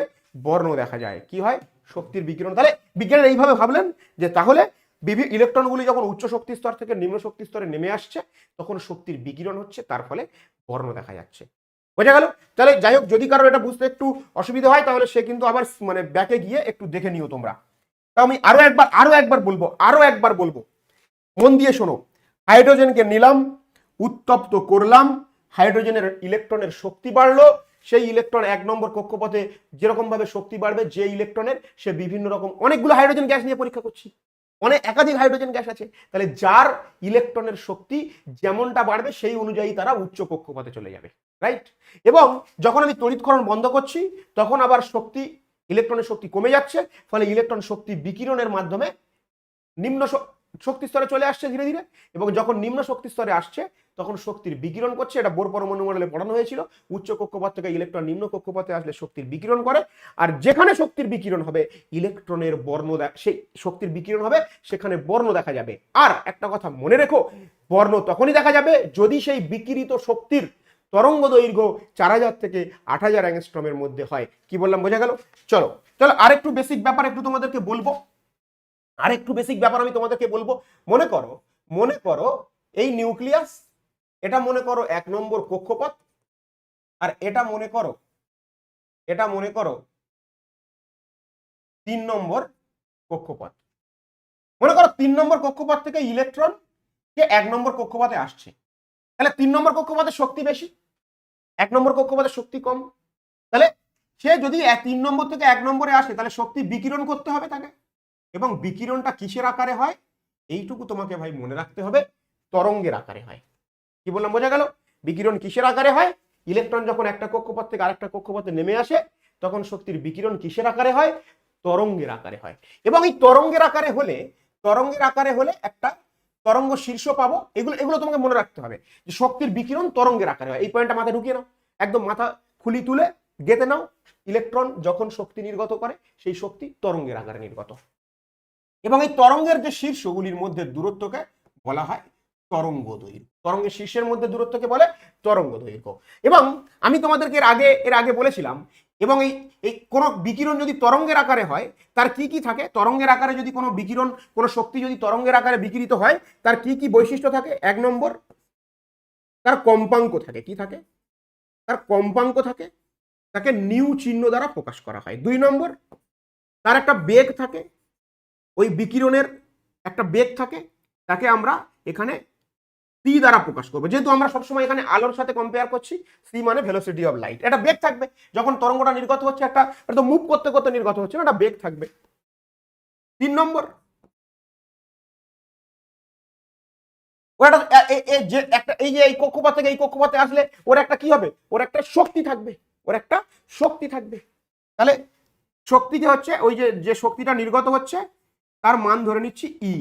বর্ণ দেখা যায়। কি হয়? শক্তির বিকিরণ। তাহলে বিজ্ঞানীরা এইভাবে ভাবলেন যে তাহলে ইলেকট্রনগুলি যখন উচ্চ শক্তি স্তর থেকে নিম্ন শক্তি স্তরে নেমে আসছে তখন শক্তির বিকিরণ হচ্ছে, তার ফলে বর্ণ দেখা যাচ্ছে। বোঝা গেল? তাহলে যাই হোক, যদি কারো এটা বুঝতে একটু অসুবিধা হয় তাহলে সে কিন্তু আবার মানে ব্যাকে গিয়ে একটু দেখে নিও তোমরা। তা আমি আরো একবার বলবো, মন দিয়ে শোনো। হাইড্রোজেনকে নিলাম, উত্তপ্ত করলাম, হাইড্রোজেনের ইলেকট্রনের শক্তি বাড়লো। সেই ইলেকট্রন 1 নম্বর কক্ষপথে যেরকম ভাবে শক্তি বাড়বে, যে ইলেকট্রনের, সে বিভিন্ন রকম অনেকগুলো হাইড্রোজেন গ্যাস নিয়ে পরীক্ষা করছি, একাধিক হাইড্রোজেন গ্যাস আছে। তাহলে যার ইলেকট্রনের শক্তি যেমনটা বাড়বে সেই অনুযায়ী তারা উচ্চ কক্ষপথে চলে যাবে, রাইট? এবং যখন আমি তড়িৎক্ষরণ বন্ধ করছি তখন আবার ইলেকট্রনের শক্তি কমে যাচ্ছে, ফলে ইলেকট্রন শক্তি বিকিরণের মাধ্যমে নিম্ন শক্তি স্তরে চলে আসছে ধীরে ধীরে, এবং যখন নিম্ন শক্তি স্তরে আসছে তখন শক্তির বিকিরণ করছে। এটা বোর পরমাণু মডেলে পড়ানো হয়েছিল। উচ্চ কক্ষপথ থেকে ইলেকট্রন নিম্ন কক্ষপথে আসলে শক্তির বিকিরণ করে, আর যেখানে শক্তির বিকিরণ হবে ইলেকট্রনের সেই শক্তির বিকিরণ হবে, সেখানে বর্ণ দেখা যাবে। আর একটা কথা মনে রেখো, বর্ণ তখনই দেখা যাবে যদি সেই বিকিরিত শক্তির তরঙ্গ দৈর্ঘ্য 4000 থেকে 8000 অ্যাংস্ট্রমের মধ্যে হয়। কি বললাম, বোঝা গেল? চলো চলো আরেকটু বেসিক ব্যাপার একটু তোমাদেরকে বলবো, আরেকটু বেসিক ব্যাপার আমি তোমাদেরকে বলবো। মনে করো এই নিউক্লিয়াস, এটা মনে করো 1 নম্বর কক্ষপথ, আর এটা মনে করো 3 নম্বর কক্ষপথ। মনে করো 3 নম্বর কক্ষপথ থেকে ইলেকট্রন কে 1 নম্বর কক্ষপথে আসছে, তাহলে 3 নম্বর কক্ষপথের শক্তি বেশি, 1 নম্বর কক্ষপথের শক্তি কম। তাহলে সে যদি 3 নম্বর থেকে 1 নম্বরে আসে তাহলে শক্তি বিকিরণ করতে হবে তাকে, এবং বিকিরণটা কিসের আকারে হয় এইটুকু তোমাকে ভাই মনে রাখতে হবে, তরঙ্গের আকারে হয়। কি বললাম, বোঝা গেল? বিকিরণ কিসের আকারে হয়? ইলেকট্রন যখন একটা কক্ষপথ থেকে আরেকটা কক্ষপথে নেমে আসে তখন শক্তির বিকিরণ কিসের আকারে হয়? তরঙ্গের আকারে হয়। এবং এই তরঙ্গের আকারে হলে একটা তরঙ্গ শীর্ষ পাবো। এগুলো তোমাকে মনে রাখতে হবে যে শক্তির বিকিরণ তরঙ্গের আকারে হয়। এই পয়েন্টটা মাথায় ঢুকিয়ে নাও, একদম মাথা খুলি তুলে গেঁথে নাও। ইলেকট্রন যখন শক্তি নির্গত করে সেই শক্তি তরঙ্গের আকারে নির্গত, এবং এই তরঙ্গের যে শীর্ষগুলির মধ্যে দূরত্বকে বলা হয় তরঙ্গ দৈর্ঘ্য। তরঙ্গের শীর্ষের মধ্যে দূরত্বকে বলে তরঙ্গ দৈর্ঘ্য। এবং আমি তোমাদেরকে এর আগে বলেছিলাম, এবং এই কোন বিকিরণ যদি তরঙ্গের আকারে হয় তার কি কি থাকে? তরঙ্গের আকারে যদি কোনো বিকিরণ, কোনো শক্তি যদি তরঙ্গের আকারে বিকিরিত হয় তার কি কি বৈশিষ্ট্য থাকে? 1 নম্বর, তার কম্পাঙ্ক থাকে। কি থাকে? তার কম্পাঙ্ক থাকে, তাকে নিউ চিহ্ন দ্বারা প্রকাশ করা হয়। 2 নম্বর, তার একটা বেগ থাকে, ওই বিকিরণের একটা বেগ থাকে, তাকে আমরা এখানে সি দ্বারা প্রকাশ করবো। যেহেতু আমরা সবসময় এখানে আলোর সাথে কম্পেয়ার করছি, সি মানে ভেলোসিটি অফ লাইট। একটা বেগ থাকবে, যখন তরঙ্গটা নির্গত হচ্ছে একটা তো মুভ করতে করতে নির্গত হচ্ছে না, একটা বেগ থাকবে। 3 নম্বর, এই যে এই কক্ষপথ থেকে এই কক্ষপথে আসলে ওর একটা কি হবে? ওর একটা শক্তি থাকবে। তাহলে শক্তি যে হচ্ছে, ওই যে শক্তিটা নির্গত হচ্ছে তার মান ধরে নিচ্ছি ই,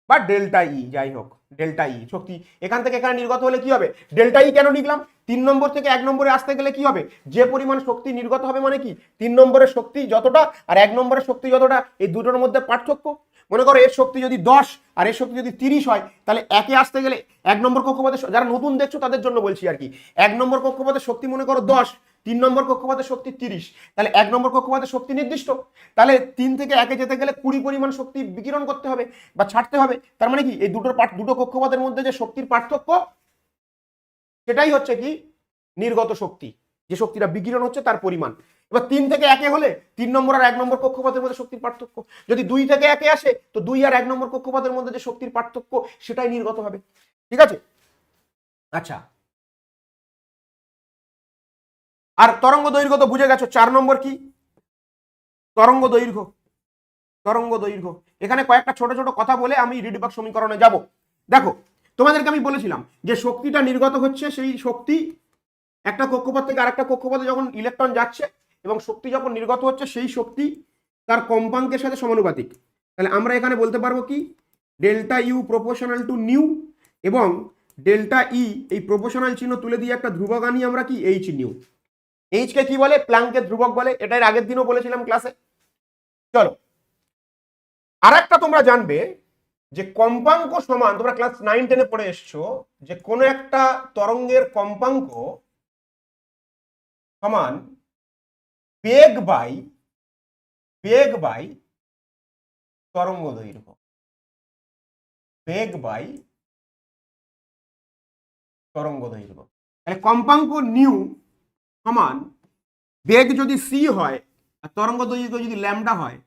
বা ডেল্টা ই, যাই হোক ডেল্টা ই শক্তি এখান থেকে এখানে নির্গত হলে কি হবে? ডেল্টা ই কেন লিখলাম? 3 নম্বর থেকে 1 নম্বরে আসতে গেলে কি হবে? যে পরিমাণ শক্তি নির্গত হবে মানে কি 3 নম্বরের শক্তি যতটা আর 1 নম্বরের শক্তি যতটা, এই দুটোর মধ্যে পার্থক্য। মনে করো এর শক্তি যদি 10 আর এর শক্তি যদি 30 হয়, তাহলে একে আসতে গেলে 1 নম্বর কক্ষপথে, যারা নতুন দেখছো তাদের জন্য বলছি আর কি, 1 নম্বর কক্ষপথের শক্তি মনে করো 10, 3 নম্বর কক্ষপথের শক্তি 30, তাহলে 1 নম্বর কক্ষপথের শক্তি নির্দিষ্ট, তাহলে 3 থেকে 1 যেতে গেলে 20 পরিমাণ শক্তি বিকিরণ করতে হবে বা ছাড়তে হবে। তার মানে কি এই দুটো কক্ষপথের মধ্যে যে শক্তির পার্থক্য সেটাই হচ্ছে কি নির্গত শক্তি, যে শক্তিটা বিকিরণ হচ্ছে তার পরিমাণ। এবার 3 থেকে 1 হলে 3 নম্বর আর 1 নম্বর কক্ষপথের মধ্যে শক্তির পার্থক্য, যদি 2 থেকে 1 আসে তো 2 আর 1 নম্বর কক্ষপথের মধ্যে যে শক্তির পার্থক্য সেটাই নির্গত হবে। ঠিক আছে? আচ্ছা, আর তরঙ্গ দৈর্ঘ্য তো বুঝে গেছো। 4 নম্বর কি? তরঙ্গ দৈর্ঘ্য। এখানে কয়েকটা ছোট ছোট কথা বলে আমি রিডবার্গ সমীকরণে যাব। দেখো, তোমাদেরকে আমি বলেছিলাম যে শক্তিটা নির্গত হচ্ছে, সেই শক্তি একটা কক্ষপথ থেকে আরেকটা কক্ষপথে যখন ইলেকট্রন যাচ্ছে এবং শক্তি যখন নির্গত হচ্ছে সেই শক্তি তার কম্পাঙ্কের সাথে সমানুপাতিক। তাহলে আমরা এখানে বলতে পারবো কি delta U proportional to new, এবং ডেল্টা ই এই প্রপোর্শনাল চিহ্ন তুলে দিয়ে একটা ধ্রুবক আনি আমরা কি এইচ নিউ। এইচ কে কি বলে? প্ল্যাঙ্কের ধ্রুবক বলে। এটা এর আগের দিনও বলেছিলাম ক্লাসে। চলো আর একটা তোমরা জানবে যে কম্পাঙ্ক সমান, তোমরা ক্লাস 9-10 পড়ে এসছো যে কোন একটা তরঙ্গের কম্পাঙ্ক সমান বেগ বাই তরঙ্গ দৈর্ঘ্য। তাহলে কম্পাঙ্ক নিউ সমান বেগ যদি সি হয় আর তরঙ্গ দৈর্ঘ্য যদি ল্যামডা হয়,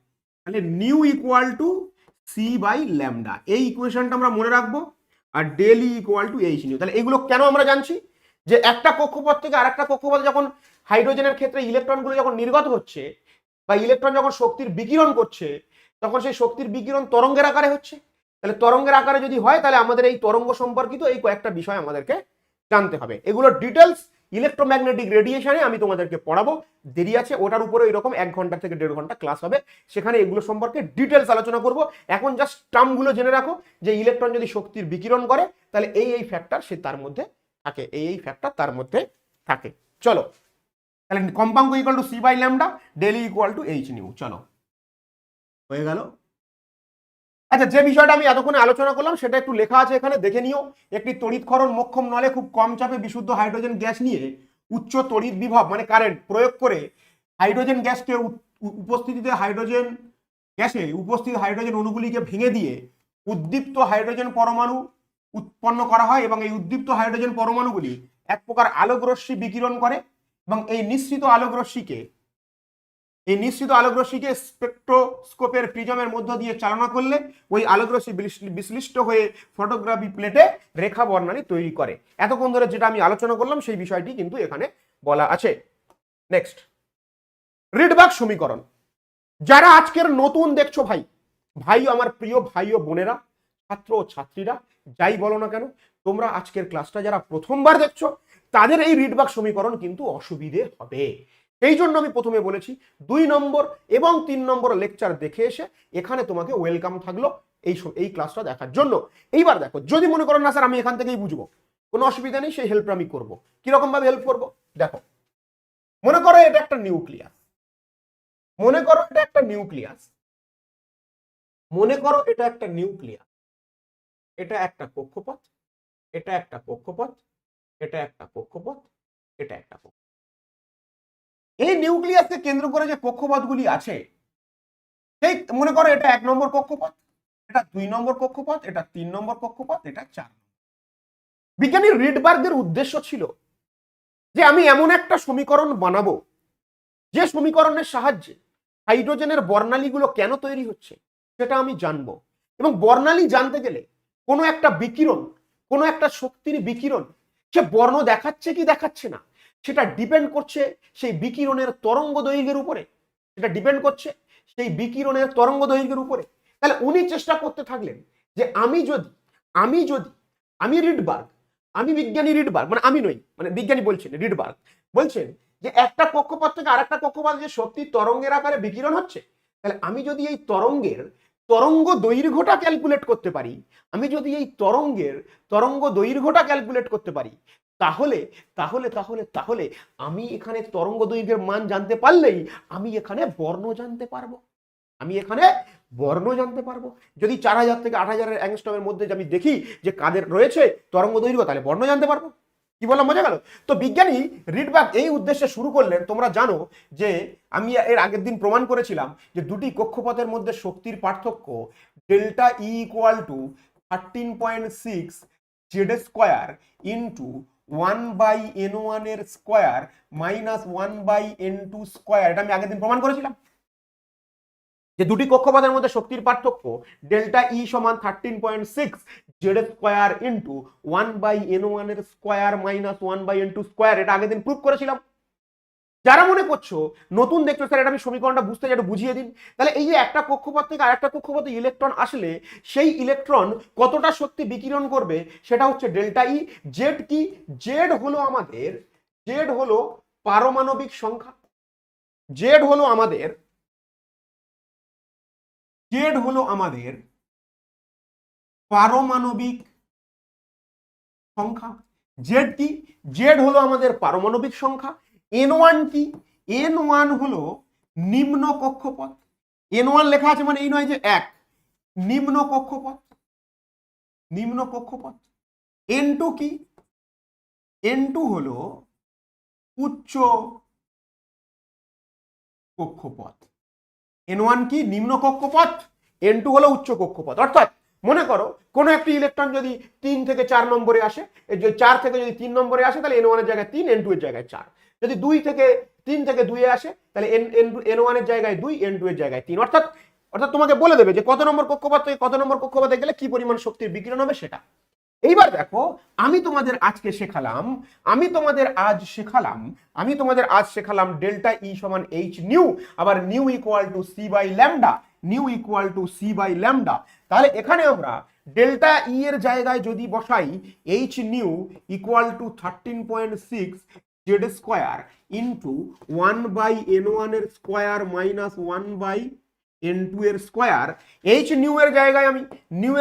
তাহলে nu equal to c by lambda. এই ইকুয়েশনটা আমরা মনে রাখবো। আর del E equal to h nu. তাহলে এগুলো কেন আমরা জানছি? যে একটা কক্ষপথ থেকে আরেকটা কক্ষপথে যখন হাইড্রোজেনের ক্ষেত্রে ইলেকট্রনগুলো যখন নির্গত হচ্ছে বা ইলেকট্রন যখন শক্তির বিকিরণ করছে, তখন সেই শক্তির বিকিরণ তরঙ্গের আকারে হচ্ছে। তাহলে তরঙ্গের আকারে যদি হয় তাহলে আমাদের এই তরঙ্গ সম্পর্কিত এই কয়েকটা বিষয় আমাদেরকে জানতে হবে। এগুলো ডিটেলস ইলেকট্রোম্যাগনেটিক রেডিয়েশনে আমি তোমাদেরকে পড়াবো, দেরি আছে। ওটার উপরে এরকম 1 ঘন্টা থেকে 1.5 ঘন্টা ক্লাস হবে, সেখানে এগুলো সম্পর্কে ডিটেলস আলোচনা করব। এখন জাস্ট টার্মগুলো জেনে রাখো যে ইলেকট্রন যদি শক্তির বিকিরণ করে তাহলে এই ফ্যাক্টর সে তার মধ্যে থাকে, এই ফ্যাক্টর তার মধ্যে থাকে। চলো, তাহলে কম্পাঙ্ক equal to c by lambda, del equal to h nu. চলো, হয়ে গেল। আচ্ছা, যে বিষয়টা আমি এতক্ষণে আলোচনা করলাম সেটা একটু লেখা আছে এখানে, দেখে নিও। একটি তড়িৎক্ষরণ মোক্ষম নলে খুব কম চাপে বিশুদ্ধ হাইড্রোজেন গ্যাস নিয়ে উচ্চ তড়িৎ বিভব মানে কারেন্ট প্রয়োগ করে হাইড্রোজেন গ্যাসকে উপস্থিতিতে হাইড্রোজেন গ্যাসে উপস্থিত হাইড্রোজেন অণুগুলিকে ভেঙে দিয়ে উদ্দীপ্ত হাইড্রোজেন পরমাণু উৎপন্ন করা হয় এবং এই উদ্দীপ্ত হাইড্রোজেন পরমাণুগুলি এক প্রকার আলোকরশ্মি বিকিরণ করে এবং এই নিঃসৃত আলোকরশ্মিকে স্পেকট্রোস্কোপের প্রিজমের মধ্য দিয়ে চালনা করলে ওই আলোকরশ্মি বিশ্লিষ্ট হয়ে ফটোগ্রাফি প্লেটে রেখা বর্ণালী তৈরি করে। এতক্ষণ ধরে যেটা আমি আলোচনা করলাম সেই বিষয়টি কিন্তু এখানে বলা আছে। নেক্সট, রিডবার্গ সমীকরণ। যারা আজকের নতুন দেখছো ভাই আমার প্রিয় ভাই ও বোনেরা, ছাত্র ও ছাত্রীরা, যাই বলো না কেন, তোমরা আজকের ক্লাসটা যারা প্রথমবার দেখছো তাদের এই রিডবার্গ সমীকরণ কিন্তু অসুবিধে হবে। এই জন্য আমি প্রথমে বলেছি 2 নম্বর এবং 3 নম্বর লেকচার দেখে এসে এখানে তোমাকে ওয়েলকাম থাকলো এই ক্লাসটা দেখার জন্য। এইবার দেখো, যদি মনে করো না স্যার আমি এখান থেকেই বুঝবো, কোনো অসুবিধা নেই, সেই হেল্প আমি করবো। কিরকম ভাবে হেল্প করবো দেখো, মনে করো এটা একটা নিউক্লিয়াস, মনে করো এটা একটা নিউক্লিয়াস, এটা একটা কক্ষপথ, এটা একটা কক্ষপথ, এটা একটা কক্ষপথ, এটা একটা কক্ষপথ। এই নিউক্লিয়াসকে কেন্দ্র করে যে কক্ষপথগুলি আছে, সেই মনে করো এটা 1 নম্বর কক্ষপথ, এটা 2 নম্বর কক্ষপথ, এটা 3 নম্বর কক্ষপথ, এটা 4 নম্বর। বিজ্ঞানী রিডবার্গের উদ্দেশ্য ছিল যে আমি এমন একটা সমীকরণ বানাবো যে সমীকরণের সাহায্যে হাইড্রোজেনের বর্ণালীগুলো কেন তৈরি হচ্ছে সেটা আমি জানবো। এবং বর্ণালী জানতে গেলে কোনো একটা বিকিরণ, কোনো একটা শক্তির বিকিরণ সে বর্ণ দেখাচ্ছে কি দেখাচ্ছে না সেটা ডিপেন্ড করছে সেই বিকিরণের তরঙ্গ দৈর্ঘ্যের উপরে, সেটা ডিপেন্ড করছে সেই বিকিরণের তরঙ্গ দৈর্ঘ্যের উপরে। তাহলে উনি চেষ্টা করতে থাকলেন যে আমি রিডবার্গ, আমি বিজ্ঞানী রিডবার্গ, মানে আমি নই, মানে বিজ্ঞানী বলছেন, রিডবার্গ বলছেন যে একটা কক্ষপথ থেকে আরেকটা কক্ষপথে যে শক্তির তরঙ্গের আকারে বিকিরণ হচ্ছে, তাহলে আমি যদি এই তরঙ্গ দৈর্ঘ্যটা ক্যালকুলেট করতে পারি, আমি যদি এই তরঙ্গ দৈর্ঘ্যটা ক্যালকুলেট করতে পারি, তাহলে তাহলে তাহলে তাহলে আমি এখানে তরঙ্গ দৈর্ঘ্যের মান জানতে পারলেই আমি এখানে বর্ণ জানতে পারবো। যদি 4000 থেকে 8000 অ্যাংস্ট্রমের মধ্যে আমি দেখি যে কাদের রয়েছে তরঙ্গ দৈর্ঘ্য, তাহলে বর্ণ জানতে পারবো। কি বললাম, বোঝা গেল? তো বিজ্ঞানী রিডবার্গ এই উদ্দেশ্যে শুরু করলেন। তোমরা জানো যে আমি এর আগের দিন প্রমাণ করেছিলাম যে দুটি কক্ষপথের মধ্যে শক্তির পার্থক্য delta E equal to 13.6 Z square into 1/n1 এর স্কোয়ার মাইনাস 1/n2 স্কোয়ার। এটা আমি আগের দিন প্রমাণ করেছিলাম যে দুটি কক্ষপথের মধ্যে শক্তির পার্থক্য ডেল্টা ই সমান 13.6 জেড স্কোয়ার ইন্টু 1/n1 এর স্কোয়ার মাইনাস 1/n2 স্কোয়ার। এটা আগের দিন প্রুভ করেছিলাম। যারা মনে করছো নতুন দেখছো স্যার এটা আমি সমীকরণটা বুঝতে একটু বুঝিয়ে দিন, তাহলে এই যে একটা কক্ষপথ থেকে আরেকটা কক্ষপথে ইলেকট্রন আসলে সেই ইলেকট্রন কতটা শক্তি বিকিরণ করবে সেটা হচ্ছে ডেল্টা ই। জেড কি? জেড হলো পারমাণবিক সংখ্যা, জেড হলো আমাদের পারমাণবিক সংখ্যা। জেড কি? জেড হলো আমাদের পারমাণবিক সংখ্যা। n1 কি? n1 হলো নিম্ন কক্ষপথ। n1 লেখা আছে মানে এই নয় যে 1, নিম্ন কক্ষপথ। n2 কি? n2 হলো উচ্চ কক্ষপথ। n1 কি? নিম্ন কক্ষপথ, n2 হলো উচ্চ কক্ষপথ। অর্থাৎ মনে করো কোনো একটি ইলেকট্রন যদি 3 থেকে 4 নম্বরে আসে, 4 থেকে যদি 3 নম্বরে আসে তাহলে n1 এর জায়গায় 3, n2 এর জায়গায় 4। যদি 3 থেকে 2 এ আসে তাহলে n1 এর জায়গায় 2, n2 এর জায়গায় 3। অর্থাৎ তোমাকে বলে দেবে যে কত নম্বর কক্ষপথ থেকে কত নম্বর কক্ষপথে গেলে কি পরিমাণ শক্তির বিকিরণ হবে সেটা। এইবার দেখো আমি তোমাদের আজ শেখালাম ডেল্টা ই সমান এইচ নিউ, আবার nu equal to c by lambda. তাহলে এখানে আমরা ডেল্টা ই এর জায়গায় যদি বসাই h nu equal to 13.6 Z square into 1/n1 এর স্কোয়ার মাইনাস 1/n2 এর স্কোয়ার। এইচ নিউ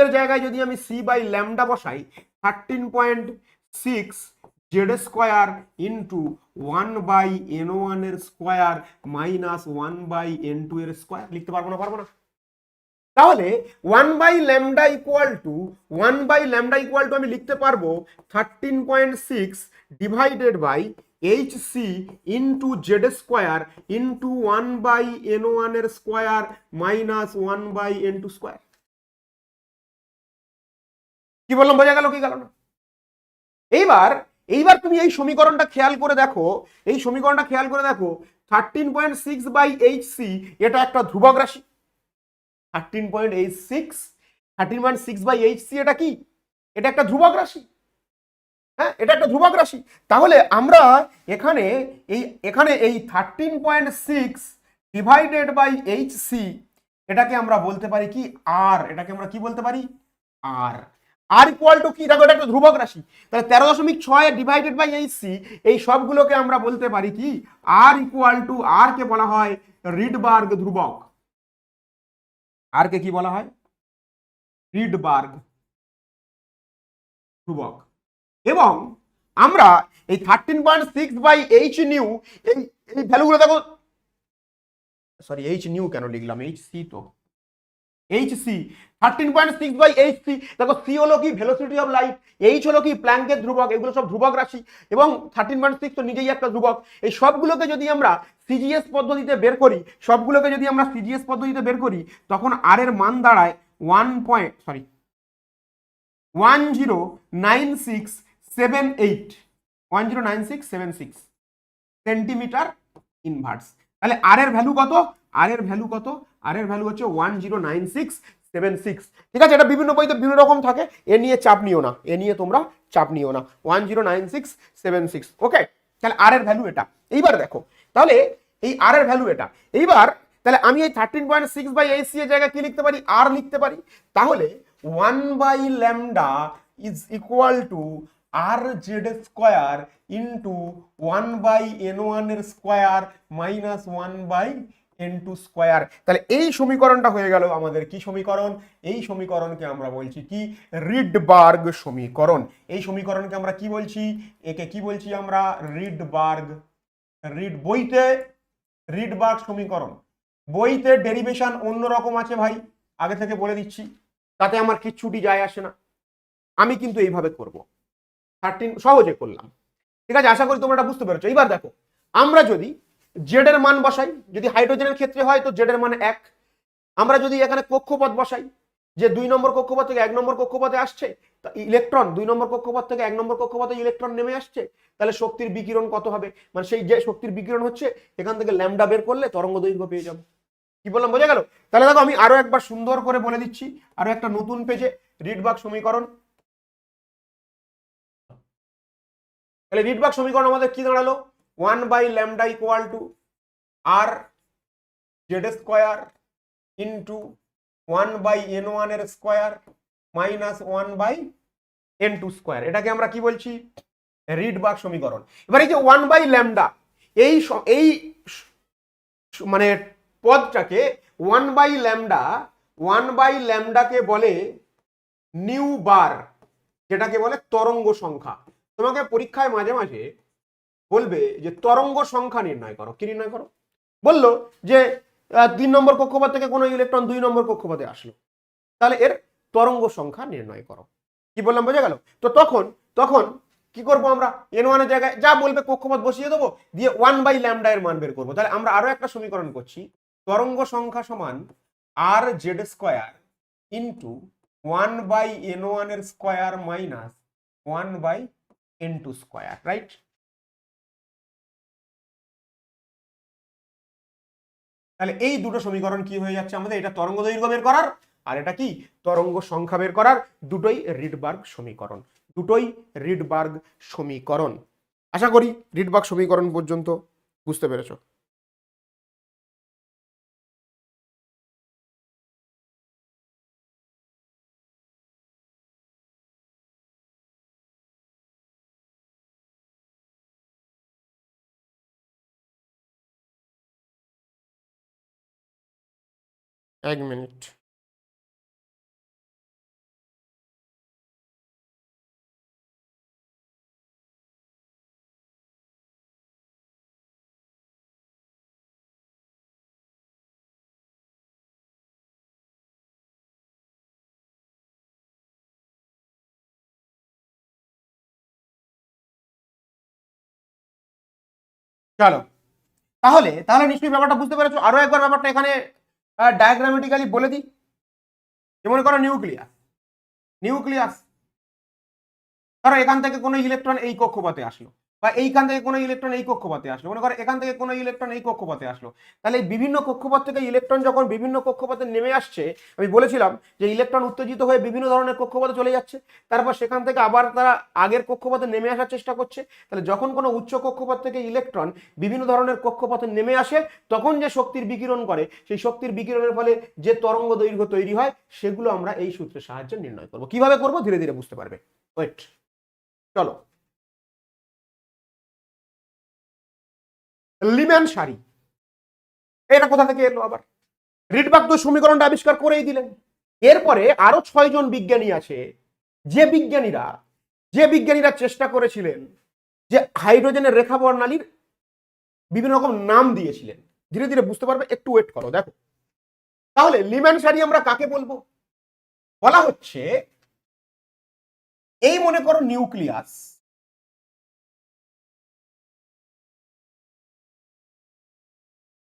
এর জায়গায় যদি আমি সি বাই ল্যামডা বসাই 13.6 জেড স্কোয়ার ইন্টু 1/n1 এর স্কোয়ার মাইনাস 1/n2 এর স্কোয়ার। লিখতে পারবো না? তাহলে 1/λ=1/λ= আমি লিখতে পারবো 13.6 divided by HC into Z square into 1/n1 এর স্কোয়ার মাইনাস 1/n2 স্কোয়ার। কি বললাম, বোঝা গেল কি গেল না? এইবার এইবার তুমি এই সমীকরণটা খেয়াল করে দেখো, এই সমীকরণটা খেয়াল করে দেখো 13.6/HC এটা একটা ধ্রুবক রাশি। 13.6/HC এটা কি? এটা একটা ধ্রুবক রাশি। হ্যাঁ, এটা একটা ধ্রুবক রাশি। তাহলে আমরা এখানে এই 13.6 ডিভাইডেড বাই HC এটাকে আমরা বলতে পারি কি আর, এটাকে আমরা কি বলতে পারি আর। আর ইকুয়াল টু কি, দেখো এটা একটা ধ্রুবক রাশি, তাহলে 13.6 ডিভাইডেড বাই HC এই সবগুলোকে আমরা বলতে পারি কি আর ইকুয়াল টু, আর কে বলা হয় রিডবার্গ ধ্রুবক। আর কে কি বলা হয় রিডবার্গ ধ্রুবক। এবং আমরা এই 13.6/h নিউ এই ভ্যালুগুলো দেখো, সরি এইচ নিউ কেন লিখলাম, HC তো HC 13.6/HC দেখো, সি হলো কি ভেলোসিটি অফ লাইট, এইচ হলো কি প্ল্যাঙ্কের ধ্রুবক, এগুলো সব ধ্রুবক রাশি এবং 13.6 তো নিজেই একটা ধ্রুবক। এই সবগুলোকে যদি আমরা সিজিএস পদ্ধতিতে বের করি, সবগুলোকে যদি আমরা সিজিএস পদ্ধতিতে বের করি তখন আর এর মান দাঁড়ায় 109676 সেন্টিমিটার ইনভার্স। তাহলে আর এর ভ্যালু কত, আর এর ভ্যালু কত, আর এর ভ্যালু হচ্ছে 109676। ঠিক আছে, এটা বিভিন্ন বইতে বিভিন্ন রকম থাকে, এ নিয়ে চাপ নিও না, এ নিয়ে তোমরা চাপ নিও না, 109676। ওকে, তাহলে আর এর ভ্যালু এটা। এইবার দেখো, তাহলে এই আর এর ভ্যালু এটা। এইবার তাহলে আমি এই 13.6/HC এর জায়গায় কি লিখতে পারি, আর লিখতে পারি। তাহলে 1/λ is equal to R Z square into 1/n1 এর স্কোয়ার মাইনাস 1/n2 স্কোয়ার। তাহলে এই সমীকরণটা হয়ে গেল আমাদের কি সমীকরণ, এই সমীকরণকে আমরা বলছি কি রিডবার্গ সমীকরণ। এই সমীকরণকে আমরা কি বলছি, একে কি বলছি আমরা রিডবার্গ। বইতে রিডবার্গ সমীকরণ, বইতে ডেরিভেশন অন্যরকম আছে ভাই, আগে থেকে বলে দিচ্ছি, তাতে আমার কিচ্ছুটি যায় আসে না, আমি কিন্তু এইভাবে করব। 13 সহজে করলাম, ঠিক আছে, আশা করি তোমরা এটা বুঝতে পেরেছো। এইবার দেখো, আমরা যদি জেড এর মান বসাই, যদি হাইড্রোজেনের ক্ষেত্রে হয় তো জেড এর মান 1। আমরা যদি এখানে কক্ষপথ বসাই, যে 2 নম্বর কক্ষপথ থেকে 1 নম্বর কক্ষপথে আসছে, ইলেকট্রন 2 নম্বর কক্ষপথ থেকে 1 নম্বর কক্ষপথে ইলেকট্রন নেমে আসছে, তাহলে শক্তির বিকিরণ কত হবে, মানে সেই যে শক্তির বিকিরণ হচ্ছে এখান থেকে ল্যামডা বের করলে তরঙ্গ দৈর্ঘ্য পেয়ে যাবো। কি বললাম, বোঝা গেল? তাহলে দেখো আমি আরো একবার সুন্দর করে বলে দিচ্ছি, আরো একটা নতুন পেজে রিডবার্গ সমীকরণ। তাহলে রিডবার্গ সমীকরণ আমাদের কি দাঁড়ালো, 1/λ equal to R Z square into 1/n1 এর স্কোয়ার মাইনাস 1/n2 স্কোয়ার। এটাকে আমরা কি বলছি রিডবার্গ সমীকরণ। এবার এই যে 1/λ এই মানে পদটাকে 1/λ কে বলে নিউ বার, যেটাকে বলে তরঙ্গ সংখ্যা। তোমাকে পরীক্ষায় মাঝে মাঝে বলবে যে তরঙ্গ সংখ্যা নির্ণয় করো, কি নির্ণয় করো, বললো যে 3 নম্বর কক্ষপথ থেকে কোনো ইলেকট্রন 2 নম্বর কক্ষপথে আসলো, তাহলে এর তরঙ্গ সংখ্যা নির্ণয় করো। কি বললাম, বোঝা গেল? তো তখন তখন কি করবো আমরা, n1 এর জায়গায় যা বলবে কক্ষপথ বসিয়ে দেবো, দিয়ে 1/λ এর মান বের করবো। তাহলে আমরা আরো একটা সমীকরণ করছি, তরঙ্গ সংখ্যা সমান আর জেড স্কোয়ার ইন্টু 1/n1 এর square minus 1/n2 square, right? তাহলে এই দুটো সমীকরণ কি হয়ে যাচ্ছে আমাদের, এটা তরঙ্গ দৈর্ঘ্য বের করার আর এটা কি তরঙ্গ সংখ্যা বের করার, দুটোই রিডবার্গ সমীকরণ, দুটোই রিডবার্গ সমীকরণ। আশা করি রিডবার্গ সমীকরণ পর্যন্ত বুঝতে পেরেছো। এক মিনিট। চলো, তাহলে তাহলে নিশ্চয়ই ব্যাপারটা বুঝতে পেরেছো। আরো একবার ব্যাপারটা এখানে ডায়াগ্রামেটিক্যালি বলে দিই। মনে করো নিউক্লিয়াস, নিউক্লিয়াস ধরো এখান থেকে কোনো ইলেকট্রন এই কক্ষপথে আসলো, বা এইখান থেকে কোনো ইলেকট্রন এই কক্ষপথে আসলো, মনে করো এখান থেকে কোনো ইলেকট্রন এই কক্ষপথে আসলো। তাহলে এই বিভিন্ন কক্ষপথ থেকে ইলেকট্রন যখন বিভিন্ন কক্ষপথে নেমে আসছে, আমি বলেছিলাম যে ইলেকট্রন উত্তেজিত হয়ে বিভিন্ন ধরনের কক্ষপথে চলে যাচ্ছে, তারপর সেখান থেকে আবার তারা আগের কক্ষপথে নেমে আসার চেষ্টা করছে। তাহলে যখন কোনো উচ্চ কক্ষপথ থেকে ইলেকট্রন বিভিন্ন ধরনের কক্ষপথে নেমে আসে, তখন যে শক্তির বিকিরণ করে, সেই শক্তির বিকিরণের ফলে যে তরঙ্গ দৈর্ঘ্য তৈরি হয়, সেগুলো আমরা এই সূত্রের সাহায্যে নির্ণয় করবো। কিভাবে করবো ধীরে ধীরে বুঝতে পারবে। ওয়েট, চলো, লিম্যান সারি এটা কোথা থেকে এলো আবার? রিডবার্গ তো সমীকরণটা আবিষ্কার করেই দিলেন। এরপরে আরো 6 জন বিজ্ঞানী আছে, যে বিজ্ঞানীরা চেষ্টা করেছিলেন যে হাইড্রোজেনের রেখা বর্ণালীর বিভিন্ন রকম নাম দিয়েছিলেন। ধীরে ধীরে বুঝতে পারবে, একটু ওয়েট করো। দেখো, তাহলে লিম্যান সারি আমরা কাকে বলবো? বলা হচ্ছে এই মনে করো নিউক্লিয়াস,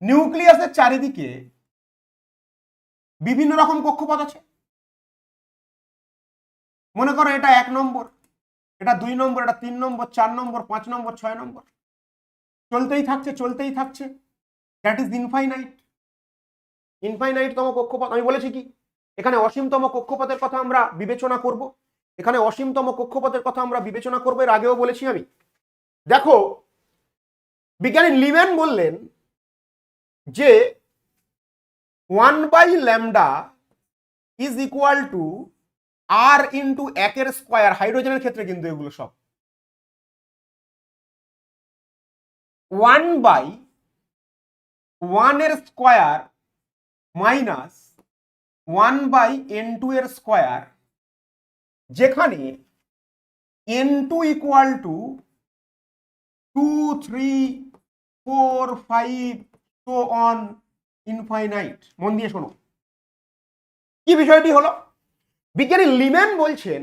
নিউক্লিয়াসের চারিদিকে বিভিন্ন রকম কক্ষপথ আছে। মনে করো এটা 1 নম্বর, এটা 2 নম্বর, এটা 3 নম্বর, 4 নম্বর, 5 নম্বর, 6 নম্বর, চলতেই থাকছে চলতেই থাকছে। দ্যাট ইজ ইনফাইনাইট, ইনফাইনাইটতম কক্ষপথ। আমি বলেছি কি এখানে অসীমতম কক্ষপথের কথা আমরা বিবেচনা করব, এখানে অসীমতম কক্ষপথের কথা আমরা বিবেচনা করব, এর আগেও বলেছি আমি। দেখো, বিজ্ঞানী লিম্যান বললেন যে 1/λ is equal to R into 1 square, হাইড্রোজেনের ক্ষেত্রে কিন্তু এগুলো সব 1/1 স্কোয়ার মাইনাস 1/n2 স্কোয়ার, যেখানে n2 equal to 2, 3, 4, 5 so on infinite. মন দিয়ে শোনো কি বিষয়টি হলো। বিজ্ঞানী লিম্যান বলছেন,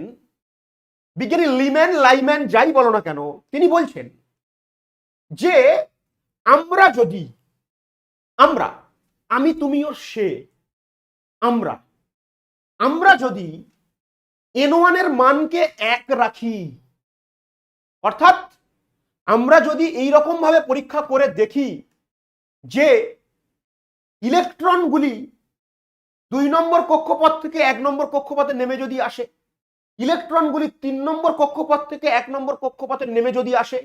বিজ্ঞানী লিম্যান লাইম্যান যাই বলো না কেন, তিনি বলছেন যে আমরা যদি, আমি তুমি ও সে, আমরা যদি n1 এর মানকে 1 রাখি, অর্থাৎ আমরা যদি এই রকম ভাবে পরীক্ষা করে দেখি যে ইলেকট্রনগুলি 2 নম্বর কক্ষপথ থেকে 1 নম্বর কক্ষপথে নেমে যদি আসে, ইলেকট্রনগুলি 3 নম্বর কক্ষপথ থেকে 1 নম্বর কক্ষপথে নেমে যদি আসে,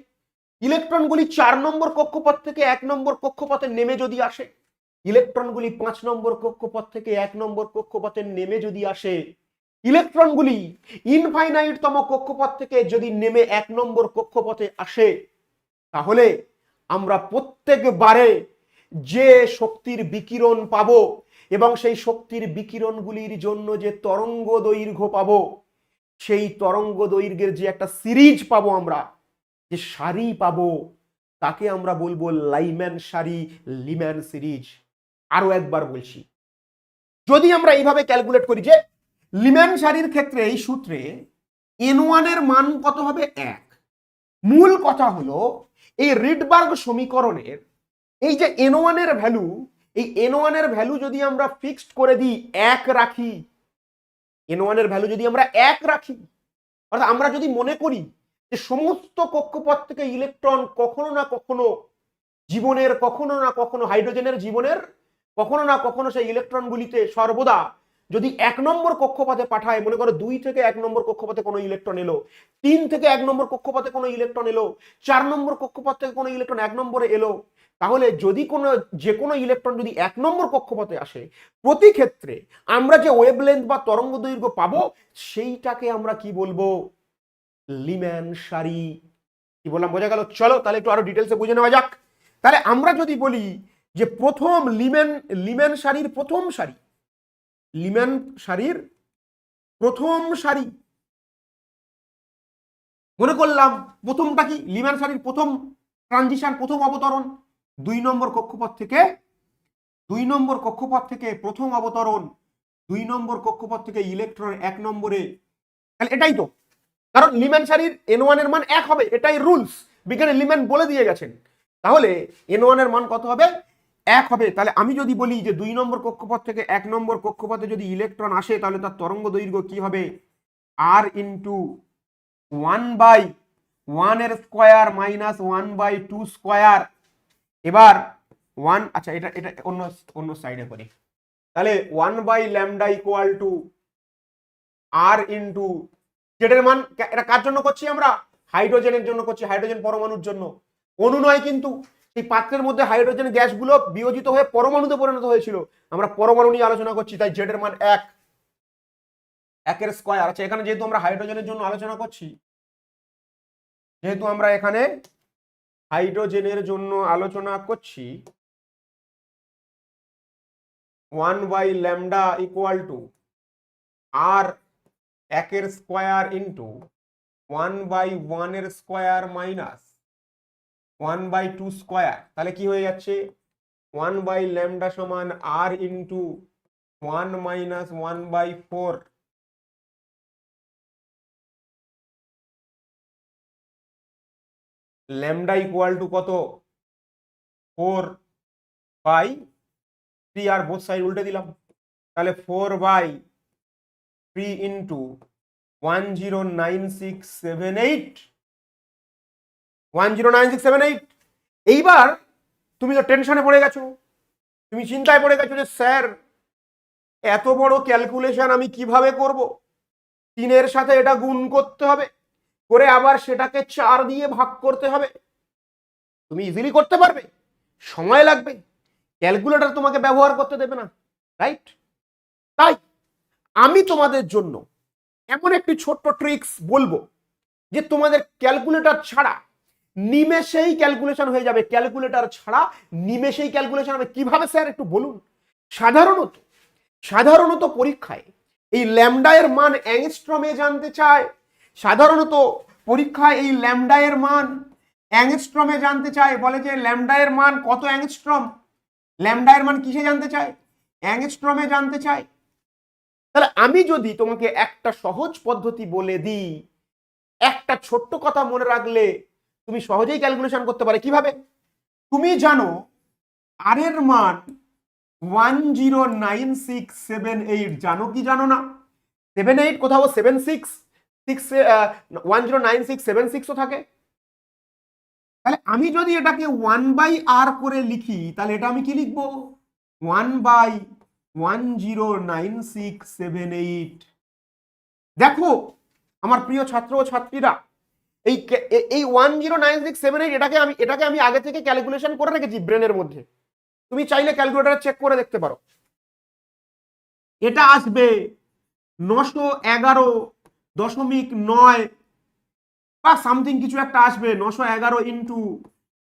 ইলেকট্রনগুলি 4 নম্বর কক্ষপথ থেকে 1 নম্বর কক্ষপথে নেমে যদি আসে, ইলেকট্রনগুলি 5 নম্বর কক্ষপথ থেকে 1 নম্বর কক্ষপথে নেমে যদি আসে, ইলেকট্রনগুলি ইনফাইনাইটতম কক্ষপথ থেকে যদি নেমে 1 নম্বর কক্ষপথে আসে, তাহলে আমরা প্রত্যেকবারে যে শক্তির বিকিরণ পাবো এবং সেই শক্তির বিকিরণগুলির জন্য যে তরঙ্গ দৈর্ঘ্য পাবো, সেই তরঙ্গ দৈর্ঘ্যের যে একটা সিরিজ পাবো, আমরা যে সারি পাবো, তাকে আমরা বলবো লাইম্যান সারি, লিম্যান সিরিজ। আরো একবার বলছি, যদি আমরা এইভাবে ক্যালকুলেট করি যে লিম্যান সারির ক্ষেত্রে এই সূত্রে n1 এর মান কত হবে? 1। মূল কথা হলো এই রিডবার্গ সমীকরণের এই যে n1 এর ভ্যালু, এই n1 এর ভ্যালু যদি আমরা ফিক্সড করে দিই, 1 রাখি, n1 এর ভ্যালু যদি আমরা 1 রাখি, অর্থাৎ আমরা যদি মনে করি যে সমস্ত কক্ষপথ থেকে ইলেকট্রন কখনো না কখনো জীবনের, কখনো না কখনো হাইড্রোজেনের জীবনের, কখনো না কখনো সেই ইলেকট্রনগুলিতে সর্বদা যদি 1 নম্বর কক্ষপথে পাঠায়, মনে করো 2 থেকে 1 নম্বর কক্ষপথে কোনো ইলেকট্রন এলো, 3 থেকে 1 নম্বর কক্ষপথে কোনো ইলেকট্রন এলো, 4 নম্বর কক্ষপথ থেকে কোনো ইলেকট্রন 1 নম্বরে এলো, তাহলে যদি যে কোনো ইলেকট্রন যদি 1 নম্বর কক্ষপথে আসে, প্রতি ক্ষেত্রে আমরা যে ওয়েভলেন্থ বা তরঙ্গ দৈর্ঘ্য পাবো, সেইটাকে আমরা কি বলবো? লিম্যান সারি। কি বললাম বোঝা গেল? চলো তাহলে একটু আরো ডিটেলসে বুঝে নেওয়া যাক। তাহলে আমরা যদি বলি যে প্রথম লিম্যান সারির প্রথম সারি, লিম্যান সারির প্রথম সারি, মনে করলাম প্রথমটা কি? লিম্যান সারির প্রথম ট্রানজিশন, প্রথম অবতরণ 2 নম্বর কক্ষপথ থেকে, 2 নম্বর কক্ষপথ থেকে প্রথম অবতরণ, 2 নম্বর কক্ষপথ থেকে ইলেকট্রন 1 নম্বরে। তাহলে এটাই তো, কারণ লিম্যান সারির n1 এর মান 1 হবে, এটাই রুলস, বিজ্ঞানী লিম্যান বলে দিয়ে গেছেন। তাহলে n1 এর মান কত হবে 1 হবে। তাহলে আমি যদি বলি যে 2 নম্বর কক্ষপথ থেকে 1 নম্বর কক্ষপথে যদি ইলেকট্রন আসে তাহলে তার তরঙ্গ দৈর্ঘ্য কি হবে r ইন্টু 1/1 এর স্কোয়ার মাইনাস 1/2 স্কোয়ার। এবার 1, আচ্ছা এটা এটা অন্য অন্য সাইডে করি। তাহলে 1/λ equal to r into Z এর মান, এটা কার জন্য করছি আমরা হাইড্রোজেনের জন্য করছি, হাইড্রোজেন পরমাণুর জন্য, অণু নয় কিন্তু। এই পাত্রের মধ্যে হাইড্রোজেন গ্যাসগুলো বিয়োজিত হয়ে পরমাণুতে পরিণত হয়েছিল, আমরা পরমাণু নিয়ে আলোচনা করছি, তাই জেড এর মান 1 এর স্কয়ার। আচ্ছা এখানে যেহেতু আমরা হাইড্রোজেনের জন্য আলোচনা করছি, যেহেতু আমরা এখানে হাইড্রোজেনের জন্য আলোচনা করছি, 1/λ ইকুয়াল টু আর 1 এর স্কয়ার ইন্টু 1/1 এর স্কয়ার মাইনাস 1/2 স্কয়ার। তাহলে কি হয়ে যাচ্ছে 1/λ সমান r into 1 minus 1/4 lambda equal two কত 4/3, আর বোথ সাইড উল্টে দিলাম। তাহলে 4/3 ইন্টু 109678 109678। এইবার তুমি তো টেনশনে পড়ে গেছো, তুমি চিন্তায় পড়ে গেছো যে স্যার এত বড় ক্যালকুলেশন আমি কিভাবে করব, 3 এর সাথে এটা গুণ করতে হবে, করে আবার সেটাকে 4 দিয়ে ভাগ করতে হবে। তুমি ইজিলি করতে পারবে, সময় লাগবে, ক্যালকুলেটর তোমাকে ব্যবহার করতে দেবে না, রাইট? তাই আমি তোমাদের জন্য এমন একটি ছোট্ট ট্রিক্স বলবো যে তোমাদের ক্যালকুলেটর ছাড়া নিমেষেই ক্যালকুলেশন হয়ে যাবে। ক্যালকুলেটর ছাড়া নিমেষেই ক্যালকুলেশন হবে। কিভাবে স্যার একটু বলুন। সাধারণত পরীক্ষায় এই ল্যামডা এর মান অ্যাংস্ট্রমে জানতে চায়। সাধারণত পরীক্ষায় এই ল্যামডা এর মান অ্যাংস্ট্রমে জানতে চায়, বলে যে ল্যামডা এর মান কত অ্যাংস্ট্রম। ল্যামডা এর মান কিসে জানতে চায়, অ্যাংস্ট্রমে জানতে চায়। তাহলে আমি যদি তোমাকে একটা সহজ পদ্ধতি বলে দিই, একটা ছোট্ট কথা মনে রাখলে তুমি সহজেই ক্যালকুলেশন করতে পারে। কিভাবে? তুমি জানো আর এর মান 109678, জানো কি জানো না? 78 কোথাও 76 109676ও থাকে। তাহলে আমি যদি এটাকে 1/r করে লিখি তাহলে এটা আমি কি লিখবো 1/109678। দেখো আমার প্রিয় ছাত্র ও ছাত্রীরা, এই 109678 এটাকে আমি আগে থেকে ক্যালকুলেশন করে রেখেছি ব্রেনের মধ্যে। তুমি চাইলে ক্যালকুলেটরে চেক করে দেখতে পারো। এটা আসবে 911.9 বা সামথিং কিছু একটা আসবে, 911 ইন্টু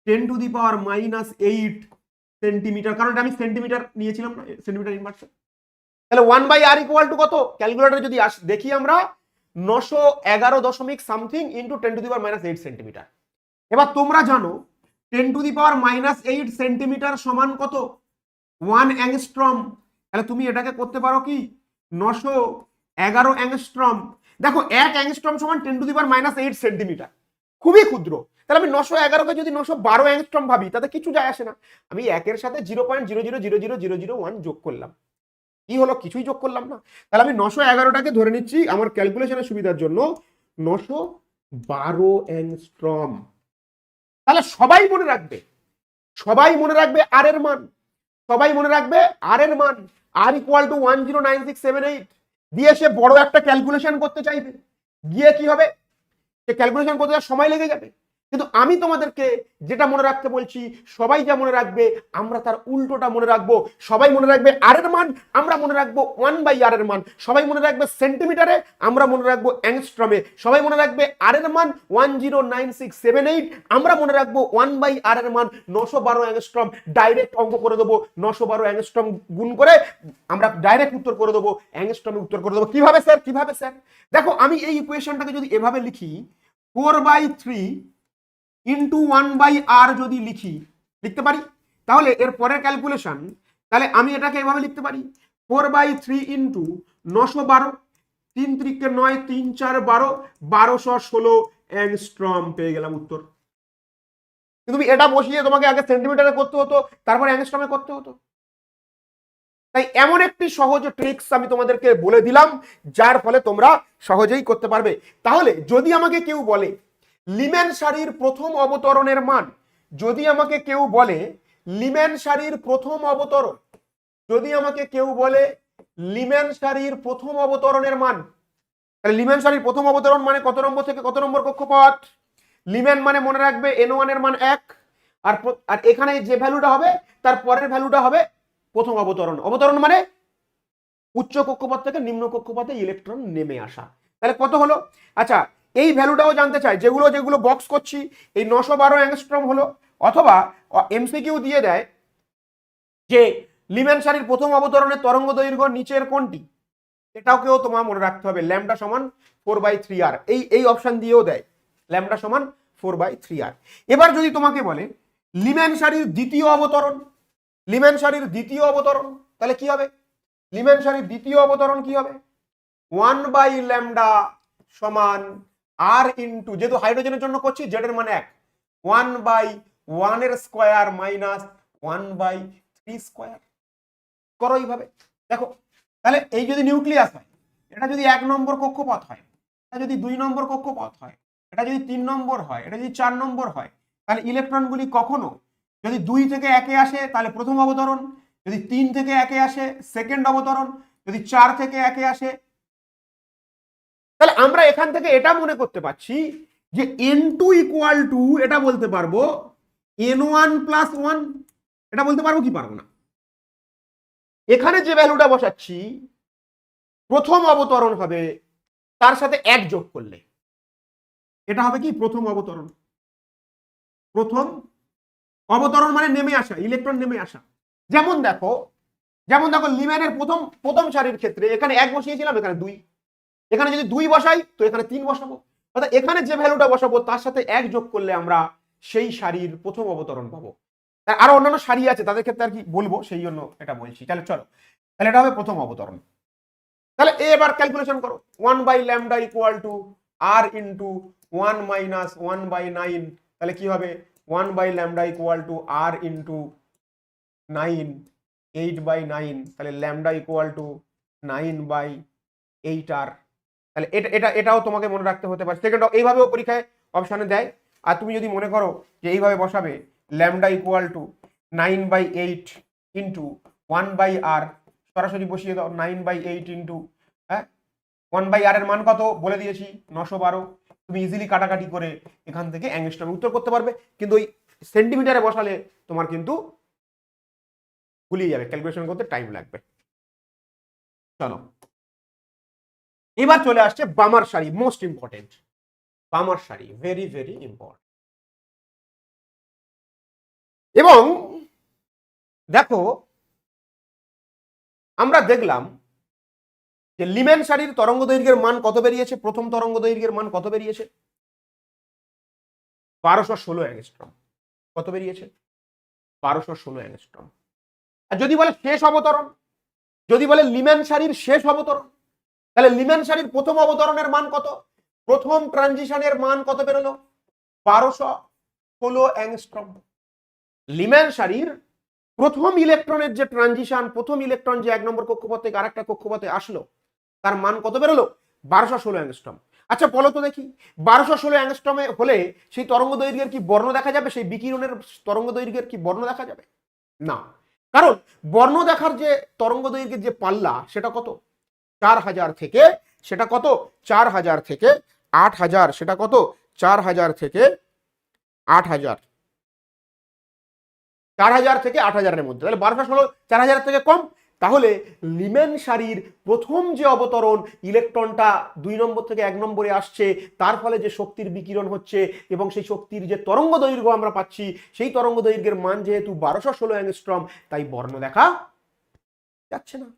10⁻⁻8 সেন্টিমিটার, কারণ এটা আমি সেন্টিমিটার নিয়েছিলাম না, সেন্টিমিটার ইনভার্স। তাহলে 1/r ইকুয়াল টু কত? ক্যালকুলেটরে যদি দেখি আমরা 911 সামথিং ইন্টু 10⁻⁻8 সেন্টিমিটার। এবার তোমরা জানো 10⁻⁻8 সেন্টিমিটার সমান কত 1 অ্যাংস্ট্রম। তাহলে তুমি এটাকে করতে পারো কি 911 অ্যাংস্ট্রম। দেখো 1 অ্যাংস্ট্রম সমান 10⁻⁻8 সেন্টিমিটার, খুবই ক্ষুদ্র। তাহলে আমি 911কে যদি 912 অ্যাংস্ট্রম ভাবি তাতে কিছু যায় আসে না। আমি 1 এর সাথে 0.0000001 যোগ করলাম, কি হলো? কিছুই যোগ করলাম না। তাহলে আমি 911টাকে ধরে নিচ্ছি আমার ক্যালকুলেশনের সুবিধার জন্য 912 অ্যাংস্ট্রম। তাহলে সবাই মনে রাখবে আর এর মান, সবাই মনে রাখবে আর এর মান আর ইকুয়াল টু 109678 দিয়ে সে বড় একটা ক্যালকুলেশন করতে চাইবে। গিয়ে কি হবে, সে ক্যালকুলেশন করতে সময় লেগে যাবে। কিন্তু আমি তোমাদেরকে যেটা মনে রাখতে বলছি, সবাই যা মনে রাখবে আমরা তার উল্টোটা মনে রাখবো। সবাই মনে রাখবে আর এর মান, আমরা মনে রাখবো 1/r এর মান। সবাই মনে রাখবে সেন্টিমিটারে, আমরা মনে রাখবো অ্যাংস্ট্রমে। সবাই মনে রাখবে আর এর মান 109678, আমরা মনে রাখবো 1/r এর মান 912 অ্যাংস্ট্রম। ডাইরেক্ট অঙ্ক করে দেবো, 912 অ্যাংস্ট্রম গুণ করে আমরা ডাইরেক্ট উত্তর করে দেবো, অ্যাংস্ট্রমে উত্তর করে দেবো। কিভাবে স্যার? কিভাবে স্যার? দেখো আমি এই ইকুয়েশনটাকে যদি এভাবে লিখি 4/3 ইন্টু 1/r যদি লিখতে পারি, তাহলে এর পরের ক্যালকুলেশন, তাহলে আমি এটাকে এভাবে লিখতে পারি 4/3 ইন্টু 912, 3 3 9, 3 4 12, 1216 অ্যাংস্ট্রম। পেয়ে গেলাম উত্তর। কিন্তু এটা বসিয়ে তোমাকে আগে সেন্টিমিটারে করতে হতো, তারপরে অ্যাংস্ট্রমে করতে হতো। তাই এমন একটি সহজ ট্রিক্স আমি তোমাদেরকে বলে দিলাম, যার ফলে তোমরা সহজেই করতে পারবে। তাহলে যদি আমাকে কেউ বলে লিমেন সারির প্রথম অবতরণের মান, যদি আমাকে কেউ বলে লিমেন সারির প্রথম অবতরণ, যদি আমাকে কেউ বলে লিমেন সারির প্রথম অবতরণের মান, তাহলে লিমেন সারির প্রথম অবতরণ মানে কত নম্বর থেকে কত নম্বর কক্ষপথ? লিমেন মানে মনে রাখবে n1 এর মান 1, আর এখানে যে ভ্যালুটা হবে তার পরের ভ্যালুটা হবে প্রথম অবতরণ। অবতরণ মানে উচ্চ কক্ষপথ থেকে নিম্ন কক্ষপথে ইলেকট্রন নেমে আসা। তাহলে কত হলো? আচ্ছা, এই ভ্যালুটাও জানতে চাই, যেগুলো যেগুলো বক্স করছি, এই 912 অ্যাংস্ট্রম হলো, অথবা এমসিকিউ দিয়ে দেয় যে লিমেন সারির প্রথম অবতরণের তরঙ্গ দৈর্ঘ্য নিচের কোনটি, এটাকেও তোমার মনে রাখতে হবে। ল্যামডা সমান 4/3r, এই অপশন দিয়েও দেয় ল্যামডা সমান 4/3r। এবার যদি তোমাকে বলে লিমেন সারির দ্বিতীয় অবতরণ, লিমেন সারির দ্বিতীয় অবতরণ, তাহলে কি হবে? লিমেন সারির দ্বিতীয় অবতরণ কি হবে? 1/λ সমান r ইন্টু, যেহেতু হাইড্রোজেনের জন্য করছি জেড এর মান 1, 1/1 এর স্কয়ার মাইনাস 1/3 স্কয়ার। করো এইভাবে, দেখো। তাহলে এই যদি নিউক্লিয়াস হয়, এটা যদি 1 নম্বর কক্ষপথ হয়, এটা যদি 2 নম্বর কক্ষপথ হয়, এটা যদি 3 নম্বর হয়, এটা যদি 4 নম্বর হয়, তাহলে ইলেকট্রনগুলি কখনো যদি 2 থেকে 1-এ আসে তাহলে প্রথম অবতরণ, যদি 3 থেকে 1-এ আসে সেকেন্ড অবতরণ, যদি 4 থেকে 1-এ আসে। তাহলে আমরা এখান থেকে এটা মনে করতে পারছি যে n2 ইকুয়াল টু, এটা বলতে পারবো n1 প্লাস 1, এটা বলতে পারবো কি পারবো না? এখানে যে ভ্যালুটা বসাচ্ছি প্রথম অবতরণ হবে, তার সাথে 1 যোগ করলে এটা হবে কি প্রথম অবতরণ। প্রথম অবতরণ মানে নেমে আসা, ইলেকট্রন নেমে আসা। যেমন দেখো লিমেনের প্রথম সারির ক্ষেত্রে এখানে 1 বসিয়েছিলাম, এখানে 2, এখানে যদি 2 বসাই তো এখানে 3 বসাবো, অর্থাৎ এখানে যে ভ্যালুটা বসাবো তার সাথে 1 যোগ করলে আমরা সেই সারির প্রথম অবতরণ পাবো। আরো অন্যান্য সারি আছে, তাদের ক্ষেত্রে আর কি বলবো, সেই জন্য এটা বলছি। তাহলে চলো, তাহলে এটা হবে প্রথম অবতরণ। তাহলে এবার ক্যালকুলেশন করো, 1/λ equal to r into 1 minus 1/9, তাহলে কি হবে 1/λ ইকুয়াল টু r ইন্টু 9, 8/9, তাহলে ল্যামডা ইকুয়াল টু 9/8r। তাহলে এটাও তোমাকে মনে রাখতে হতে পারে। সেকেন্ড এইভাবেও পরীক্ষায় অপশানে দেয়। আর তুমি যদি মনে করো যে এইভাবে বসাবে lambda equal two 9/8 into 1/r, সরাসরি বসিয়ে দাও 9/8 ইন্টু 1/r এর মান কত বলে দিয়েছি 912। তুমি ইজিলি কাটাকাটি করে এখান থেকে অ্যাংস্ট্রমে উত্তর করতে পারবে, কিন্তু ওই সেন্টিমিটারে বসালে তোমার কিন্তু ভুলিয়ে যাবে, ক্যালকুলেশন করতে টাইম লাগবে। চলো, এবার চলে আসছে বামার সারি, মোস্ট ইম্পর্টেন্ট। বামার সারি ভেরি ভেরি ইম্পর্টেন্ট। এবং দেখো, আমরা দেখলাম যে লিমেন সারির তরঙ্গ দৈর্ঘ্যের মান কত বেরিয়েছে, প্রথম তরঙ্গ দৈর্ঘ্যের মান কত বেরিয়েছে 1216 অ্যাংস্ট্রম। কত বেরিয়েছে 1216 অ্যাংস্ট্রম। আর যদি বলে শেষ অবতরণ, যদি বলে লিমেন সারির শেষ অবতরণ, তাহলে লিমেন সারির প্রথম অবতরণের মান কত, প্রথম ট্রানজিশনের মান কত বেরোলো 1216 অ্যাংস্ট্রম। লিমেন সারির প্রথম ইলেকট্রনের যে ট্রানজিশন, প্রথম ইলেকট্রন যে 1 নম্বর কক্ষপথ থেকে আরেকটা কক্ষপথে আসলো, তার মান কত বেরোলো 1216 অ্যাংস্ট্রম। আচ্ছা বলো তো দেখি, 1216 অ্যাংস্ট্রমে হলে সেই তরঙ্গ দৈর্ঘ্যের কি বর্ণ দেখা যাবে, সেই বিকিরণের তরঙ্গ দৈর্ঘ্যের কি বর্ণ দেখা যাবে? না, কারণ বর্ণ দেখার যে তরঙ্গ দৈর্ঘ্যের যে পাল্লা সেটা কত 4000 থেকে, সেটা কত 4000 থেকে 8000, সেটা কত 4000 থেকে 8000, 4000 থেকে 8000-এর মধ্যে। তাহলে 1216 4000 থেকে কম। তাহলে লিমেন সারির প্রথম যে অবতরণ, ইলেকট্রনটা 2 নম্বর থেকে 1 নম্বরে আসছে, তার ফলে যে শক্তির বিকিরণ হচ্ছে এবং সেই শক্তির যে তরঙ্গ দৈর্ঘ্য আমরা পাচ্ছি, সেই তরঙ্গ দৈর্ঘ্যের মান যেহেতু 1216 অ্যাংস্ট্রম, তাই বর্ণ দেখা যাচ্ছে না,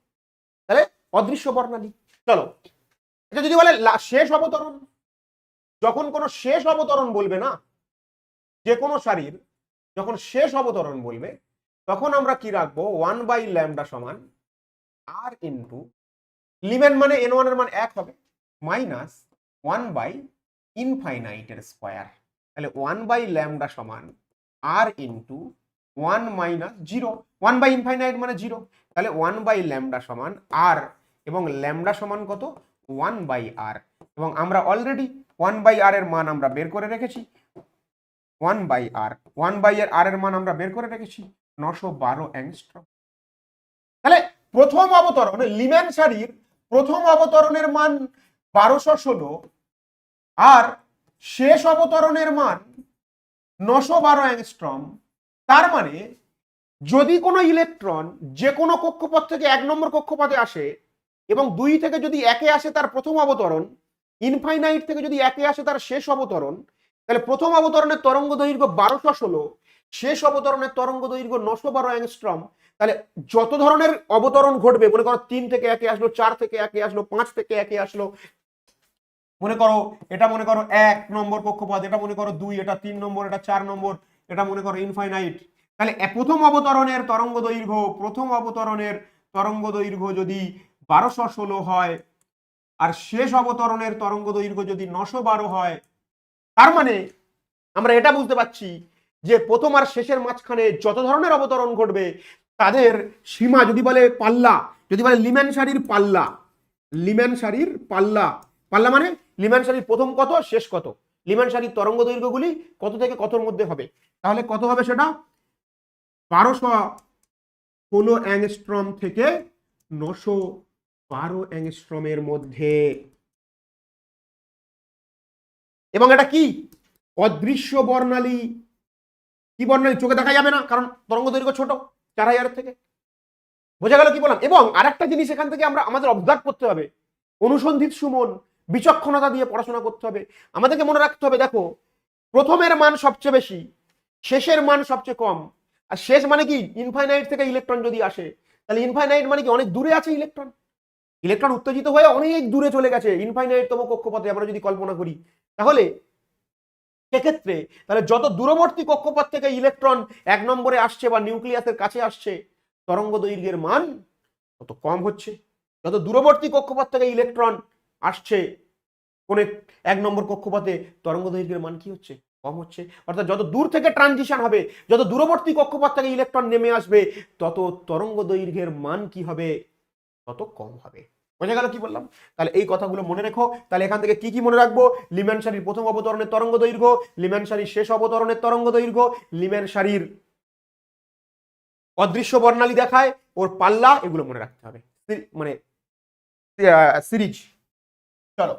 তাহলে অদৃশ্য বর্ণালী। চলো, এটা যদি বলে শেষ অবতরণ, যখন কোনো শেষ অবতরণ বলবে না, যে কোনো সারির যখন শেষ অবতরণ বলবে, তখন আমরা কি রাখবো 1/λ সমান r ইন্টু লিমেন মানে n1 এর মান 1 হবে মাইনাস 1/∞ এর স্কয়ার। তাহলে 1/λ সমান আর ইন্টু 1 মাইনাস 0, 1 বাই ইনফাইনাইট মানে 0, তাহলে 1 বাই ল্যামডা সমান আর, এবং ল্যামডা সমান কত 1 বাই আর, এবং আমরা অলরেডি 1 বাই আর এর মান আমরা বের করে রেখেছি, 1 বাই আর, 1 বাই আর এর মান আমরা বের করে রেখেছি 912 অ্যাংস্ট্রম। তাহলে প্রথম অবতরণ লিম্যান সারির প্রথম অবতরণের মান 1216 আর শেষ অবতরণের মান 912 অ্যাংস্ট্রম। তার মানে যদি কোনো ইলেকট্রন যে কোনো কক্ষপথ থেকে 1 নম্বর কক্ষপথে আসে এবং 2 থেকে যদি 1-এ আসে তার প্রথম অবতরণ, ইনফাইনাইট থেকে যদি 1-এ আসে তার শেষ অবতরণ, তাহলে প্রথম অবতরণের তরঙ্গ দৈর্ঘ্য 1216, শেষ অবতরণের তরঙ্গ দৈর্ঘ্য 912 অ্যাংস্ট্রম। তাহলে যত ধরনের অবতরণ ঘটবে, মনে করো 3 থেকে 1-এ আসলো, 4 থেকে 1-এ আসলো, 5 থেকে 1-এ আসলো, মনে করো এটা মনে করো 1 নম্বর কক্ষপথ, এটা মনে করো 2, এটা 3 নম্বর, এটা 4 নম্বর, এটা মনে করো ইনফাইনাইট। তাহলে প্রথম অবতরণের তরঙ্গ দৈর্ঘ্য যদি 1216 হয় আর শেষ অবতরণের তরঙ্গ দৈর্ঘ্য যদি 912 হয়, তার মানে আমরা এটা বুঝতে পারছি যে প্রথম আর শেষের মাঝখানে যত ধরনের অবতরণ ঘটবে তাদের সীমা, যদি বলে পাল্লা, যদি বলে লিম্যান সারির পাল্লা, লিম্যান সারির পাল্লা, পাল্লা মানে লিম্যান সারির প্রথম কত শেষ কত, লিম্যান সারির তরঙ্গ দৈর্ঘ্যগুলি কত থেকে কতর মধ্যে হবে, তাহলে কত হবে সেটা 1216 অ্যাংস্ট্রম থেকে 912 অ্যাংস্ট্রমের মধ্যে। এবং এটা কি অদৃশ্য বর্ণালী, কি বর্ণালী চোখে দেখা যাবে না, কারণ তরঙ্গ দৈর্ঘ্য ছোট 4000 থেকে। বোঝা গেল কি বললাম? এবং আরেকটা জিনিস এখান থেকে আমরা আমাদের অবজার্ভ করতে হবে, অনুসন্ধিত সুমন, বিচক্ষণতা দিয়ে পড়াশোনা করতে হবে। আমাদেরকে মনে রাখতে হবে, দেখো প্রথমের মান সবচেয়ে বেশি, শেষের মান সবচেয়ে কম। আর শেষ মানে কি, ইনফাইনাইট থেকে ইলেকট্রন যদি আসে, তাহলে ইনফাইনাইট মানে কি অনেক দূরে আছে ইলেকট্রন, ইলেকট্রন উত্তেজিত হয়ে অনেক দূরে চলে গেছে ইনফাইনাইট তম কক্ষপথে, আমরা যদি কল্পনা করি। তাহলে সেক্ষেত্রে তাহলে যত দূরবর্তী কক্ষপথ থেকে ইলেকট্রন 1 নম্বরে আসছে বা নিউক্লিয়াসের কাছে আসছে, তরঙ্গ দৈর্ঘ্যের মান তত কম হচ্ছে। যত দূরবর্তী কক্ষপথ থেকে ইলেকট্রন আসছে কোন 1 নম্বর কক্ষপথে, তরঙ্গ দৈর্ঘ্যের মান কি হচ্ছে, কম হচ্ছে। অর্থাৎ যত দূর থেকে ট্রানজিশন হবে, যত দূরবর্তী কক্ষপথ থেকে ইলেকট্রন নেমে আসবে, তত তরঙ্গ দৈর্ঘ্যের মান কি হবে, তত কম হবে। বোঝা গেল কি বললাম? তাহলে এই কথাগুলো মনে রেখো। তাহলে এখান থেকে কি কি মনে রাখবো, লিম্যান সারির প্রথম অবতরণের তরঙ্গ দৈর্ঘ্য, লিম্যান সারির শেষ অবতরণের তরঙ্গ দৈর্ঘ্য, লিম্যান সারির অদৃশ্য বর্ণালী দেখায়, ওর পাল্লা, এগুলো মনে রাখতে হবে, মানে সিরিজ। চলো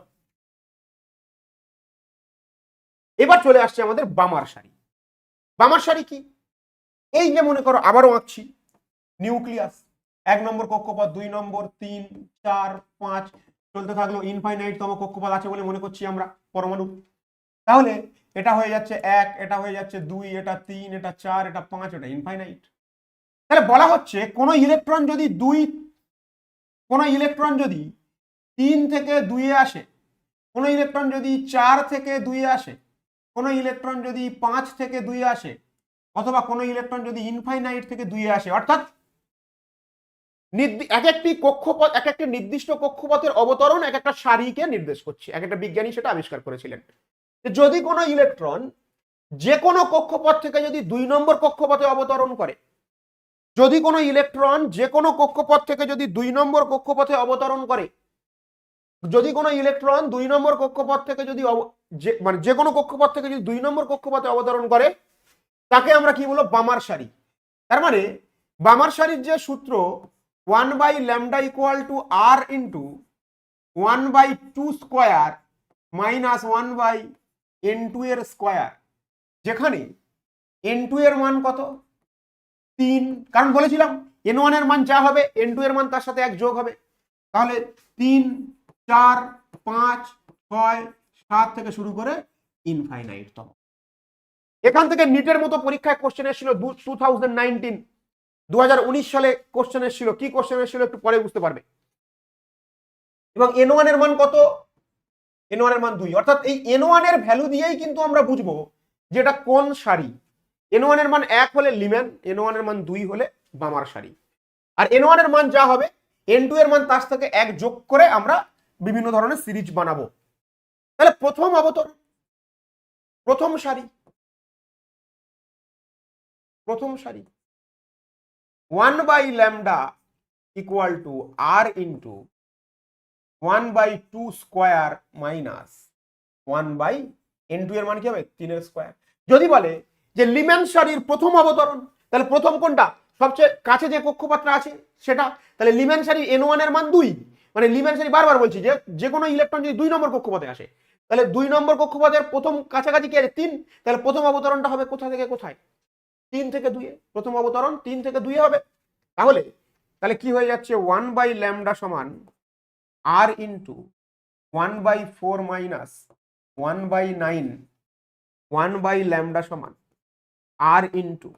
এবার চলে আসছে আমাদের বামার সারি। বামার সারি কি, এই যে মনে করো আবারও আঁকছি, নিউক্লিয়াস 1 নম্বর কক্ষপথ, 2 নম্বর, 3, 4, 5 চলতে থাকলো, ইনফাইনাইট তম কক্ষপথ আছে বলে মনে করছি আমরা পরমাণু। তাহলে এটা হয়ে যাচ্ছে 1, এটা হয়ে যাচ্ছে 2, এটা 3, এটা 4, এটা 5, এটা ইনফাইনাইট। তাহলে বলা হচ্ছে কোন ইলেকট্রন যদি 3 থেকে 2-এ আসে, কোন ইলেকট্রন যদি 4 থেকে 2-এ আসে, কোন ইলেকট্রন যদি 5 থেকে 2-এ আসে, অথবা কোন ইলেকট্রন যদি ইনফাইনাইট থেকে 2-এ আসে, অর্থাৎ এক একটি কক্ষপথ, এক একটি নির্দিষ্ট কক্ষপথের অবতরণ এক একটা সারিকে নির্দেশ করছে, এক একটা বিজ্ঞানী সেটা আবিষ্কার করেছিলেন। যদি কোনো ইলেকট্রন যে কোনো কক্ষপথ থেকে যদি 2 নম্বর কক্ষপথে অবতরণ করে, যদি কোনো ইলেকট্রন যে কোনো কক্ষপথ থেকে যদি 2 নম্বর কক্ষপথে অবতরণ করে, যদি কোনো ইলেকট্রন 2 নম্বর কক্ষপথ থেকে যদি মানে যে কোনো কক্ষপথ থেকে যদি 2 নম্বর কক্ষপথে অবতরণ করে, তাকে আমরা কি বলবো, বামার সারি। তার মানে বামার সারির যে সূত্র 1 by lambda equal to R into 1 by 2 square minus 1 by n2 এর স্কোয়ার, যেখানে n2 এর মান কত 3, কারণ বলেছিলাম n1 এর মান যা হবে n2 এর মান তার সাথে 1 যোগ হবে। তাহলে 3, 4, 5, 6, 7 থেকে শুরু করে ইনফাইনাইট তম। এখান থেকে নিটের মতো পরীক্ষায় কোশ্চেন এসেছিল 2019 সালে কোশ্চেন এসেছিল। কি কোশ্চেন এসেছিল একটু পরে বুঝতে পারবে। এবং n1 এর মান কত, n1 এর মান 2, অর্থাৎ এই n1 এর ভ্যালু দিয়েই কিন্তু আমরা বুঝবো যে এটা কোন সারি। n1 এর মান 1 হলে লিম্যান, n1 এর মান 2 হলে বামার সারি। আর n1 এর মান যা হবে n2 এর মান তার থেকে 1 যোগ করে আমরা বিভিন্ন ধরনের সিরিজ বানাবো। তাহলে প্রথম অবতরণ, প্রথম সারি, প্রথম সারি 1/λ equal to R into 1/2 square minus 1/n2 এর মান কি হবে 3 এর স্কোয়ার। যদি বলে যে লিম্যান সারির প্রথম অবতরণ, তাহলে প্রথম কোনটা, সবচেয়ে কাছে যে কক্ষপথটা আছে সেটা, তাহলে লিম্যান সারির n1 এর মান 2, মানে লিম্যান সারি বারবার বলছি যে কোনো ইলেকট্রন যদি 2 নম্বর কক্ষপথে আসে, তাহলে 2 নম্বর কক্ষপথের প্রথম কাছাকাছি কি আছে 3, তাহলে প্রথম অবতরণটা হবে কোথা থেকে কোথায় 3 থেকে 2 এ, প্রথম অবতরণ 3 থেকে 2 এ হবে। তাহলে কি হয়ে যাচ্ছে 1/λ সমান আর ইন্টু 1/4 মাইনাস 1/9, 1/λ সমান আর ইন্টু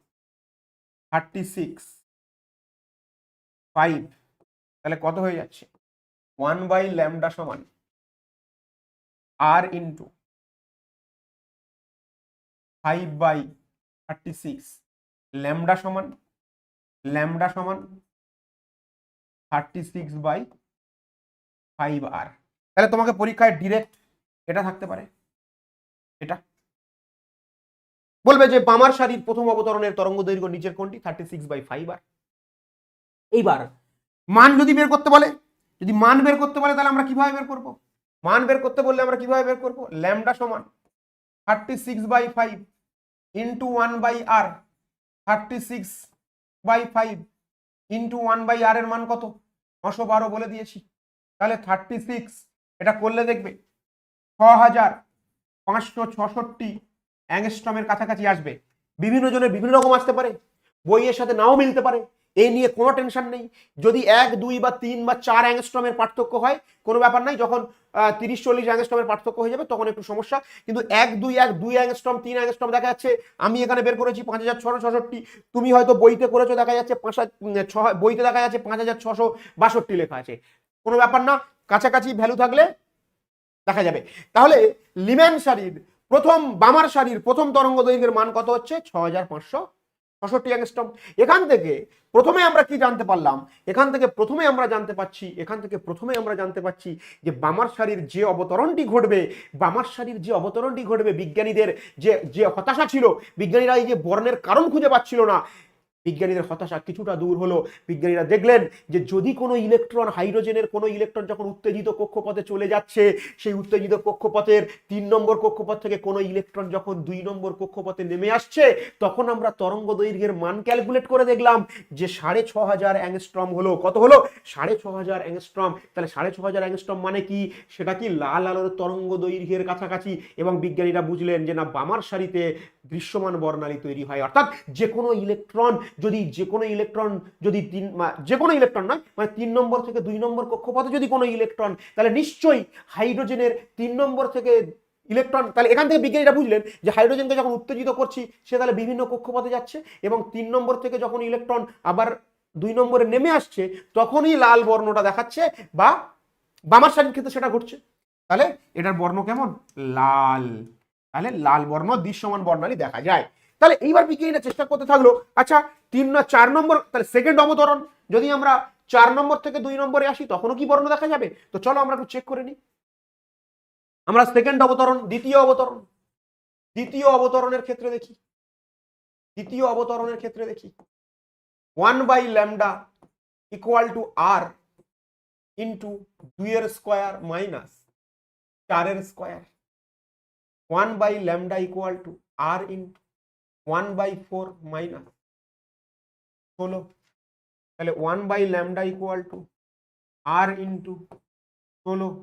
36 5, তাহলে কত হয়ে যাচ্ছে 1/λ সমান আর ইন্টু 5/36, ল্যামডা সমান 36/5r। তাহলে তোমাকে পরীক্ষায় ডিরেক্ট এটা থাকতে পারে, এটা বলবে যে বামার সারির প্রথম অবতরণের তরঙ্গ দৈর্ঘ্য নিচের কোনটি 36/5r। এইবার মান যদি বের করতে বলে, যদি মান বের করতে বলে তাহলে আমরা কিভাবে বের করব, মান বের করতে বললে আমরা কিভাবে বের করব, ল্যামডা সমান 36/5 ইন্টু 1/r, 36/5 ইন্টু 1/r এর মান কত 912 বলে দিয়েছি। তাহলে 36 এটা করলে দেখবে 6566 অ্যাংস্ট্রমের কাছাকাছি আসবে। বিভিন্ন জনের বিভিন্ন রকম আসতে পারে, বইয়ের সাথে নাও মিলতে পারে, এই নিয়ে কোনো টেনশন নেই। যদি 1, 2 বা 3 বা 4 অ্যাংস্ট্রমের পার্থক্য হয় কোনো ব্যাপার নাই, যখন 30-40 অ্যাংস্ট্রমের পার্থক্য হয়ে যাবে তখন একটু সমস্যা। কিন্তু 2 অ্যাংস্ট্রম 3 অ্যাংস্ট্রম দেখা যাচ্ছে, আমি এখানে বের করেছি 5666, তুমি হয়তো বইতে করেছো দেখা যাচ্ছে বইতে দেখা যাচ্ছে 5662 লেখা আছে, কোনো ব্যাপার না, কাছাকাছি ভ্যালু থাকলে দেখা যাবে। তাহলে লিম্যান সারির প্রথম বামার সারির প্রথম তরঙ্গ দৈর্ঘ্যের মান কত হচ্ছে 6566 অ্যাংস্ট্রম। এখান থেকে প্রথমে আমরা কি জানতে পারলাম, এখান থেকে প্রথমে আমরা জানতে পাচ্ছি যে বামার সারির যে অবতরণটি ঘটবে বিজ্ঞানীদের যে হতাশা ছিল, বিজ্ঞানীরা এই যে বর্ণের কারণ খুঁজে পাচ্ছিল না, বিজ্ঞানীদের হতাশা কিছুটা দূর হলো। বিজ্ঞানীরা দেখলেন যে যদি কোনো ইলেকট্রন, হাইড্রোজেনের কোনো ইলেকট্রন যখন উত্তেজিত কক্ষপথে চলে যাচ্ছে, সেই উত্তেজিত কক্ষপথের 3 নম্বর কক্ষপথ থেকে কোনো ইলেকট্রন যখন 2 নম্বর কক্ষপথে নেমে আসছে, তখন আমরা তরঙ্গ দৈর্ঘ্যের মান ক্যালকুলেট করে দেখলাম যে 6500 অ্যাংস্ট্রম হলো। কত হলো 6500 অ্যাংস্ট্রম। তাহলে 6500 অ্যাংস্ট্রম মানে কি, সেটা কি লাল আলোর তরঙ্গ দৈর্ঘ্যের কাছাকাছি। এবং বিজ্ঞানীরা বুঝলেন যে না, বামার সারিতে দৃশ্যমান বর্ণালী তৈরি হয়, অর্থাৎ যে কোনো ইলেকট্রন নয়, মানে 3 নম্বর থেকে 2 নম্বর কক্ষপথে যদি কোনো ইলেকট্রন, তাহলে নিশ্চয়ই হাইড্রোজেনের 3 নম্বর থেকে ইলেকট্রন, তাহলে এখান থেকে বিজ্ঞানীরা বুঝলেন যে হাইড্রোজেনকে যখন উত্তেজিত করছি সে তাহলে বিভিন্ন কক্ষপথে যাচ্ছে, এবং 3 নম্বর থেকে যখন ইলেকট্রন আবার 2 নম্বরে নেমে আসছে তখনই লাল বর্ণটা দেখাচ্ছে, বা বামার সারির ক্ষেত্রে সেটা ঘটছে। তাহলে এটার বর্ণ কেমন, লাল। তাহলে লাল বর্ণ দৃশ্যমান বর্ণালী দেখা যায়। তাহলে এইবার বিজ্ঞানীরা চেষ্টা করতে থাকলো, আচ্ছা 4 নম্বর, তাহলে সেকেন্ড অবতরণ যদি আমরা 4 নম্বর থেকে 2 নম্বরে আসি তখনও কি বর্ণ দেখা যাবে। তো চলো আমরা একটু চেক করে নিই। আমরা সেকেন্ড অবতরণ, দ্বিতীয় অবতরণের ক্ষেত্রে দেখি 1/λ ইকুয়াল টু আর ইন্টু 2 এর স্কোয়ার মাইনাস 4 এর square, 1/λ equal to R into 1/4 minus 16। তাহলে 1/λ equal to R into 16,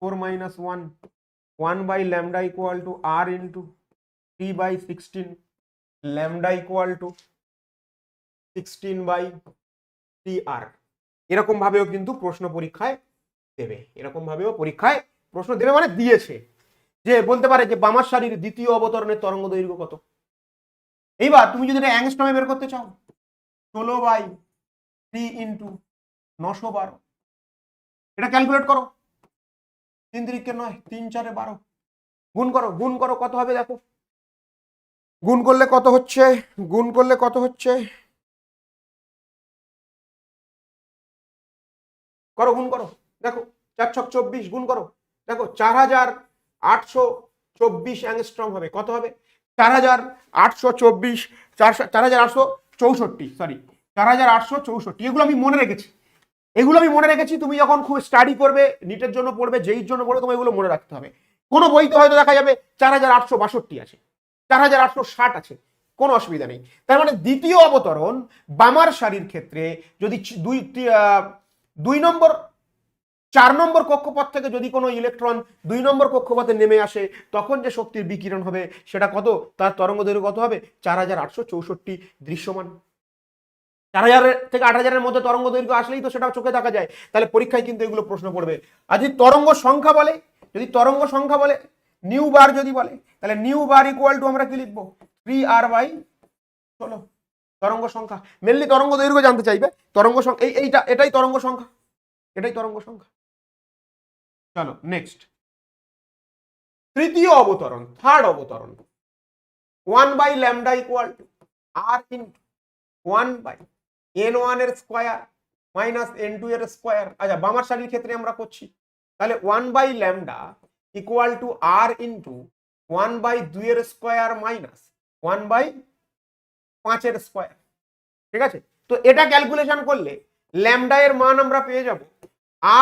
4 minus 1, 1/λ equal to R into 3/16, lambda equal to 16/3r। এরকম ভাবেও কিন্তু প্রশ্ন পরীক্ষায় দেবে, মানে দিয়েছে, যে বলতে পারে যে বামার সারির দ্বিতীয় অবতরণের তরঙ্গ দৈর্ঘ্য কত। এইবার তুমি যদি এটা অ্যাংস্ট্রমে বের করতে চাও, 16/3 ইন্টু 912, এটা ক্যালকুলেট করো, 3 3 9, 3 4 12, গুণ করো কত হবে দেখো, গুণ করলে কত হচ্ছে, গুণ করো দেখো, 4 ছক 24, গুণ করো দেখো 4824 অ্যাংস্ট্রম হবে। কত হবে 4824, 4864, সরি 4864, এগুলো আমি মনে রেখেছি। তুমি যখন খুব স্টাডি করবে, নিটের জন্য পড়বে, যেইর জন্য পড়বে, তোমার এগুলো মনে রাখতে হবে। কোনো বইতে হয়তো দেখা যাবে 4862 আছে, 4860 আছে, কোনো অসুবিধা নেই। তার মানে দ্বিতীয় অবতরণ বামার সারির ক্ষেত্রে যদি 2 নম্বর 4 নম্বর কক্ষপথ থেকে যদি কোনো ইলেকট্রন 2 নম্বর কক্ষপথে নেমে আসে, তখন যে শক্তির বিকিরণ হবে সেটা কত, তার তরঙ্গ দৈর্ঘ্য কত হবে, 4864 দৃশ্যমান। 4000 থেকে 8000 মধ্যে তরঙ্গ দৈর্ঘ্য আসলেই তো সেটা চোখে দেখা যায়। তাহলে পরীক্ষায় কিন্তু এগুলো প্রশ্ন পড়বে। আর যদি তরঙ্গ সংখ্যা বলে, নিউ বার যদি বলে, তাহলে নিউ বার ইকুয়াল টু আমরা কি লিখবো, 3r/16। তরঙ্গ সংখ্যা, মেনলি তরঙ্গ দৈর্ঘ্য জানতে চাইবে। তরঙ্গ সংখ্যা এটাই তরঙ্গ সংখ্যা, চলো নেক্সট। তৃতীয় অবতরণ, থার্ড অবতরণ, 1/λ equal to r into 1/n1 এর স্কয়ার মাইনাস n2 এর স্কয়ার। আচ্ছা, বামার সারির ক্ষেত্রে আমরা করছি, তাহলে 1/λ ইকুয়াল টু r ইনটু 1/2 এর স্কয়ার মাইনাস 1/5 এর স্কয়ার। ঠিক আছে, তো এটা ক্যালকুলেশন করলে ল্যামডা এর মান আমরা পেয়ে যাব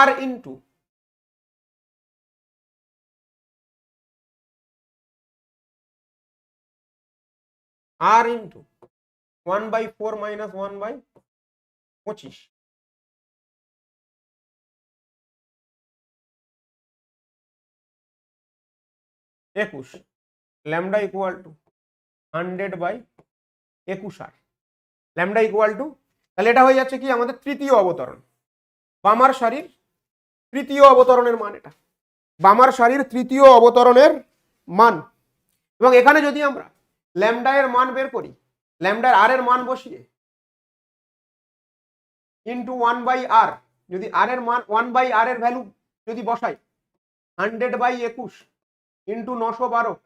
r ইনটু 1/4 মাইনাস 1/25। একুশ, lambda equal two 100/21r, lambda equal two, তাহলে এটা হয়ে যাচ্ছে কি আমাদের তৃতীয় অবতরণ, বামার সারির তৃতীয় অবতরণের মান। এটা বামার সারির তৃতীয় অবতরণের মান। এবং এখানে যদি আমরা ল্যামডা এর মান বের করি, ল্যামডার আর এর মান বসিয়ে ইন্টু 1/r, যদি আর এর মান 1/r এর ভ্যালু যদি বসাই 100/21 ইন্টু 912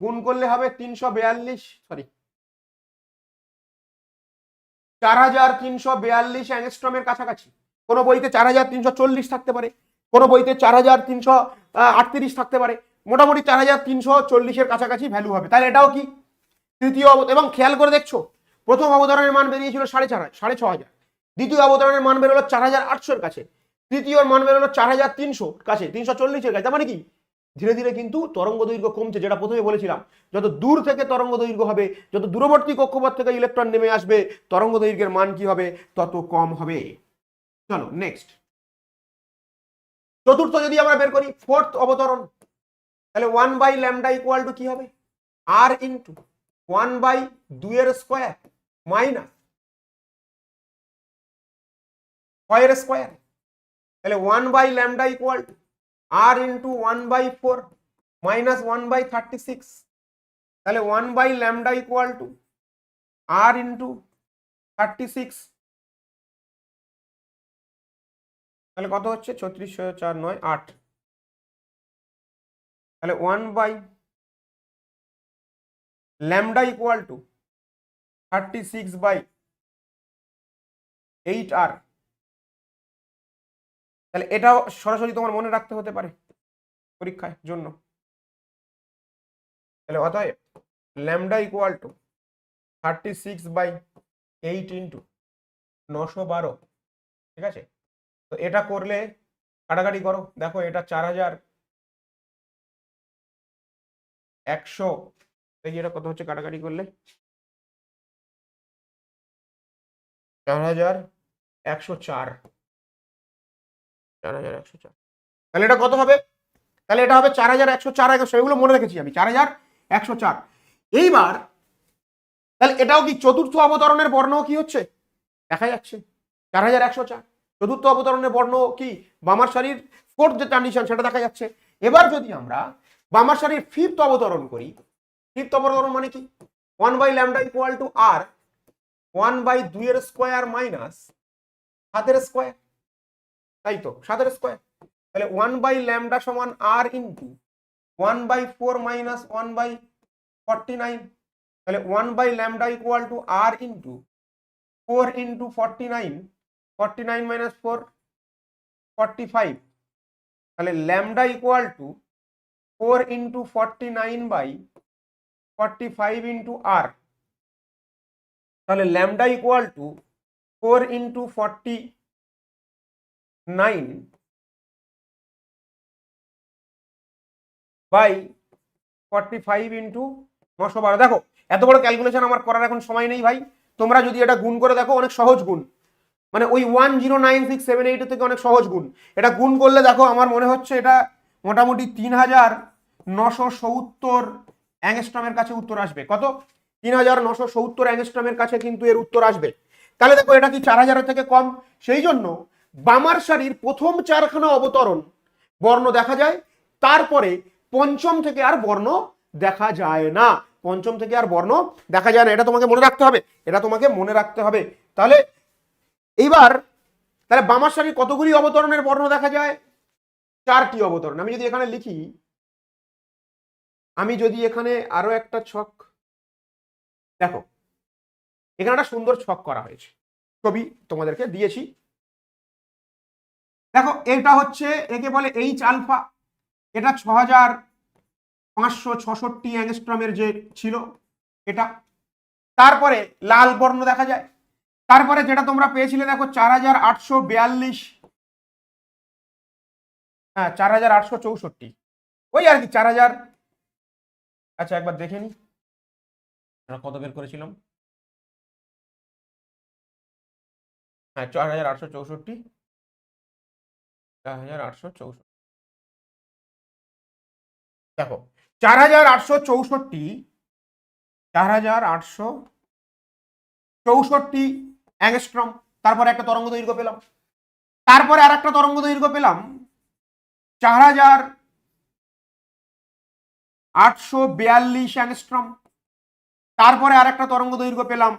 গুণ করলে হবে 4342 অ্যাংস্ট্রমের কাছাকাছি। কোনো বইতে 4340 থাকতে পারে, কোনো বইতে 4338 থাকতে পারে, মোটামুটি 4340 কাছাকাছি ভ্যালু হবে। তাহলে এটাও কি তৃতীয় এবং খেয়াল করে দেখছো, প্রথম অবতরণের মান বেরিয়েছিল 6500, দ্বিতীয় অবতরণের মান বেরোলো 4800 কাছে, তৃতীয় মান বেরোলো 4300 কাছে, 340 কাছে। তার মানে কি ধীরে ধীরে কিন্তু তরঙ্গ দৈর্ঘ্য কমছে, যেটা প্রথমে বলেছিলাম, যত দূর থেকে তরঙ্গ দৈর্ঘ্য হবে, যত দূরবর্তী কক্ষপথ থেকে ইলেকট্রন নেমে আসবে, তরঙ্গ দৈর্ঘ্যের মান কি হবে, তত কম হবে। চলো নেক্সট, চতুর্থ যদি আমরা বের করি, ফোর্থ অবতরণ, তাহলে 1/λ ইকুয়াল টু কি হবে, r ইন্টু 1/2 এর স্কয়ার মাইনাস 6 এর স্কয়ার। তাহলে 1/λ equal to r into 1/4 minus 1/36। তাহলে 1/λ ইকুয়াল টু r ইন্টু 36, তাহলে কত হচ্ছে, 36 4 9 8। তাহলে 1/λ ইকুয়াল টু 36/8r। তাহলে এটাও সরাসরি তোমার মনে রাখতে হতে পারে পরীক্ষার জন্য। তাহলে অতএব ল্যামডা ইকুয়াল টু 36/8 ইন্টু 912। ঠিক আছে, তো এটা করলে কাটাকাটি করো, দেখো এটা 4100, দেখি এটা কত হচ্ছে কাটাকাটি করলে, 4104, 4104। তাহলে এটা কত হবে, তাহলে এটা হবে 4104, সেগুলো মনে রেখেছি আমি, 4104। এইবার তাহলে এটাও কি চতুর্থ অবতরণের বর্ণ কি হচ্ছে দেখা যাচ্ছে, 4104 চতুর্থ অবতরণের বর্ণ কি, বামার সারির ফোর্থ যে কন্ডিশন সেটা দেখা যাচ্ছে। এবার যদি আমরা বামার সারির ফিফথ অবতরণ করি, ফিফথ অবতরণ মানে কি, 1/λ ইকুয়াল টু r 1/2 এর স্কয়ার মাইনাস 7 এর স্কয়ার, তাই তো 7 এর স্কয়ার। তাহলে 1/λ সমান r ইন্টু 1/4 মাইনাস 1/49। তাহলে 1/λ equal to r into 4 into 49, 49 minus 4 45। তাহলে lambda equal to 4 into 49/, 45 into R, তাহলে lambda equal to 4 into 49 by 45 into 912। দেখো এত বড় ক্যালকুলেশন আমার করার এখন সময় নেই ভাই, তোমরা যদি এটা গুণ করে দেখো অনেক সহজ গুণ, মানে ওই 109678 থেকে অনেক সহজ গুণ। এটা গুণ করলে দেখো আমার মনে হচ্ছে এটা মোটামুটি 3970 অ্যাংস্ট্রমের কাছে উত্তর আসবে। কত? 3970 অ্যাংস্ট্রমের কাছে কিন্তু এর উত্তর আসবে। তাহলে দেখো এটা কি 4000 থেকে কম, সেই জন্য বামার সারির প্রথম 4খানা অবতরণ বর্ণ দেখা যায়, তারপরে পঞ্চম থেকে আর বর্ণ দেখা যায় না, পঞ্চম থেকে আর বর্ণ দেখা যায় না। এটা তোমাকে মনে রাখতে হবে, এটা তোমাকে মনে রাখতে হবে। তাহলে এইবার তাহলে বামার সারির কতগুলি অবতরণের বর্ণ দেখা যায়? 4টি অবতরণ। আমি যদি এখানে লিখি, আমি যদি এখানে আরো একটা ছক, দেখো এখানে একটা সুন্দর ছক করা হয়েছে, ছবি তোমাদেরকে দিয়েছি। দেখো এটা হচ্ছে, একে বলে এইচ আলফা, এটা 6566 অ্যাংস্ট্রমের যে ছিল এটা। তারপরে লাল বর্ণ দেখা যায়, তারপরে যেটা তোমরা পেয়েছিলে দেখো 4842, হ্যাঁ 4864, ওই আর কি 4000। আচ্ছা একবার দেখে নি কত বের করেছিলাম, হ্যাঁ 4864, 4864। দেখো 4864, 4864 অ্যাংস্ট্রম। তারপরে একটা তরঙ্গ দৈর্ঘ্য পেলাম, তারপরে আর একটা তরঙ্গ দৈর্ঘ্য পেলাম 4842 অ্যাংস্ট্রম। তারপরে আর একটা তরঙ্গ দৈর্ঘ্য পেলাম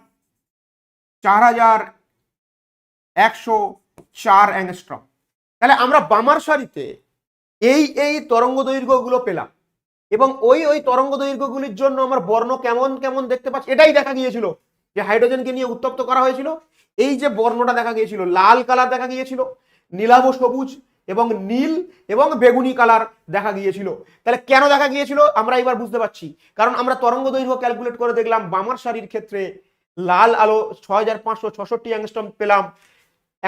4104 অ্যাংস্ট্রম। তাহলে আমরা বামার সারিতে এই তরঙ্গ দৈর্ঘ্যগুলো পেলাম, এবং ওই তরঙ্গ দৈর্ঘ্যগুলির জন্য আমার বর্ণ কেমন কেমন দেখতে পাচ্ছি এটাই দেখা গিয়েছিল যে হাইড্রোজেনকে নিয়ে উত্তপ্ত করা হয়েছিল। এই যে বর্ণটা দেখা গিয়েছিল, লাল কালার দেখা গিয়েছিল, নীলাভ সবুজ এবং নীল এবং বেগুনি কালার দেখা গিয়েছিল। তাহলে কেন দেখা গিয়েছিল আমরা এবার বুঝতে পারছি, কারণ আমরা তরঙ্গ দৈর্ঘ্য ক্যালকুলেট করে দেখলাম বামার সারির ক্ষেত্রে লাল আলো 6566 অ্যাংস্ট্রম পেলাম,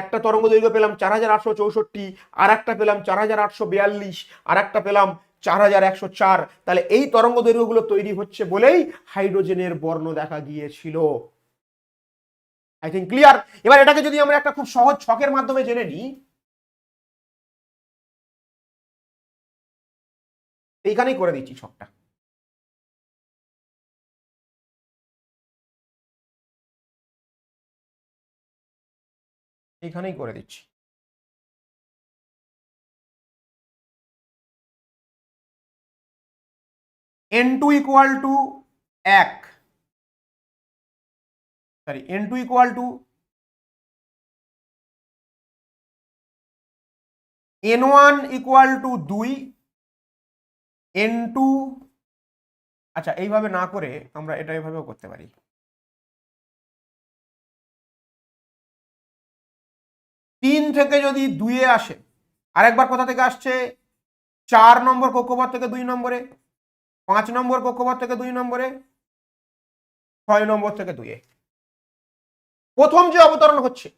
একটা তরঙ্গ দৈর্ঘ্য পেলাম 4864, আর একটা পেলাম 4842, আর একটা পেলাম 4104। তাহলে এই তরঙ্গ দৈর্ঘ্যগুলো তৈরি হচ্ছে বলেই হাইড্রোজেনের বর্ণ দেখা গিয়েছিল। I think clear. এবার এটাকে যদি আমরা একটা খুব সহজ ছকের মাধ্যমে জেনে নিই, এইখানেই করে দিচ্ছি ছকটা। এইখানেই করে দিচ্ছি। n2 equal to 1, sorry n2 equal to n1 equal to 2, n2, আচ্ছা এইভাবে না করে আমরা এটা এভাবেও করতে পারি। 3 থেকে যদি 2-এ আসে, আরেকবার কোথা থেকে আসছে? 4 নম্বর কক্ষপথ থেকে 2 নম্বরে, 5 নম্বর কক্ষপথ থেকে 2 নম্বরে, 6 নম্বর থেকে 2-এ। প্রথম যে অবতরণ হচ্ছে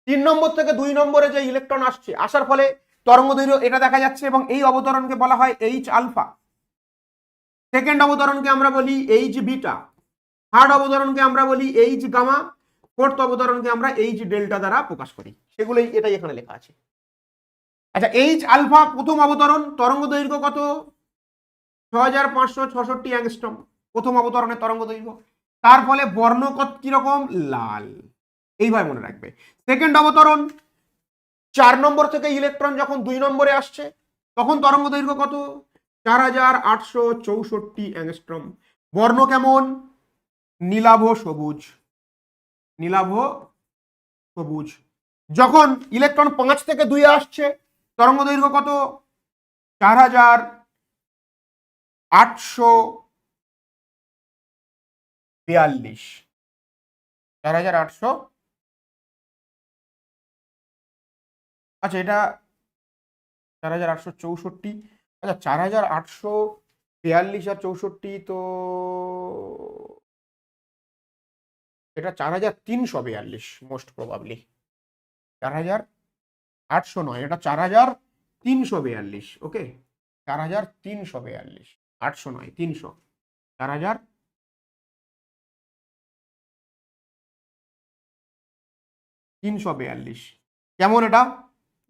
3 নম্বর থেকে 2 নম্বরে যে ইলেকট্রন আসছে, আসার ফলে তরঙ্গ দৈর্ঘ্য এটা দেখা যাচ্ছে, এবং এই অবতরণকে বলা হয় এইচ আলফা। সেকেন্ড অবতরণকে আমরা বলি এইচ বিটা, থার্ড অবতরণকে আমরা বলি এইচ গামা, ফোর্থ অবতরণকে আমরা এইচ ডেল্টা দ্বারা প্রকাশ করি। সেগুলোই এটাই এখানে লেখা আছে। আচ্ছা এইচ আলফা প্রথম অবতরণ, তরঙ্গ দৈর্ঘ্য কত? 6566 অ্যাংস্ট্রম প্রথম অবতরণের তরঙ্গ দৈর্ঘ্য। তার ফলে বর্ণ কিরকম? লাল। এইভাবে মনে রাখবে। সেকেন্ড অবতরণ 4 নম্বর থেকে ইলেকট্রন যখন 2 নম্বরে আসছে, তখন তরঙ্গ দৈর্ঘ্য কত? 4864 অ্যাংস্ট্রম। বর্ণ কেমন? নীলাভ সবুজ, নীলাভ সবুজ। যখন ইলেকট্রন 5 থেকে 2-এ আসছে, তরঙ্গ দৈর্ঘ্য কত? 4842, 4800, আচ্ছা এটা 4864, আচ্ছা 4842 42 আর 64 তো এটা 4342 মোস্ট প্রবাবলি। 4800 নয়, এটা 4342। ওকে, 4342, 800 নয় 300, 4342। কেমন এটা?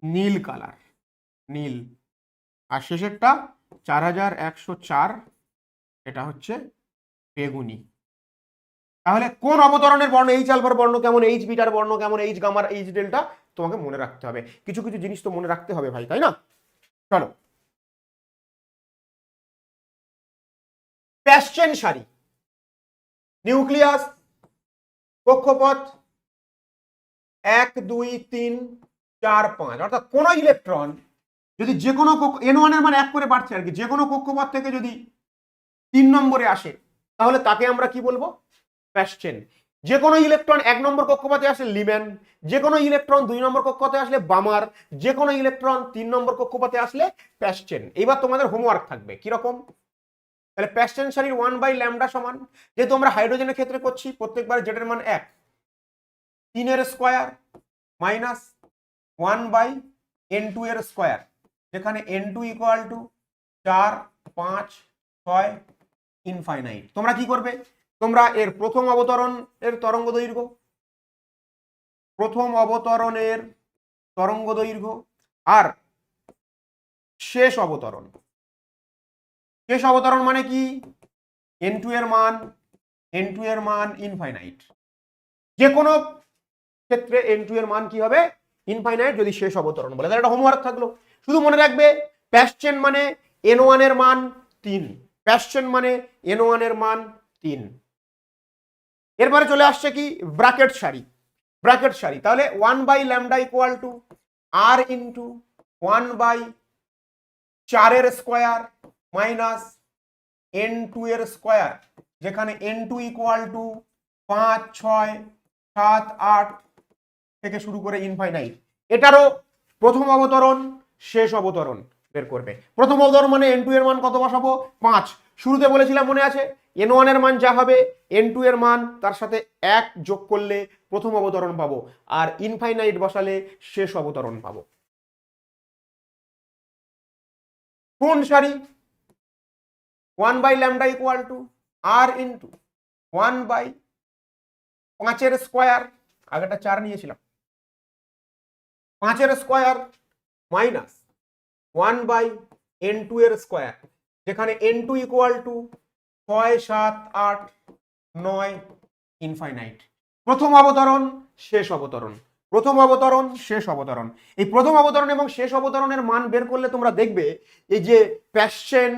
নীল কালার, নীল। আর শেষেরটা 4104, এটা হচ্ছে বেগুনি। তাহলে কোন অবতরণের বর্ণ, এইচ আলফার বর্ণ কেমন, এইচ বিটার বর্ণ কেমন, এইচ গামার, এইচ ডেল্টা, তোমাকে মনে রাখতে হবে। কিছু কিছু জিনিস তো মনে রাখতে হবে ভাই, তাই না? চলো, প্যাসচেন সারি, নিউক্লিয়াস, কক্ষপথ 1 2 3 4 5, অর্থাৎ কোন ইলেকট্রন যদি যে কোনো N1 এর মান 1 করে বাড়ছে আর কি, যে কোনো কক্ষপথ থেকে যদি 3 নম্বরে আসে তাহলে তাকে আমরা কি বলবো? প্যাসচেন। যে কোনো ইলেকট্রন 1 নম্বর কক্ষপথে আসলে লিম্যান, যে কোনো ইলেকট্রন 2 নম্বর কক্ষপথে আসলে বামার, যে কোনো ইলেকট্রন 3 নম্বর কক্ষপথে আসলে প্যাসচেন। এবার তোমাদের হোমওয়ার্ক থাকবে কিরকম? তাহলে প্যাসচেন সারির 1/λ সমান, যেহেতু আমরা হাইড্রোজেনের ক্ষেত্রে করছি প্রত্যেকবার জেড এর মান 1, 3 এর স্কয়ার মাইনাস 1/n2 এর স্কয়ার, যেখানে n2 ইকুয়াল টু 4 5 6 ইনফাইনাইট। তোমরা কি করবে? তোমরা এর প্রথম অবতরণের তরঙ্গ দৈর্ঘ্য, প্রথম অবতরণের তরঙ্গ দৈর্ঘ্য আর শেষ অবতরণ, শেষ অবতরণ মানে কি? n2 এর মান, n2 এর মান ইনফাইনাইট। যে কোনো ক্ষেত্রে n2 এর মান কি হবে? ইনফাইনাইট, যদি শেষ অবতরণ বলে। তাহলে এটা হোমওয়ার্ক থাকলো। শুধু মনে রাখবে প্যাসচেন মানে n1 এর মান 3, প্যাসচেন মানে n1 এর মান 3। এরপরে চলে আসছে কি? ব্র্যাকেট সারি, ব্র্যাকেট সারি। তাহলে 1/λ ইকুয়াল টু r ইন্টু 1/4 এর স্কোয়ার মাইনাস n2 এর স্কোয়ার, যেখানে n2 ইকুয়াল টু 5 6 7 8 থেকে শুরু করে ইনফাইনাইট। এটারও প্রথম অবতরণ শেষ অবতরণ বের করবে। প্রথম অবতরণ মানে n2 এর মান কত বসাবো? 5। শুরুতে বলেছিলাম মনে আছে, n1 এর মান যা হবে n2 এর মান তার সাথে 1 যোগ করলে প্রথম অবতরণ পাবো, আর ইনফাইনাইট বসালে শেষ অবতরণ পাবো। কোন সারি? 1/λ ইকুয়াল টু r ইন্টু 1/5 এর স্কোয়ার, আগেটা 4 নিয়েছিলাম, 5 এর স্কোয়ার মাইনাস 1/n2 এর স্কোয়ার, যেখানে n2 ইকুয়াল টু 6 7 8 9 ইনফাইনাইট। প্রথম অবতরণ শেষ অবতরণ, প্রথম অবতরণ শেষ অবতরণ। এই প্রথম অবতরণ এবং শেষ অবতরণের মান বের করলে তোমরা দেখবে এই যে প্যাসচেন,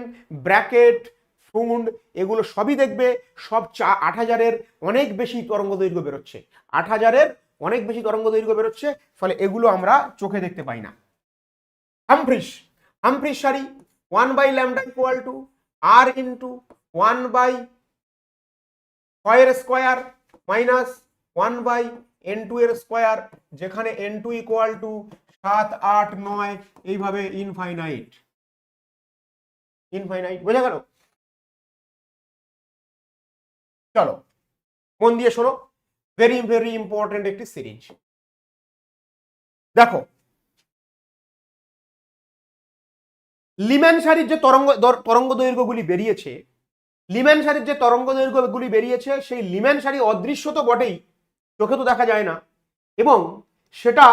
ব্র্যাকেট, ফুন্ড, এগুলো সবই দেখবে সব 8000-এর অনেক বেশি তরঙ্গ দৈর্ঘ্য বেরোচ্ছে, 8000-এর অনেক বেশি তরঙ্গ দৈর্ঘ্য বেরোচ্ছে, ফলে এগুলো আমরা চোখে দেখতে পাই না। হামফ্রিস, হামফ্রিস সারি 1/λ ইকুয়াল টু r ইন্টু 1/6 এর স্কোয়ার মাইনাস 1/n2 এর স্কোয়ার, যেখানে n2 ইকুয়াল টু 7 8 9 এইভাবে ইনফাইনাইট। ইনফাইনাইট বোঝা গেল? চলো মন দিয়ে শোনো, ভেরি ভেরি ইম্পর্টেন্ট একটি সিরিজ। দেখো, লিম্যান সারির যে তরঙ্গ দৈর্ঘ্যগুলি বেরিয়েছে, লিম্যান সারির যে তরঙ্গ দৈর্ঘ্যগুলি বেরিয়েছে, সেই লিম্যান সারি অদৃশ্য তো বটেই, চোখে তো দেখা যায় না, এবং সেটা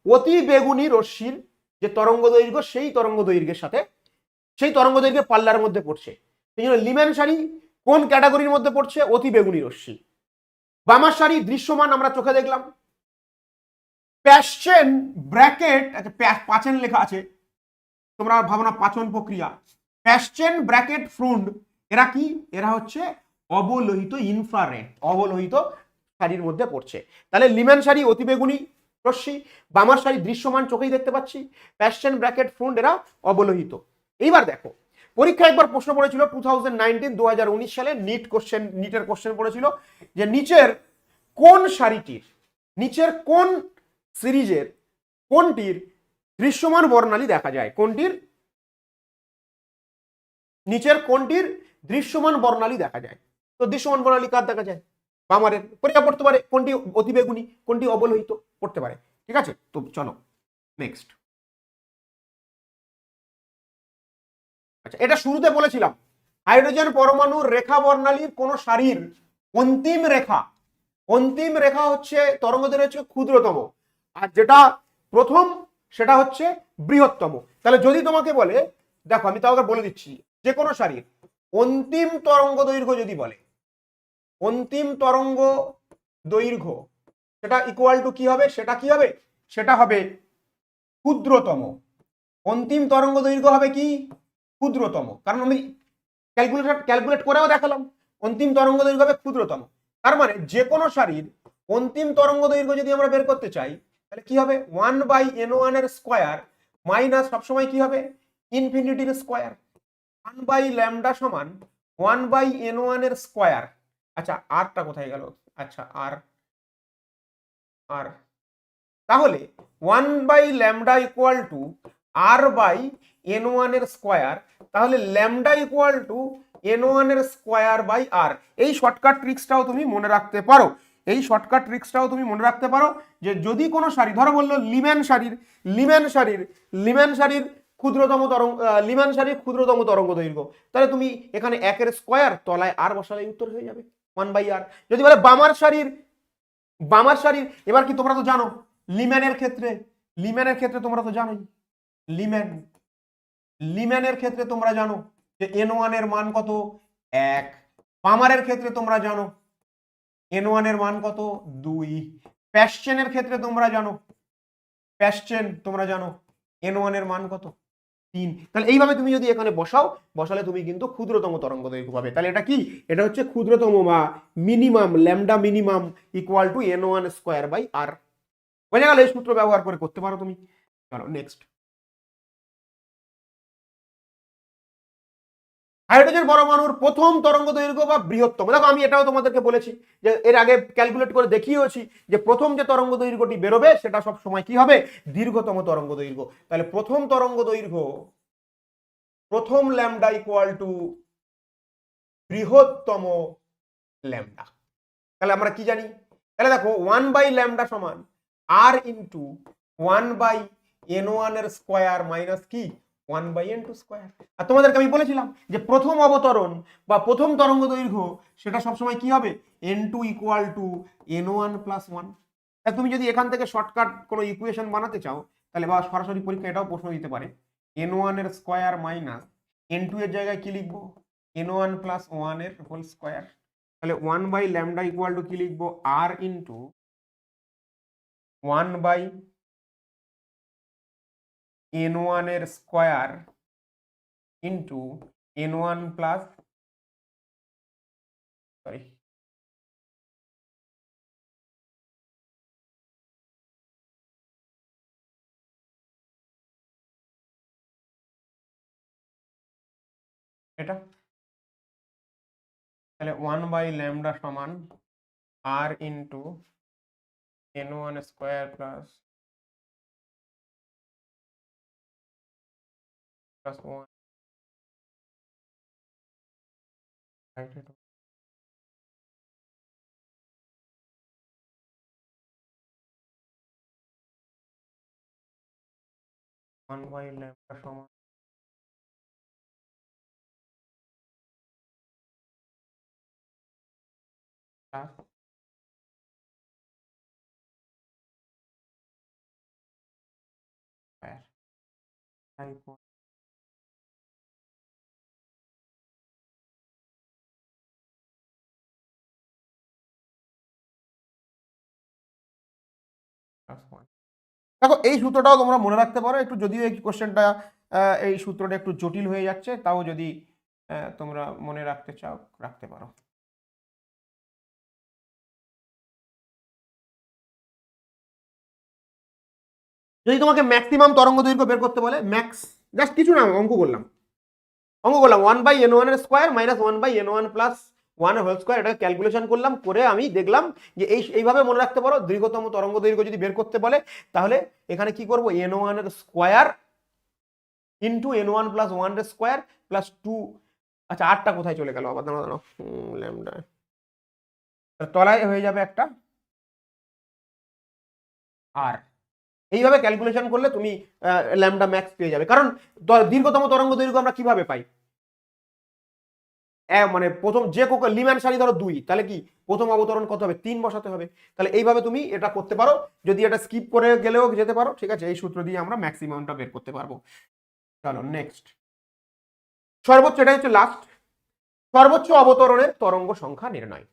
অতি বেগুনি রশ্মির যে তরঙ্গ দৈর্ঘ্য, সেই তরঙ্গ দৈর্ঘ্যের সাথে, সেই তরঙ্গ দৈর্ঘ্যের পাল্লার মধ্যে পড়ছে। সেই জন্য লিম্যান সারি কোন ক্যাটাগরির মধ্যে পড়ছে? অতি বেগুনি রশ্মি। বামার সারি দৃশ্যমান, আমরা চোখে দেখলাম। প্যাসচেন, ব্র্যাকেট, আচ্ছা পাচেন লেখা আছে, তোমরা ভাবো না পাচন প্রক্রিয়া। প্যাসচেন, ব্র্যাকেট, ফ্রুন্ড, এরা কি? এরা হচ্ছে অবলোহিত ইনফ্রারেড, অবলোহিত সারির মধ্যে পড়ছে। তাহলে লিম্যান সারি অতি বেগুনি রশ্মি, বামার সারি দৃশ্যমান, চোখেই দেখতে পাচ্ছি। প্যাসচেন, ব্র্যাকেট, ফ্রুন্ড এরা অবলোহিত। এইবার দেখো, পরীক্ষায় একবার প্রশ্ন পড়েছিল 2019 সালে নিটের কোশ্চেন পড়েছিল যে নিচের কোন সারিটির, নিচের কোন সিরিজের কোনটির দৃশ্যমান বর্ণালী দেখা যায়? কোনটির নিচের কোনটির দৃশ্যমান বর্ণালী দেখা যায়? তো দৃশ্যমান বর্ণালী কার দেখা যায়? বামারের। পরীক্ষা পড়তে পারে কোনটি অতিবেগুনি, কোনটি অবলোহিত, পড়তে পারে। ঠিক আছে, তো চলো নেক্সট। আচ্ছা, এটা শুরুতে বলেছিলাম, হাইড্রোজেন পরমাণুর রেখা বর্ণালীর কোন সারির অন্তিম রেখা হচ্ছে তরঙ্গদৈর্ঘ্য হচ্ছে ক্ষুদ্রতম, আর যেটা প্রথম সেটা হচ্ছে বৃহত্তম। তাহলে যদি তোমাকে বলে, দেখো আমি তাকে বলে দিচ্ছি, যে কোনো সারির অন্তিম তরঙ্গ দৈর্ঘ্য যদি বলে, অন্তিম তরঙ্গ দৈর্ঘ্য সেটা ইকুয়াল টু কি হবে? সেটা হবে ক্ষুদ্রতম। অন্তিম তরঙ্গ দৈর্ঘ্য হবে কি? ক্ষুদ্রতম। কারণ আমি ক্যালকুলেট করেও দেখালাম, অন্তিম তরঙ্গ দৈর্ঘ্য হবে ক্ষুদ্রতম। তার মানে যে কোনো সারির অন্তিম তরঙ্গ দৈর্ঘ্য যদি আমরা বের করতে চাই, তাহলে কি হবে? 1/n1 এর স্কয়ার মাইনাস সবসময় কি হবে? ইনফিনিটির স্কয়ার। 1/λ সমান 1/n1 এর স্কয়ার। আচ্ছা, আরটা কোথায় গেল? আচ্ছা, আর তাহলে 1/λ ইকুয়াল টু r/n1 এর স্কয়ার। তাহলে ল্যামডা ইকুয়াল টু n1 এর স্কয়ার বাই r। এই শর্টকাট ট্রিক্সটাও তুমি মনে রাখতে পারো, যে যদি কোনো সারি, ধরো বললো লিম্যান শাড়ির ক্ষুদ্রতম তরঙ্গ দৈর্ঘ্য, তাহলে তুমি এখানে 1 এর স্কয়ার তলায় r বসালে উত্তর হয়ে যাবে 1/r। যদি বলে বামার শাড়ির, এবার কি তোমরা তো জানো লিম্যানের ক্ষেত্রে তোমরা তো জানোই, লিম্যানের ক্ষেত্রে তোমরা জানো যে n1 এর মান কত? 1। পামারের ক্ষেত্রে তোমরা জানো n1 এর মান কত? 2। প্যাশ্চেনের ক্ষেত্রে তোমরা জানো n1 এর মান কত? 3। তাহলে এইভাবে তুমি যদি এখানে বসালে তুমি কিন্তু ক্ষুদ্রতম তরঙ্গ দৈর্ঘ্য পাবে। তাহলে এটা কি? এটা হচ্ছে ক্ষুদ্রতম বা minimum, lambda minimum equal to n1 square by r। বোঝা গেল? এই সূত্র ব্যবহার করে করতে পারো তুমি। চলো নেক্সট। হাইড্রোজেন পরমাণুর প্রথম তরঙ্গ দৈর্ঘ্য বা বৃহত্তম। দেখো আমি এটাও তোমাদেরকে বলেছি, যে এর আগে ক্যালকুলেট করে দেখিয়েছি যে প্রথম যে তরঙ্গ দৈর্ঘ্যটি বেরোবে সেটা সব সময় কি হবে? দীর্ঘতম তরঙ্গ দৈর্ঘ্য। তাহলে প্রথম তরঙ্গ দৈর্ঘ্য, প্রথম ল্যামডা ইকুয়াল টু বৃহত্তম ল্যামডা। তাহলে আমরা কি জানি? তাহলে দেখো 1/λ সমান r ইন্টু 1/n1 এর স্কয়ার মাইনাস কি 1/n2 স্কয়ার। আর তোমাদেরকে আমি বলেছিলাম যে প্রথম অবতরণ বা প্রথম তরঙ্গ দৈর্ঘ্য সেটা সবসময় কি হবে? n2 equal to n1 plus 1। তুমি যদি এখান থেকে শর্টকাট কোনো ইকুয়েশন বানাতে চাও, তাহলে বা সরাসরি পরীক্ষা এটাও প্রশ্ন দিতে পারে, n1 এর স্কয়ার মাইনাস n2 এর জায়গায় কি লিখবো? n1 প্লাস 1 এর হোল স্কয়ার। তাহলে 1/λ ইকুয়াল টু কি লিখবো? r ইন্টু 1/n1 এর square into n1 plus, sorry, এটা। তাহলে 1/λ সমান r into n1 square plus 1 1/λ সমান প্লাস দেখো এই সূত্রটাও তোমরা মনে রাখতে পারো একটু, যদিও এই কোশ্চেনটা এই সূত্রটা একটু জটিল হয়ে যাচ্ছে, তাও যদি তোমরা মনে রাখতে চাও রাখতে পারো। যদি তোমাকে ম্যাক্সিমাম তরঙ্গ দৈর্ঘ্য বের করতে বলে, জাস্ট কিছু না, অঙ্ক করলাম 1/n1 এর স্কয়ার মাইনাস 1/n1 প্লাস 1 এর হোল স্কয়ার। এটা ক্যালকুলেশন করলাম, করে আমি দেখলাম যে এইভাবে মনে রাখতে পারো, দীর্ঘতম তরঙ্গ দৈর্ঘ্য যদি বের করতে বলে তাহলে এখানে কি করব? n1 এর স্কয়ার ইন্টু n1 প্লাস 1 এর স্কয়ার প্লাস 2 আচ্ছা 8টা কোথায় চলে গেল আবার, দাঁড়াও দাঁড়াও, ল্যামডা তলায় হয়ে যাবে একটা আর, এইভাবে ক্যালকুলেশন করলে তুমি ল্যামডা ম্যাক্স পেয়ে যাবে। কারণ দীর্ঘতম তরঙ্গ দৈর্ঘ্য আমরা কিভাবে পাই, মানে প্রথম যে লিম্যান সারি ধরো 2, তাহলে কি প্রথম অবতরণ কত হবে, 3 বসাতে হবে। তাহলে এইভাবে তুমি এটা করতে পারো, যদি এটা স্কিপ করে গেলেও যেতে পারো, ঠিক আছে। এই সূত্র দিয়ে আমরা ম্যাক্সিমামটা বের করতে পারবো। চলো নেক্সট, সর্বোচ্চ, এটা হচ্ছে লাস্ট, সর্বোচ্চ অবতরণের তরঙ্গ সংখ্যা নির্ণয়।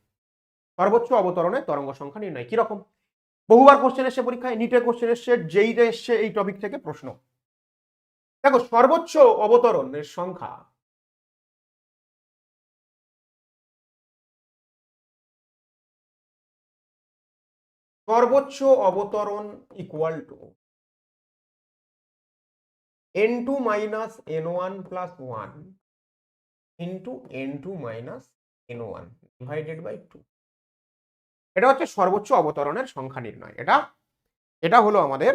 সর্বোচ্চ অবতরণের তরঙ্গ সংখ্যা নির্ণয় কিরকম, বহুবার কোশ্চেন এসছে পরীক্ষায়, নিটের কোশ্চেন এসছে, যেইটা এসছে এই টপিক থেকে প্রশ্ন। দেখো সর্বোচ্চ অবতরণের সংখ্যা সর্বোচ্চ অবতরণ equal to n2 minus n1 plus 1 into n2 minus n1 divided by 2। এটা হচ্ছে সর্বোচ্চ অবতরণের সংখ্যা নির্ণয়। এটা হলো আমাদের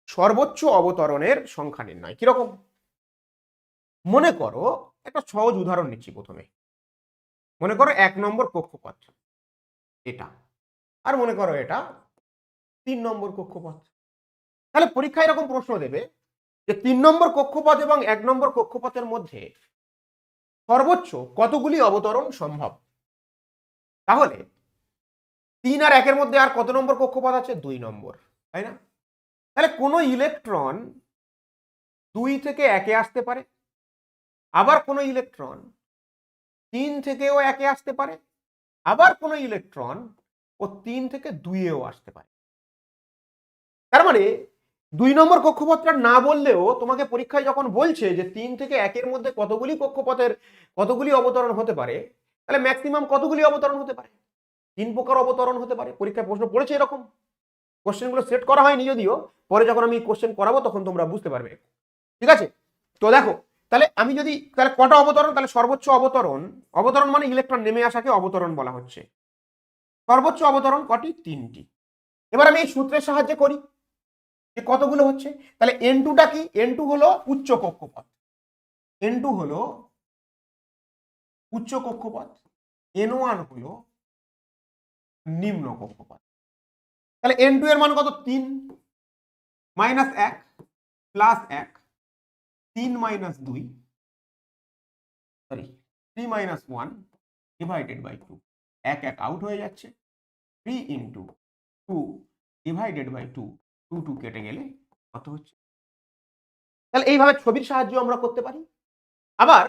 সর্বোচ্চ অবতরণের সংখ্যা নির্ণয়। কিরকম, মনে করো একটা সহজ উদাহরণ নিচ্ছি প্রথমে। মনে করো 1 নম্বর কক্ষপথ এটা, আর মনে করো এটা 3 নম্বর কক্ষপথ। তাহলে পরীক্ষায় এরকম প্রশ্ন দেবে যে 3 নম্বর কক্ষপথ এবং 1 নম্বর কক্ষপথের মধ্যে সর্বোচ্চ কতগুলি অবতরণ সম্ভব। তাহলে 3 আর 1-এর মধ্যে আর কত নম্বর কক্ষপথ আছে, 2 নম্বর, তাই না? তাহলে কোনো ইলেকট্রন 2 থেকে 1-এ আসতে পারে, আবার কোনো ইলেকট্রন 3 থেকেও 1-এ আসতে পারে, আবার কোনো ইলেকট্রন ও 3 থেকে 2-এও আসতে পারে। তার মানে 2 নম্বর কক্ষপথটা না বললেও তোমাকে পরীক্ষায় যখন বলছে যে 3 থেকে 1-এর মধ্যে কতগুলি কক্ষপথের কতগুলি অবতরণ হতে পারে, তাহলে ম্যাক্সিমাম কতগুলি অবতরণ হতে পারে, 3 প্রকার অবতরণ হতে পারে। পরীক্ষায় প্রশ্ন পড়েছে এরকম, কোশ্চেনগুলো সেট করা হয়নি যদিও, পরে যখন আমি কোশ্চেন করাবো তখন তোমরা বুঝতে পারবে, ঠিক আছে। তো দেখো তাহলে আমি যদি, তাহলে কটা অবতরণ, তাহলে সর্বোচ্চ অবতরণ মানে ইলেকট্রন নেমে আসাকে অবতরণ বলা হচ্ছে। সর্বোচ্চ অবতরণ কটি, 3টি। এবার আমি এই সূত্রের সাহায্যে করি যে কতগুলো হচ্ছে। তাহলে n2টা কি, n2 হলো উচ্চ কক্ষপথ, n2 হলো উচ্চ কক্ষপথ, n1 হলো নিম্ন কক্ষপথ। তাহলে n2 এর মান কত, 3 minus 1 plus 1, 3 minus 2, sorry 3 minus 1 divided by 2, 1 1 out হয়ে যাচ্ছে, 3 ইন্টু 2 ডিভাইডেড বাই 2, 2 2 কেটে গেলে কত হচ্ছে। তাহলে এইভাবে ছবির সাহায্যে আমরা করতে পারি, আবার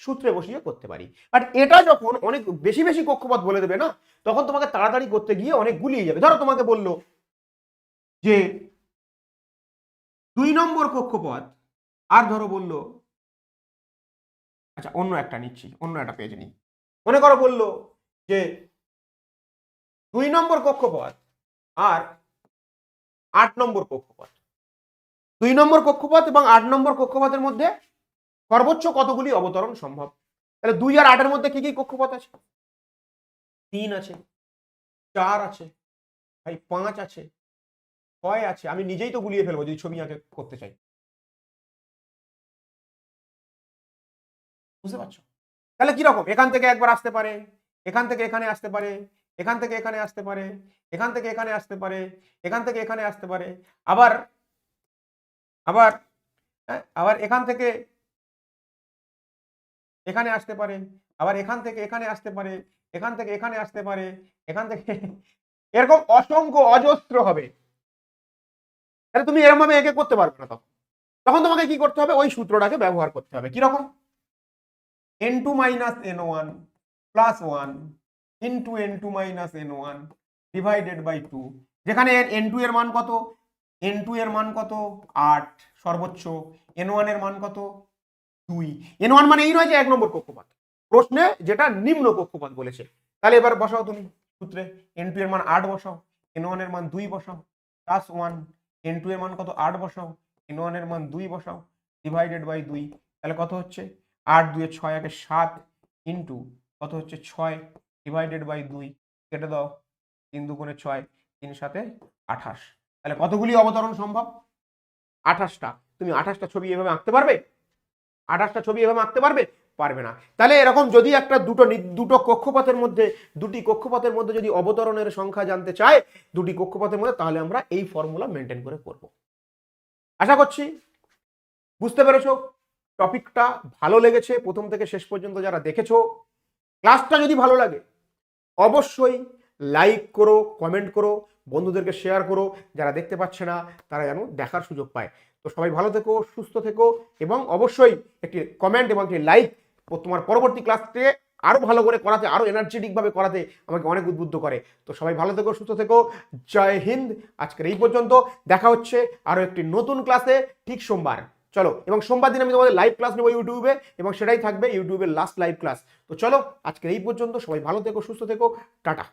সূত্রে বসিয়ে করতে পারি। বাট এটা যখন অনেক বেশি বেশি কক্ষপথ বলে দেবে না, তখন তোমাকে তাড়াতাড়ি করতে গিয়ে অনেক গুলিয়ে যাবে। ধরো তোমাকে বললো যে 2 নম্বর কক্ষপথ, আর ধরো বললো, আচ্ছা অন্য একটা নিচ্ছি, অন্য একটা পেজ নিই। মনে করো বললো যে 2 নম্বর কক্ষপথ আর 8 নম্বর কক্ষপথ, 2 নম্বর কক্ষপথ এবং 8 নম্বর কক্ষপথের মধ্যে সর্বোচ্চ কতগুলি অবতরণ সম্ভব। তাহলে 2 আর 8-এর মধ্যে কি কি কক্ষপথ আছে, 3 আছে, 4 আছে, ভাই 5 আছে, 6 আছে। আমি নিজেই তো গুলিয়ে ফেলবো যদি ছবি আঁকে করতে চাই, বুঝতে পারছো? তাহলে কিরকম, এখান থেকে একবার আসতে পারে, এখান থেকে এখানে আসতে পারে, এখান থেকে এখানে আসতে পারে, এখান থেকে এখানে আসতে পারে, এখান থেকে এখানে আসতে পারে, আবার আবার আবার এখান থেকে এখানে আসতে পারে, আবার এখান থেকে এখানে আসতে পারে, এখান থেকে এখানে আসতে পারে, এখান থেকে এরকম অসংখ্য অজস্র হবে। তাহলে তুমি এরকম ভাবে একে করতে পারবে না। তখন তখন তোমাকে কি করতে হবে, ওই সূত্রটাকে ব্যবহার করতে হবে। কিরকম, n2 minus n1 plus 1 into n2 minus n1 divided by 2, যেখানে n2 এর মান কত, n2 এর মান কত 8 সর্বোচ্চ, n1 এর মান কত 2। n1 মানে এই নয় যে 1 নম্বর কক্ষপথ, প্রশ্নে যেটা নিম্ন কক্ষপথ বলেছে। তাহলে এবার বসাও তুমি সূত্রে, n2 এর মান 8 বসাও, n1 এর মান 2 বসাও, প্লাস 1, n2 এর মান কত 8 বসাও, n1 এর মান 2 বসাও, ডিভাইডেড বাই 2। তাহলে কত হচ্ছে, 8 2 6 1 7 ইন্টু কত হচ্ছে 6 ডিভাইডেড বাই 2, কেটে দাও, 3 2 6, 3 7 28। তাহলে কতগুলি অবতরণ সম্ভব, 28টা। তুমি 28টা ছবি এভাবে আঁকতে পারবে, 28টা ছবি এভাবে আঁকতে পারবে? পারবে না। তাহলে এরকম যদি একটা দুটো কক্ষপথের মধ্যে দুটি কক্ষপথের মধ্যে যদি অবতরণের সংখ্যা জানতে চায় দুটি কক্ষপথের মধ্যে, তাহলে আমরা এই ফর্মুলা মেনটেন করে করব। আশা করছি বুঝতে পেরেছো, টপিকটা ভালো লেগেছে। প্রথম থেকে শেষ পর্যন্ত যারা দেখেছো, ক্লাসটা যদি ভালো লাগে অবশ্যই লাইক করো, কমেন্ট করো, বন্ধুদেরকে শেয়ার করো, যারা দেখতে পাচ্ছে না তারা যেন দেখার সুযোগ পায়। তো সবাই ভালো থেকো, সুস্থ থেকো, এবং অবশ্যই একটি কমেন্ট এবং একটি লাইক তোমার পরবর্তী ক্লাসকে আরো ভালো করে করাতে, আরো এনার্জেটিক ভাবে করাতে আমাকে অনেক উদ্বুদ্ধ করে। তো সবাই ভালো থেকো, সুস্থ থেকো। জয় হিন্দ। আজকের এই পর্যন্ত। দেখা হচ্ছে আরো একটি নতুন ক্লাসে ঠিক সোমবার। চলো, এবং সোমবার দিন আমি তোমাদের লাইভ ক্লাস নেবো ইউটিউবে, এবং সেটাই থাকবে ইউটিউবের লাস্ট লাইভ ক্লাস। তো চলো, আজকের এই পর্যন্ত। সবাই ভালো থেকো, সুস্থ থেকো, টাটা।